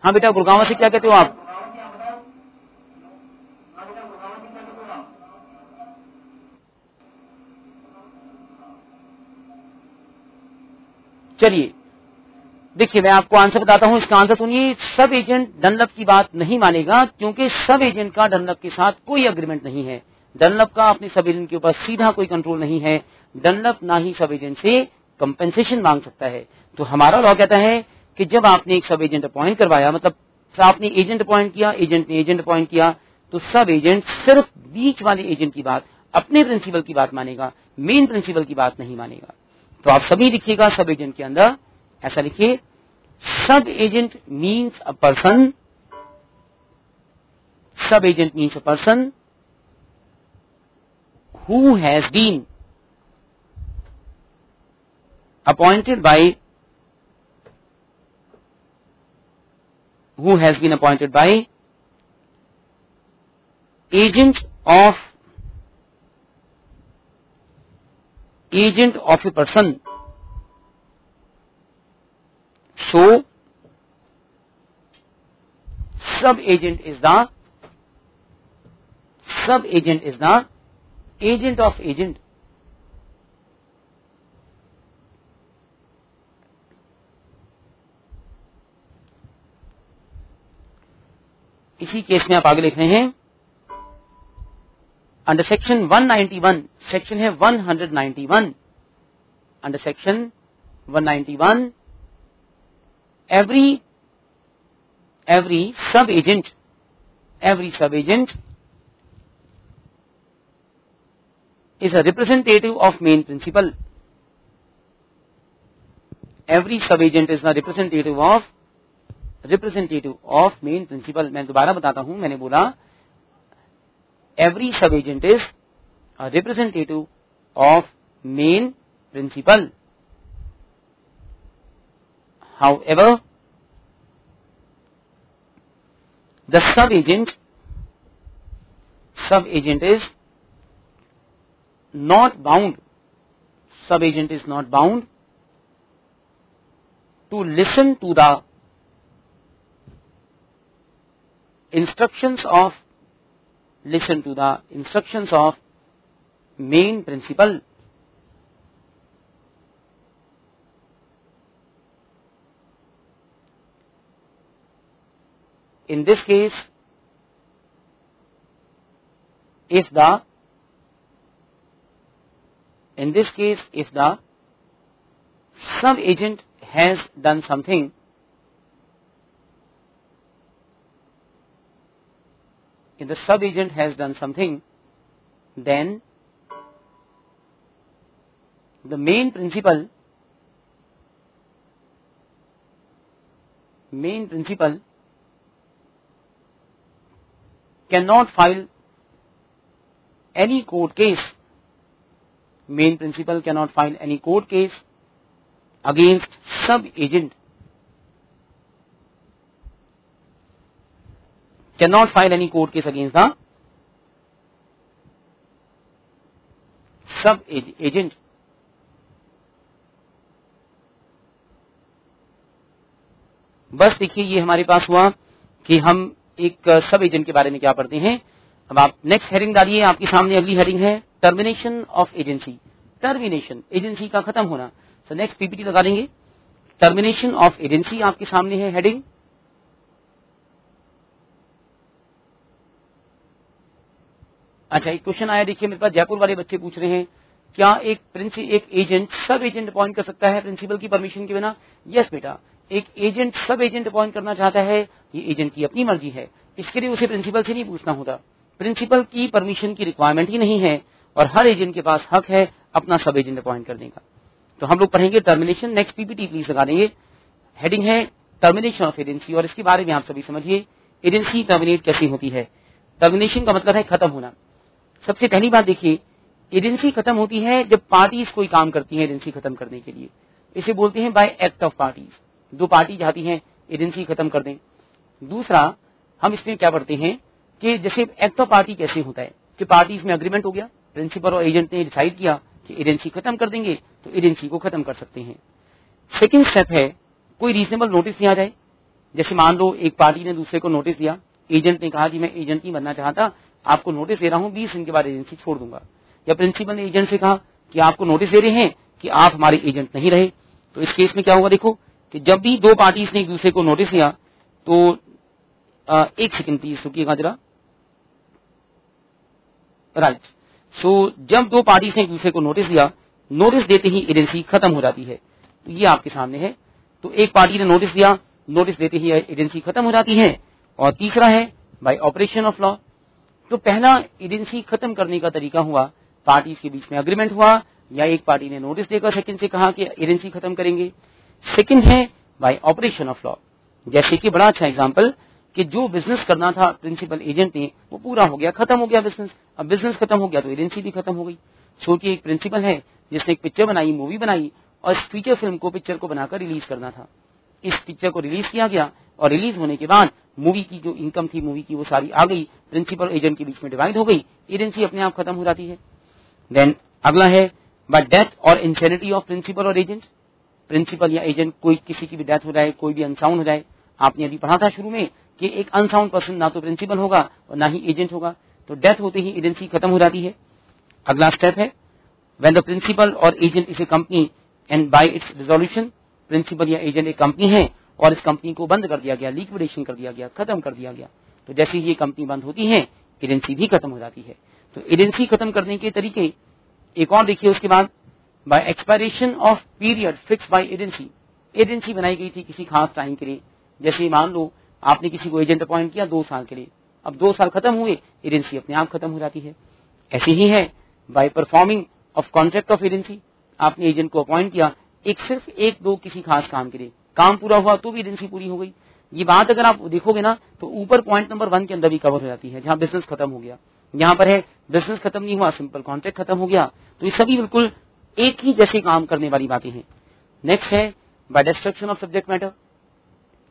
हाँ बेटा, गुड़गांव से क्या कहते हो आप? चलिए, देखिए मैं आपको आंसर बताता हूं, इसका आंसर सुनिए। सब एजेंट डनलप की बात नहीं मानेगा, क्योंकि सब एजेंट का डनलप के साथ कोई अग्रीमेंट नहीं है। डनलप का अपने सब एजेंट के ऊपर सीधा कोई कंट्रोल नहीं है। डनलप ना ही सब एजेंट से कंपेंसेशन मांग सकता है। तो हमारा लॉ कहता है कि जब आपने एक सब एजेंट अपॉइंट करवाया, मतलब आपने एजेंट अपॉइंट किया, एजेंट ने एजेंट अपॉइंट किया, तो सब एजेंट सिर्फ बीच वाले एजेंट की बात, अपने प्रिंसिपल की बात मानेगा, मेन प्रिंसिपल की बात नहीं मानेगा। तो आप सभी लिखिएगा सब एजेंट के अंदर ऐसा लिखिए, सब agent means a person, sub agent means a person who has been appointed by agent of a person. So sub agent is the agent of agent. इसी केस में आप आगे लिख रहे हैं, अंडर सेक्शन 191, सेक्शन है 191, अंडर सेक्शन 191 एवरी सब agent is a representative of main principal. Every sub-agent is a representative of main principal. मैं दोबारा बताता हूं, मैंने बोला every sub-agent is a representative of main principal. However, the sub-agent is not bound. Sub-agent is not bound to listen to the instructions of main principal. In this case, if the sub-agent has done something, then the main principal cannot file any court case. Main principal cannot file any court case against sub-agent. Cannot file any court case against the sub-agent. बस देखिए, ये हमारे पास हुआ कि हम एक सब agent के बारे में क्या पढ़ते हैं। अब आप नेक्स्ट हेडिंग डालिए, आपके सामने अगली हेडिंग है termination of agency. Termination, agency का खत्म होना। सो नेक्स्ट पीपीटी लगा देंगे, टर्मिनेशन ऑफ एजेंसी आपके सामने है हेडिंग। अच्छा, एक क्वेश्चन आया, देखिए मेरे पास जयपुर वाले बच्चे पूछ रहे हैं, क्या एक एजेंट सब एजेंट अपॉइंट कर सकता है प्रिंसिपल की परमिशन के बिना? यस बेटा, एक एजेंट सब एजेंट अपॉइंट करना चाहता है, ये एजेंट की अपनी मर्जी है, इसके लिए उसे प्रिंसिपल से नहीं पूछना होता। प्रिंसिपल की परमिशन की रिक्वायरमेंट ही नहीं है और हर एजेंट के पास हक है अपना सब एजेंट अपॉइंट करने का। तो हम लोग पढ़ेंगे टर्मिनेशन। नेक्स्ट पीपीटी प्लीज लगा देंगे, हेडिंग है टर्मिनेशन ऑफ एजेंसी, और इसके बारे में आप सभी समझिए एजेंसी टर्मिनेट कैसे होती है। टर्मिनेशन का मतलब है खत्म होना। सबसे पहली बात देखिए, एजेंसी खत्म होती है जब पार्टीज कोई काम करती है एजेंसी खत्म करने के लिए, इसे बोलते हैं बाय एक्ट ऑफ पार्टीज। दो पार्टी चाहती हैं एजेंसी खत्म कर दें। दूसरा, हम इसमें क्या पढ़ते हैं कि जैसे एक्ट ऑफ पार्टी कैसे होता है कि पार्टीज में अग्रीमेंट हो गया, प्रिंसिपल और एजेंट ने डिसाइड किया कि एजेंसी खत्म कर देंगे, तो एजेंसी को खत्म कर सकते हैं। सेकंड स्टेप है कोई रीजनेबल नोटिस दिया जाए। जैसे मान लो एक पार्टी ने दूसरे को नोटिस दिया, एजेंट ने कहा कि मैं एजेंट नहीं बनना चाहता, आपको नोटिस दे रहा हूं, 20 दिन के बाद एजेंसी छोड़ दूंगा। या प्रिंसिपल ने एजेंट से कहा कि आपको नोटिस दे रहे हैं कि आप हमारे एजेंट नहीं रहे, तो इस केस में क्या होगा देखो कि कि जब भी दो पार्टीज ने एक दूसरे को नोटिस दिया तो एक सेकंड प्लीज रुकिएगा जरा, राइट। सो जब दो पार्टीज ने एक दूसरे को नोटिस दिया, नोटिस देते ही एजेंसी खत्म हो जाती है। तो ये आपके सामने है। तो एक पार्टी ने नोटिस दिया, नोटिस देते ही एजेंसी खत्म हो जाती है। और तीसरा है बाय ऑपरेशन ऑफ लॉ। तो पहला एजेंसी खत्म करने का तरीका हुआ पार्टीज के बीच में अग्रीमेंट हुआ, या एक पार्टी ने नोटिस देकर सेकंड से कहा कि एजेंसी खत्म करेंगे। सेकंड है बाय ऑपरेशन ऑफ लॉ। जैसे कि बड़ा अच्छा एग्जांपल कि जो बिजनेस करना था प्रिंसिपल एजेंट ने वो पूरा हो गया, खत्म हो गया बिजनेस। अब बिजनेस खत्म हो गया तो एजेंसी भी खत्म हो गई। सोचिए एक प्रिंसिपल है जिसने एक पिक्चर बनाई, मूवी बनाई, और इस फीचर फिल्म को पिक्चर को बनाकर रिलीज करना था। इस पिक्चर को रिलीज किया गया और रिलीज होने के बाद मूवी की जो इनकम थी मूवी की वो सारी आ गई, प्रिंसिपल एजेंट के बीच में डिवाइड हो गई, एजेंसी अपने आप खत्म हो जाती है। देन अगला है बाय डेथ और इंसैनिटी ऑफ प्रिंसिपल और एजेंट। प्रिंसिपल या एजेंट कोई किसी की भी डेथ हो जाए, कोई भी अनसाउंड हो जाए। आपने अभी पढ़ा था शुरू में कि एक अनसाउंड पर्सन ना तो प्रिंसिपल होगा और ना ही एजेंट होगा, तो डेथ होते ही एजेंसी खत्म हो जाती है। अगला स्टेप है व्हेन द प्रिंसिपल और agent is a company and by its dissolution. Principal या एजेंट एक कंपनी है और इस कंपनी को बंद कर दिया गया, लिक्विडेशन कर दिया गया, खत्म कर दिया गया। तो जैसे ही ये कंपनी बंद होती है एजेंसी भी खत्म हो जाती है। तो एजेंसी खत्म करने के तरीके एक और देखिए। उसके बाद by expiration of period fix by agency. Agency बनाई गई थी किसी खास टाइम के लिए, जैसे मान लो आपने किसी को एजेंट अपॉइंट किया 2 साल के लिए, अब 2 साल खत्म हुए, एजेंसी अपने आप खत्म हो जाती है। ऐसे ही है by performing of contract of agency. आपने एजेंट को अपॉइंट किया सिर्फ 1-2 किसी खास काम के लिए, काम पूरा हुआ तो भी एजेंसी पूरी हो गई। ये बात अगर आप देखोगे ना तो ऊपर पॉइंट नंबर 1 के अंदर भी कवर हो जाती है, जहां बिजनेस खत्म हो गया। यहाँ पर है बिजनेस खत्म नहीं हुआ, सिंपल कॉन्ट्रैक्ट खत्म हो गया। तो ये सभी बिल्कुल एक ही जैसे काम करने वाली बातें हैं। नेक्स्ट है by destruction of subject matter.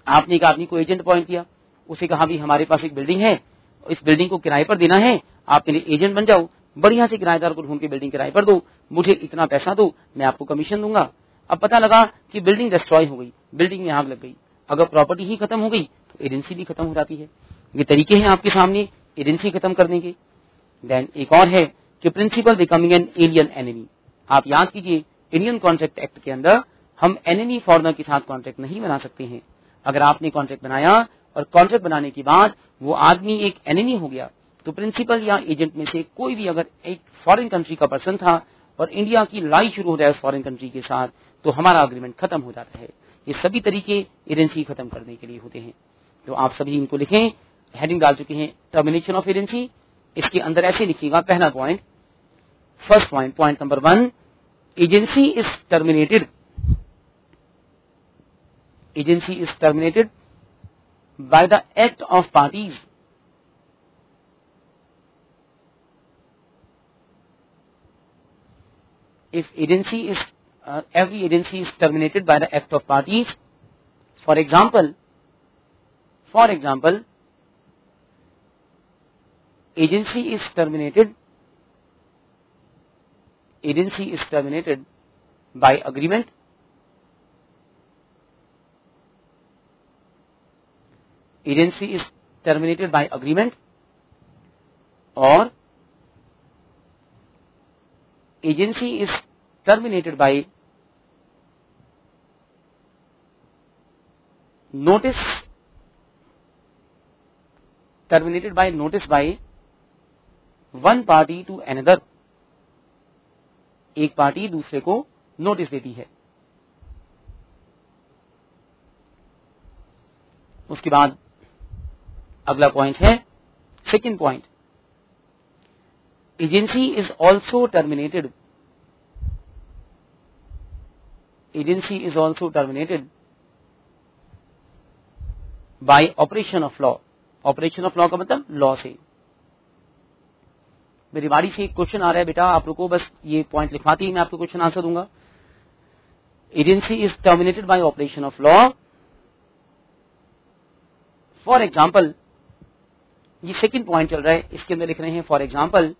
आपने एक आदमी को एजेंट अपॉइंट किया, उसे कहा भी हमारे पास एक बिल्डिंग है, इस बिल्डिंग को किराए पर देना है, आप मेरे एजेंट बन जाओ, बढ़िया से किराएदार को ढूंढ के बिल्डिंग किराए पर दो, मुझे इतना पैसा दो, मैं आपको कमीशन दूंगा। अब पता लगा कि बिल्डिंग डिस्ट्रॉय हो गई, बिल्डिंग में आग लग गई। अगर प्रॉपर्टी ही खत्म हो गई तो एजेंसी भी खत्म हो जाती है। ये तरीके हैं आपके सामने एजेंसी खत्म करने के। देन एक और है कि principal becoming an alien enemy. आप याद कीजिए इंडियन कॉन्ट्रैक्ट एक्ट के अंदर हम एनिमी फॉरेनर के साथ कॉन्ट्रैक्ट नहीं बना सकते हैं। अगर आपने कॉन्ट्रैक्ट बनाया और कॉन्ट्रैक्ट बनाने के बाद वो आदमी एक एनिमी हो गया तो प्रिंसिपल या एजेंट में से कोई भी अगर एक फॉरेन कंट्री का पर्सन था और इंडिया की लड़ाई शुरू हो जाए फॉरेन कंट्री के साथ तो हमारा अग्रीमेंट खत्म हो जाता है। ये सभी तरीके एजेंसी खत्म करने के लिए होते हैं। तो आप सभी इनको लिखें, हेडिंग डाल चुके हैं टर्मिनेशन ऑफ एजेंसी। इसके अंदर ऐसे लिखिएगा, पहला point, first point, point number 1, agency is terminated. Agency is terminated by the act of parties. If agency is every agency is terminated by the act of parties. For example, agency is terminated by agreement. Agency is terminated by agreement, or agency is terminated by notice, by one party to another। एक party दूसरे को notice देती है। उसके बाद अगला point है second point, agency is also terminated. Agency is also terminated bye operation of law. Operation of law का मतलब लॉ से। मेरी बारी से एक क्वेश्चन आ रहा है बेटा, आप लोगों को बस ये पॉइंट लिखवाती ही मैं आपको क्वेश्चन आंसर दूंगा। Agency is terminated bye operation of law. For example, ये सेकंड पॉइंट चल रहा है, इसके अंदर लिख रहे हैं फॉर एग्जाम्पल।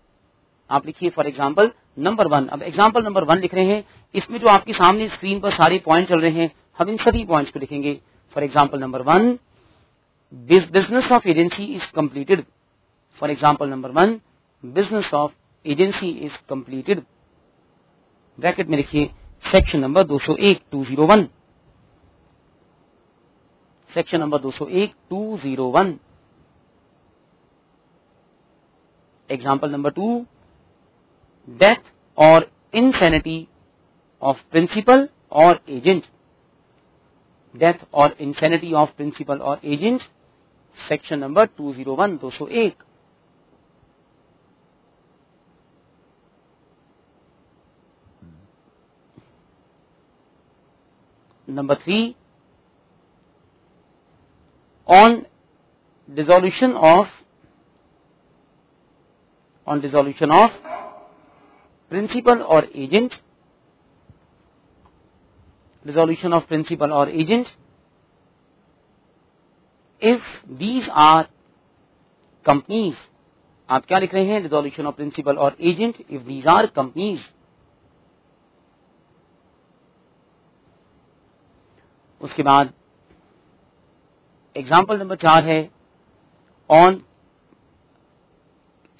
आप लिखिए फॉर एग्जाम्पल नंबर 1। अब एग्जाम्पल नंबर 1 लिख रहे हैं, इसमें जो आपके सामने स्क्रीन पर सारे पॉइंट चल रहे हैं हम इन सभी पॉइंट्स को लिखेंगे। For example number 1, this business of agency is completed. For example number 1, business of agency is completed. Bracket में लिखिए section number 201, 201। Section number 201 201। Example number 2, death और इंसैनिटी ऑफ प्रिंसिपल और एजेंट। डेथ और insanity of principal और agent, section number 201 201। Number 3, on dissolution of principal और agent, dissolution of principal और agent, if these are companies. आप क्या लिख रहे हैं? डिसोल्यूशन ऑफ प्रिंसिपल और agent if these are companies. उसके बाद एग्जाम्पल नंबर 4 है, on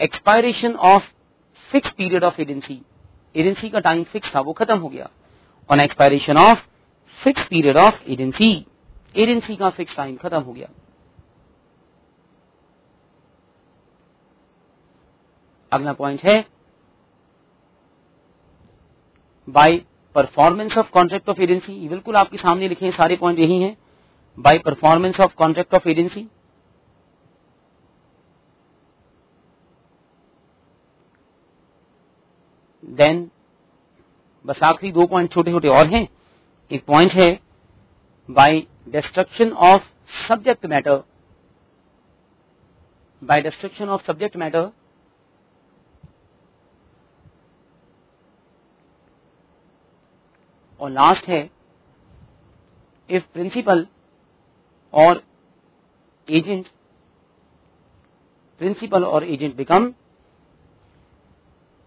expiration of fix period of agency. Agency का टाइम फिक्स था, वो खत्म हो गया। On expiration of fix period of agency, agency का फिक्स टाइम खत्म हो गया। अगला पॉइंट है, by performance of contract of agency. बिल्कुल आपके सामने लिखे हैं, सारे पॉइंट यही हैं। Bye performance of contract of agency, then बस आखिरी 2 पॉइंट छोटे छोटे और हैं। एक पॉइंट है, by destruction of subject matter. By destruction of subject matter, और लास्ट है, इफ प्रिंसिपल और एजेंट बिकम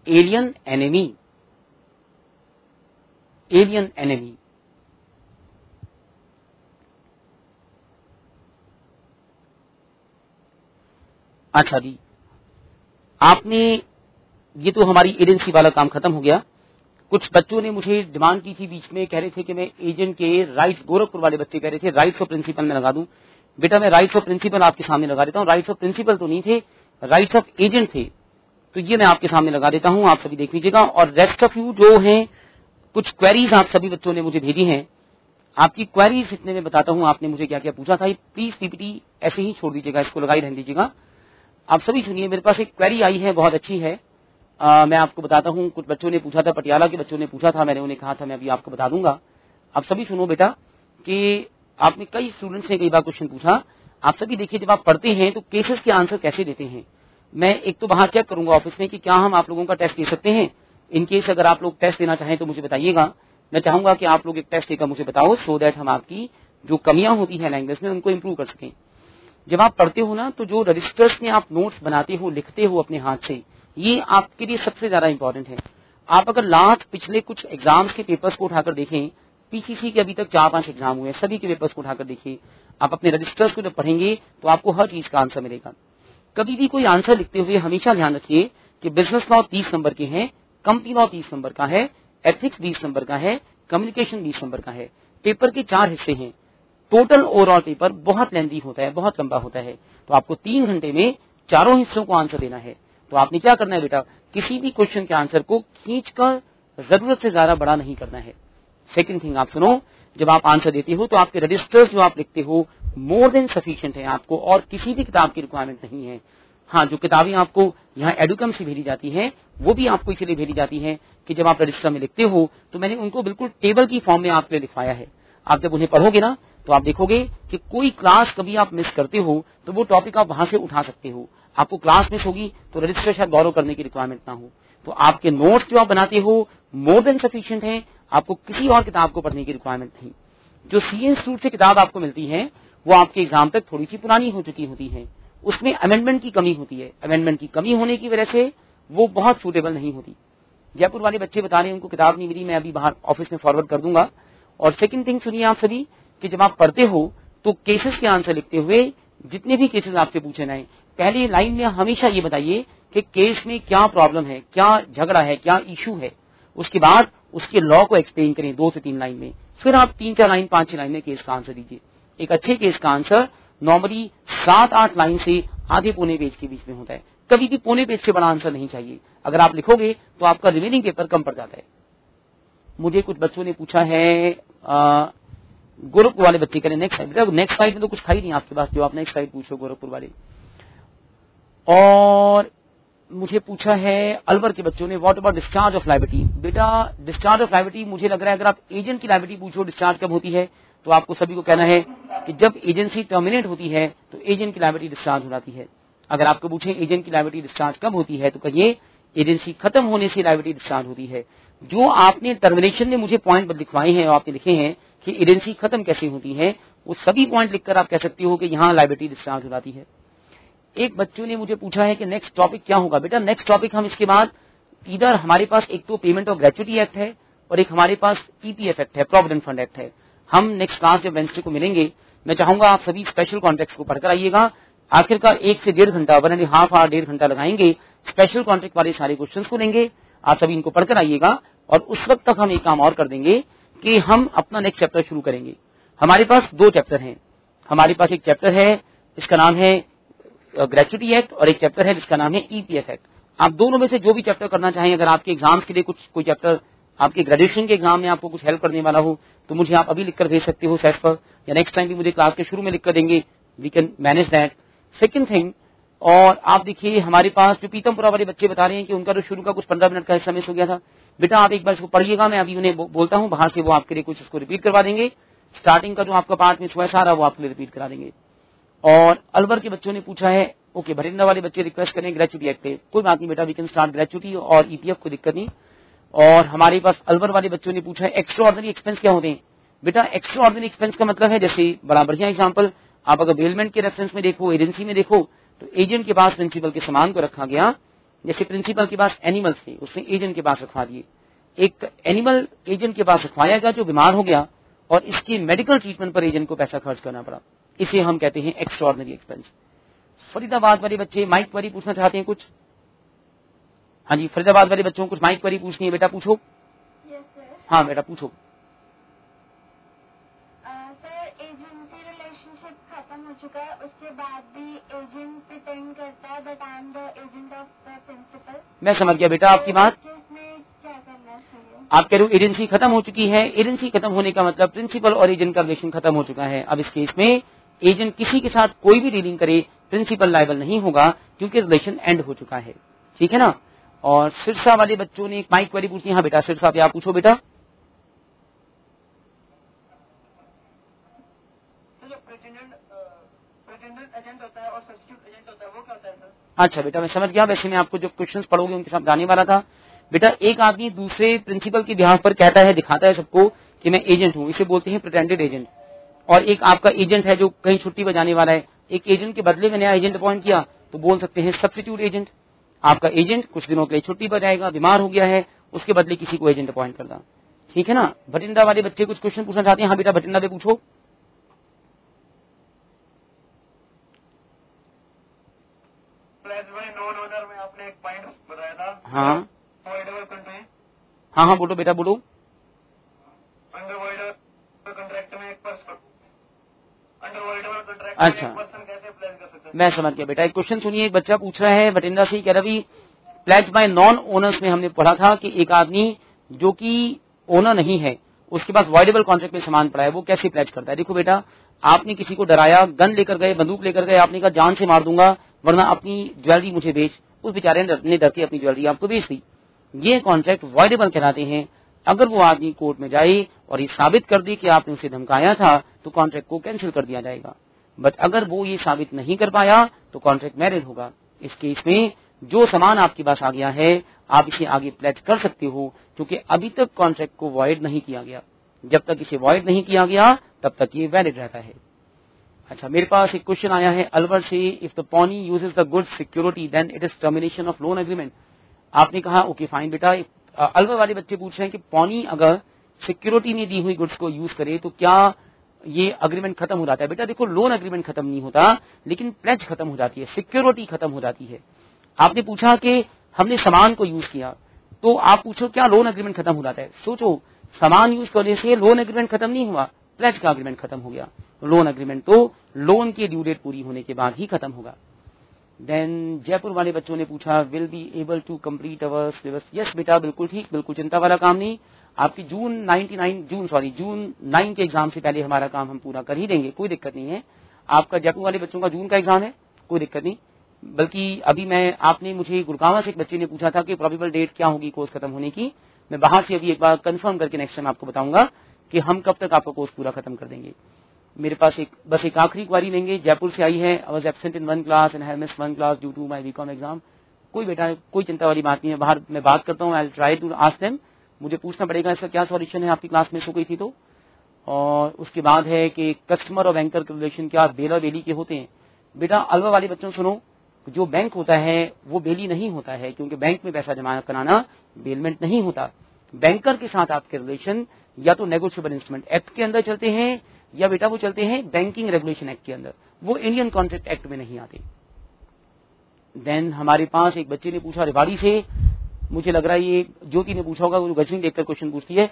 एलियन एनिमी। अच्छा जी, आपने ये तो हमारी एजेंसी वाला काम खत्म हो गया। कुछ बच्चों ने मुझे डिमांड की थी, बीच में कह रहे थे कि मैं एजेंट के राइट्स, गोरखपुर वाले बच्चे कह रहे थे राइट्स ऑफ प्रिंसिपल में लगा दूं। बेटा मैं राइट्स ऑफ प्रिंसिपल आपके सामने लगा देता हूं। राइट्स ऑफ प्रिंसिपल तो नहीं थे, राइट्स ऑफ एजेंट थे, तो ये मैं आपके सामने लगा देता हूं, आप सभी देख लीजिएगा। और रेस्ट ऑफ यू जो हैं, कुछ क्वेरीज आप सभी बच्चों ने मुझे भेजी हैं, आपकी क्वेरीज इतने में बताता हूं आपने मुझे क्या क्या पूछा था। प्लीज पीपीटी ऐसे ही छोड़ दीजिएगा, इसको लगाई रहने दीजिएगा। आप सभी सुनिए, मेरे पास एक क्वेरी आई है, बहुत अच्छी है। मैं आपको बताता हूं। कुछ बच्चों ने पूछा था, पटियाला के बच्चों ने पूछा था, मैंने उन्हें कहा था मैं अभी आपको बता दूंगा। आप सभी सुनो बेटा, कि आपने कई स्टूडेंट्स ने कई बार क्वेश्चन पूछा। आप सभी देखिए, जब आप पढ़ते हैं तो केसेस के आंसर कैसे देते हैं। मैं एक तो बाहर चेक करूंगा ऑफिस में कि क्या हम आप लोगों का टेस्ट ले सकते हैं। इनकेस अगर आप लोग टेस्ट देना चाहें तो मुझे बताइएगा। मैं चाहूंगा कि आप लोग एक टेस्ट लेकर मुझे बताओ, सो दैट हम आपकी जो कमियां होती है लैंग्वेज में उनको इंप्रूव कर सकें। जब आप पढ़ते हो ना, तो जो रजिस्टर्स में आप नोट्स बनाते हो, लिखते हो अपने हाथ से, ये आपके लिए सबसे ज्यादा इंपॉर्टेंट है। आप अगर लास्ट पिछले कुछ एग्जाम्स के पेपर्स को उठाकर देखें, पीसीसी के अभी तक 4-5 एग्जाम हुए, सभी के पेपर्स को उठाकर देखिए, आप अपने रजिस्टर्स को जब पढ़ेंगे तो आपको हर चीज का आंसर मिलेगा। कभी भी कोई आंसर लिखते हुए हमेशा ध्यान रखिए कि बिजनेस लॉ 30 नंबर के हैं, कंपनी लॉ 30 नंबर का है, एथिक्स 20 नंबर का है, कम्युनिकेशन 20 नंबर का है। पेपर के 4 हिस्से हैं। टोटल ओवरऑल पेपर बहुत लेंथी होता है, बहुत लंबा होता है, तो आपको 3 घंटे में चारों हिस्सों को आंसर देना है। तो आपने क्या करना है बेटा, किसी भी क्वेश्चन के आंसर को खींचकर जरूरत से ज्यादा बड़ा नहीं करना है। सेकंड थिंग आप सुनो, जब आप आंसर देते हो तो आपके रजिस्टर्स जो आप लिखते हो मोर देन सफिशिएंट है, आपको और किसी भी किताब की रिक्वायरमेंट नहीं है। हाँ, जो किताबें आपको यहाँ एडुकम से भेजी जाती है वो भी आपको इसलिए भेजी जाती है कि जब आप रजिस्टर में लिखते हो तो मैंने उनको बिल्कुल टेबल की फॉर्म में आपके लिए लिखवाया है। आप जब उन्हें पढ़ोगे ना तो आप देखोगे कि कोई क्लास कभी आप मिस करते हो तो वो टॉपिक आप वहां से उठा सकते हो। आपको क्लास मिस होगी तो रजिस्टर शायद बोरो करने की रिक्वायरमेंट ना हो, तो आपके नोट्स जो आप बनाते हो मोर देन सफिशिएंट है, आपको किसी और किताब को पढ़ने की रिक्वायरमेंट नहीं। जो सीए इंस्टीट्यूट से किताब आपको मिलती है वो आपके एग्जाम तक थोड़ी सी पुरानी हो चुकी होती है, उसमें अमेंडमेंट की कमी होती है। अमेंडमेंट की कमी होने की वजह से वो बहुत सूटेबल नहीं होती। जयपुर वाले बच्चे बता रहे हैं उनको किताब नहीं मिली, मैं अभी बाहर ऑफिस में फॉरवर्ड कर दूंगा। और सेकंड थिंग सुनिए आप सभी, कि जब आप पढ़ते हो तो केसेस के आंसर लिखते हुए जितने भी केसेस आपसे पूछे जाए, पहली लाइन में हमेशा ये बताइए कि केस में क्या प्रॉब्लम है, क्या झगड़ा है, क्या इशू है। उसके बाद उसके लॉ को एक्सप्लेन करें 2 से 3 लाइन में, फिर आप 3-4 लाइन 5-6 लाइन में केस का आंसर दीजिए। एक अच्छे केस का आंसर नॉर्मली 7-8 लाइन से आधे पौने पेज के बीच में होता है। कभी भी पौने पेज से बड़ा आंसर नहीं चाहिए। अगर आप लिखोगे तो आपका रिमेनिंग पेपर कम पड़ जाता है। मुझे कुछ बच्चों ने पूछा है, गोरखपुर वाले बच्चे करें नेक्स्ट स्लाइड। नेक्स्ट स्लाइड में तो कुछ था ही नहीं आपके पास, जो आप नेक्स्ट स्लाइड पूछो गोरखपुर वाले। और मुझे पूछा है अलवर के बच्चों ने, what about discharge of liability. बेटा डिस्चार्ज ऑफ लायबिलिटी मुझे लग रहा है अगर आप एजेंट की लायबिलिटी पूछो डिस्चार्ज कब होती है, तो आपको सभी को कहना है कि जब एजेंसी टर्मिनेट होती है तो एजेंट की लायबिलिटी डिस्चार्ज हो जाती है। अगर आपको पूछे एजेंट की लायबिलिटी डिस्चार्ज कब होती है, तो कहिए एजेंसी खत्म होने से लायबिलिटी डिस्चार्ज होती है। जो आपने टर्मिनेशन में मुझे पॉइंट लिखवाए हैं और आपने लिखे हैं कि एजेंसी खत्म कैसे होती है, वो सभी पॉइंट लिखकर आप कह सकते हो कि यहाँ लायबिलिटी डिस्चार्ज हो जाती है। एक बच्चों ने मुझे पूछा है कि नेक्स्ट टॉपिक क्या होगा। बेटा नेक्स्ट टॉपिक हम इसके बाद इधर हमारे पास एक तो पेमेंट ऑफ ग्रेच्युटी एक्ट है और एक हमारे पास ईपीएफ एक्ट है, प्रोविडेंट फंड एक्ट है। हम नेक्स्ट क्लास जब वेडनेसडे को मिलेंगे, मैं चाहूंगा आप सभी स्पेशल कॉन्ट्रैक्ट को पढ़कर आइएगा। आखिरकार 1 से 1.5 घंटा, 1.5 आवर, 1.5 घंटा लगाएंगे, स्पेशल कॉन्ट्रैक्ट वाले सारे क्वेश्चंस को लेंगे। आप सभी इनको पढ़कर आइएगा और उस वक्त तक हम एक काम और कर देंगे कि हम अपना नेक्स्ट चैप्टर शुरू करेंगे। हमारे पास 2 चैप्टर हैं। हमारे पास एक चैप्टर है, इसका नाम है ग्रेच्युटी एक्ट, और एक चैप्टर है जिसका नाम है ईपीएफ एक्ट। आप दोनों में से जो भी चैप्टर करना चाहें, अगर आपके एग्जाम्स के लिए कोई चैप्टर आपके ग्रेजुएशन के एग्जाम में आपको कुछ हेल्प करने वाला हो, तो मुझे आप अभी लिखकर भेज सकते हो सेट पर, या नेक्स्ट टाइम भी मुझे क्लास के शुरू में लिखकर देंगे। We can manage that. Second thing, और आप देखिए हमारे पास जो पीतमपुरा वाले बच्चे बता रहे हैं कि उनका जो शुरू का कुछ 15 मिनट का हिस्सा मिस हो गया था। बेटा आप एक बार इसको पढ़िएगा, मैं अभी उन्हें बोलता हूँ बाहर से, वो आपके लिए कुछ इसको रिपीट करवा देंगे। स्टार्टिंग का जो आपका पार्ट मिस हुआ है सारा, वो आपके लिए रिपीट करा देंगे। और अलवर के बच्चों ने पूछा है, ओके भटिंडा वाले बच्चे रिक्वेस्ट करें ग्रेच्युटी एक्ट पे, कोई बात नहीं बेटा, वी कैन स्टार्ट ग्रेच्युटी और ईपीएफ, कोई दिक्कत नहीं। और हमारे पास अलवर वाले बच्चों ने पूछा है एक्स्ट्रा ऑर्डिनरी एक्सपेंस क्या होते हैं। बेटा एक्स्ट्रा ऑर्डिनरी एक्सपेंस का मतलब है, जैसे बड़ा बढ़िया एग्जाम्पल आप अगर बेलमेंट के रेफरेंस में देखो, एजेंसी में देखो, तो एजेंट के पास प्रिंसिपल के सामान को रखा गया। जैसे प्रिंसिपल के पास एनिमल्स थे, उसने एजेंट के पास रखवा दिए। एक एनिमल एजेंट के पास रखवाया गया जो बीमार हो गया, और इसकी मेडिकल ट्रीटमेंट पर एजेंट को पैसा खर्च करना पड़ा। इसे हम कहते हैं एक्स्ट्रा ऑर्डिनरी एक्सपेंस। फरीदाबाद वाले बच्चे माइक क्वेरी पूछना चाहते हैं कुछ। हाँ जी, फरीदाबाद वाले बच्चों को कुछ माइक क्वेरी पूछनी है, बेटा पूछो। हाँ बेटा पूछो। सर एजेंसी रिलेशनशिप खत्म हो चुका है, उसके बाद भी एजेंट प्रिटेंड करता है that I am the agent of the principal. मैं समझ गया बेटा आपकी बात। इसमें क्या करना चाहिए? आप कह रहे हो एजेंसी खत्म हो चुकी है। एजेंसी खत्म होने का मतलब प्रिंसिपल और एजेंट का रिलेशन खत्म हो चुका है। अब इस केस में एजेंट किसी के साथ कोई भी डीलिंग करे, प्रिंसिपल लायबल नहीं होगा, क्योंकि रिलेशन एंड हो चुका है। ठीक है ना। और सिरसा वाले बच्चों ने एक माइक क्वेरी पूछी। हाँ बेटा सिरसा पे आप पूछो बेटा। एजेंट होता है और सब्स्टिट्यूट एजेंट होता है, वो क्या होता है सर? अच्छा बेटा मैं समझ गया। वैसे मैं आपको जो क्वेश्चंस पढ़ोगे उनके साथ जाने वाला था। बेटा एक आदमी दूसरे प्रिंसिपल के बिहाफ पर कहता है, दिखाता है सबको कि मैं एजेंट हूँ, इसे बोलते हैं प्रिटेंडेड एजेंट। और एक आपका एजेंट है जो कहीं छुट्टी पर जाने वाला है, एक एजेंट के बदले में नया एजेंट अपॉइंट किया, तो बोल सकते हैं सब्स्टिट्यूट एजेंट। आपका एजेंट कुछ दिनों के लिए छुट्टी पर जाएगा, बीमार हो गया है, उसके बदले किसी को एजेंट अपॉइंट करना। ठीक है ना। भटिंडा वाले बच्चे कुछ क्वेश्चन पूछना चाहते हैं। हाँ बेटा भटिंडा पे पूछो। आपने एक पॉइंट बताया था। हाँ हाँ बोलो बेटा बोलो। कॉन्ट्रैक्ट में एक पर्सन अच्छा कैसे प्लेस कर सकते हैं? मैं समझ गया बेटा। एक क्वेश्चन सुनिए, एक बच्चा पूछ रहा है भटिंडा से, कह रहा भी प्लेज बाय नॉन ओनर्स में हमने पढ़ा था कि एक आदमी जो कि ओनर नहीं है, उसके पास वॉइडेबल कॉन्ट्रैक्ट में सामान पड़ा है, वो कैसे प्लेज करता है। देखो बेटा आपने किसी को डराया, गन लेकर गए, बंदूक लेकर गए, आपने कहा जान से मार दूंगा वरना अपनी ज्वेलरी मुझे बेच। उस बेचारे ने डर के अपनी ज्वेलरी आपको बेच दी। ये कॉन्ट्रैक्ट वॉइडेबल कहलाते हैं। अगर वो आदमी कोर्ट में जाए और ये साबित कर दे कि आपने उसे धमकाया था, तो कॉन्ट्रैक्ट को कैंसिल कर दिया जाएगा। बट अगर वो ये साबित नहीं कर पाया तो कॉन्ट्रैक्ट वैलिड होगा। इस केस में जो सामान आपके पास आ गया है, आप इसे आगे प्लेज कर सकते हो, क्योंकि अभी तक कॉन्ट्रैक्ट को वॉइड नहीं किया गया। जब तक इसे वॉइड नहीं किया गया तब तक ये वैलिड रहता है। अच्छा मेरे पास एक क्वेश्चन आया है अलवर से, if the pawnee uses the good security then it is termination of loan agreement. आपने कहा ओके फाइन बेटा। अलवर वाले बच्चे पूछ रहे हैं कि पॉनी अगर सिक्योरिटी में दी हुई गुड्स को यूज करे तो क्या ये अग्रीमेंट खत्म हो जाता है। बेटा देखो लोन एग्रीमेंट खत्म नहीं होता, लेकिन प्लेज खत्म हो जाती है, सिक्योरिटी खत्म हो जाती है। आपने पूछा कि हमने सामान को यूज किया, तो आप पूछो क्या लोन एग्रीमेंट खत्म हो जाता है। सोचो सामान यूज करने से लोन एग्रीमेंट खत्म नहीं हुआ, प्लेज का अग्रीमेंट खत्म हो गया, लोन अग्रीमेंट तो लोन की ड्यू डेट पूरी होने के बाद ही खत्म होगा। देन जयपुर वाले बच्चों ने पूछा will be able to complete our syllabus. Yes बेटा, बिल्कुल ठीक, बिल्कुल चिंता वाला काम नहीं। आपकी जून 9 के एग्जाम से पहले हमारा काम हम पूरा कर ही देंगे, कोई दिक्कत नहीं है। आपका जयपुर वाले बच्चों का जून का एग्जाम है, कोई दिक्कत नहीं। बल्कि अभी आपने मुझे गुड़गांव से एक बच्चे ने पूछा था कि प्रोबेबल डेट क्या होगी कोर्स खत्म होने की। मैं बाहर से अभी एक बार कंफर्म करके नेक्स्ट टाइम आपको बताऊंगा कि हम कब तक आपका कोर्स पूरा खत्म कर देंगे। मेरे पास बस एक आखिरी क्वारी लेंगे, जयपुर से आई है। I was absent in 1 class and have missed 1 class due to my BCom exam. कोई बेटा, कोई चिंता वाली बात नहीं है, बाहर मैं बात करता हूँ। I will try to ask them. मुझे पूछना पड़ेगा इसका क्या सॉल्यूशन है, आपकी क्लास मिस हो गई थी तो। और उसके बाद है कि कस्टमर और बैंकर के रिलेशन क्या बेला बेली के होते हैं। बेटा अलवा वाले बच्चों सुनो, जो बैंक होता है वो बेली नहीं होता है, क्योंकि बैंक में पैसा जमा कराना बेलमेंट नहीं होता। बैंकर के साथ आपके रिलेशन या तो नेगोशिएबल इंस्ट्रूमेंट एक्ट के अंदर चलते हैं या बेटा वो चलते हैं बैंकिंग रेगुलेशन एक्ट के अंदर, वो इंडियन कॉन्ट्रैक्ट एक्ट में नहीं आते। देन हमारे पास एक बच्चे ने पूछा रेवाड़ी से, मुझे लग रहा है ये ज्योति ने पूछा होगा, वो गजनी देखकर क्वेश्चन पूछती है,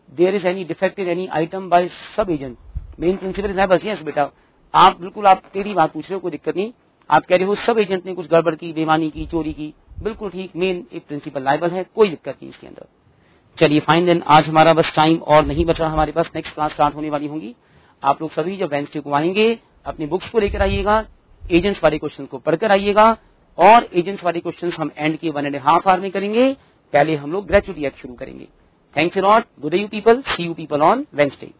there is any defect in any item by sub agent main principal is bus. Yes बेटा, आप बिल्कुल आप तेरी बात पूछ रहे हो, कोई दिक्कत नहीं। आप कह रहे हो सब एजेंट ने कुछ गड़बड़ की, बेईमानी की, चोरी की, बिल्कुल ठीक, मेन एक प्रिंसिपल लायबल है, कोई दिक्कत नहीं इसके अंदर। चलिए फाइन, देन आज हमारा बस टाइम और नहीं बचा हमारे पास, नेक्स्ट क्लास स्टार्ट होने वाली होंगी। आप लोग सभी जब वेडनेसडे को आएंगे अपनी बुक्स को लेकर आइएगा, एजेंट्स वाले क्वेश्चन को पढ़कर आइएगा, और एजेंट्स वाले क्वेश्चन हम एंड के 1.5 आवर में करेंगे। पहले हम लोग ग्रेजुएटी एक्ट शुरू करेंगे। Thanks a lot, good day you people, see you people on Wednesday.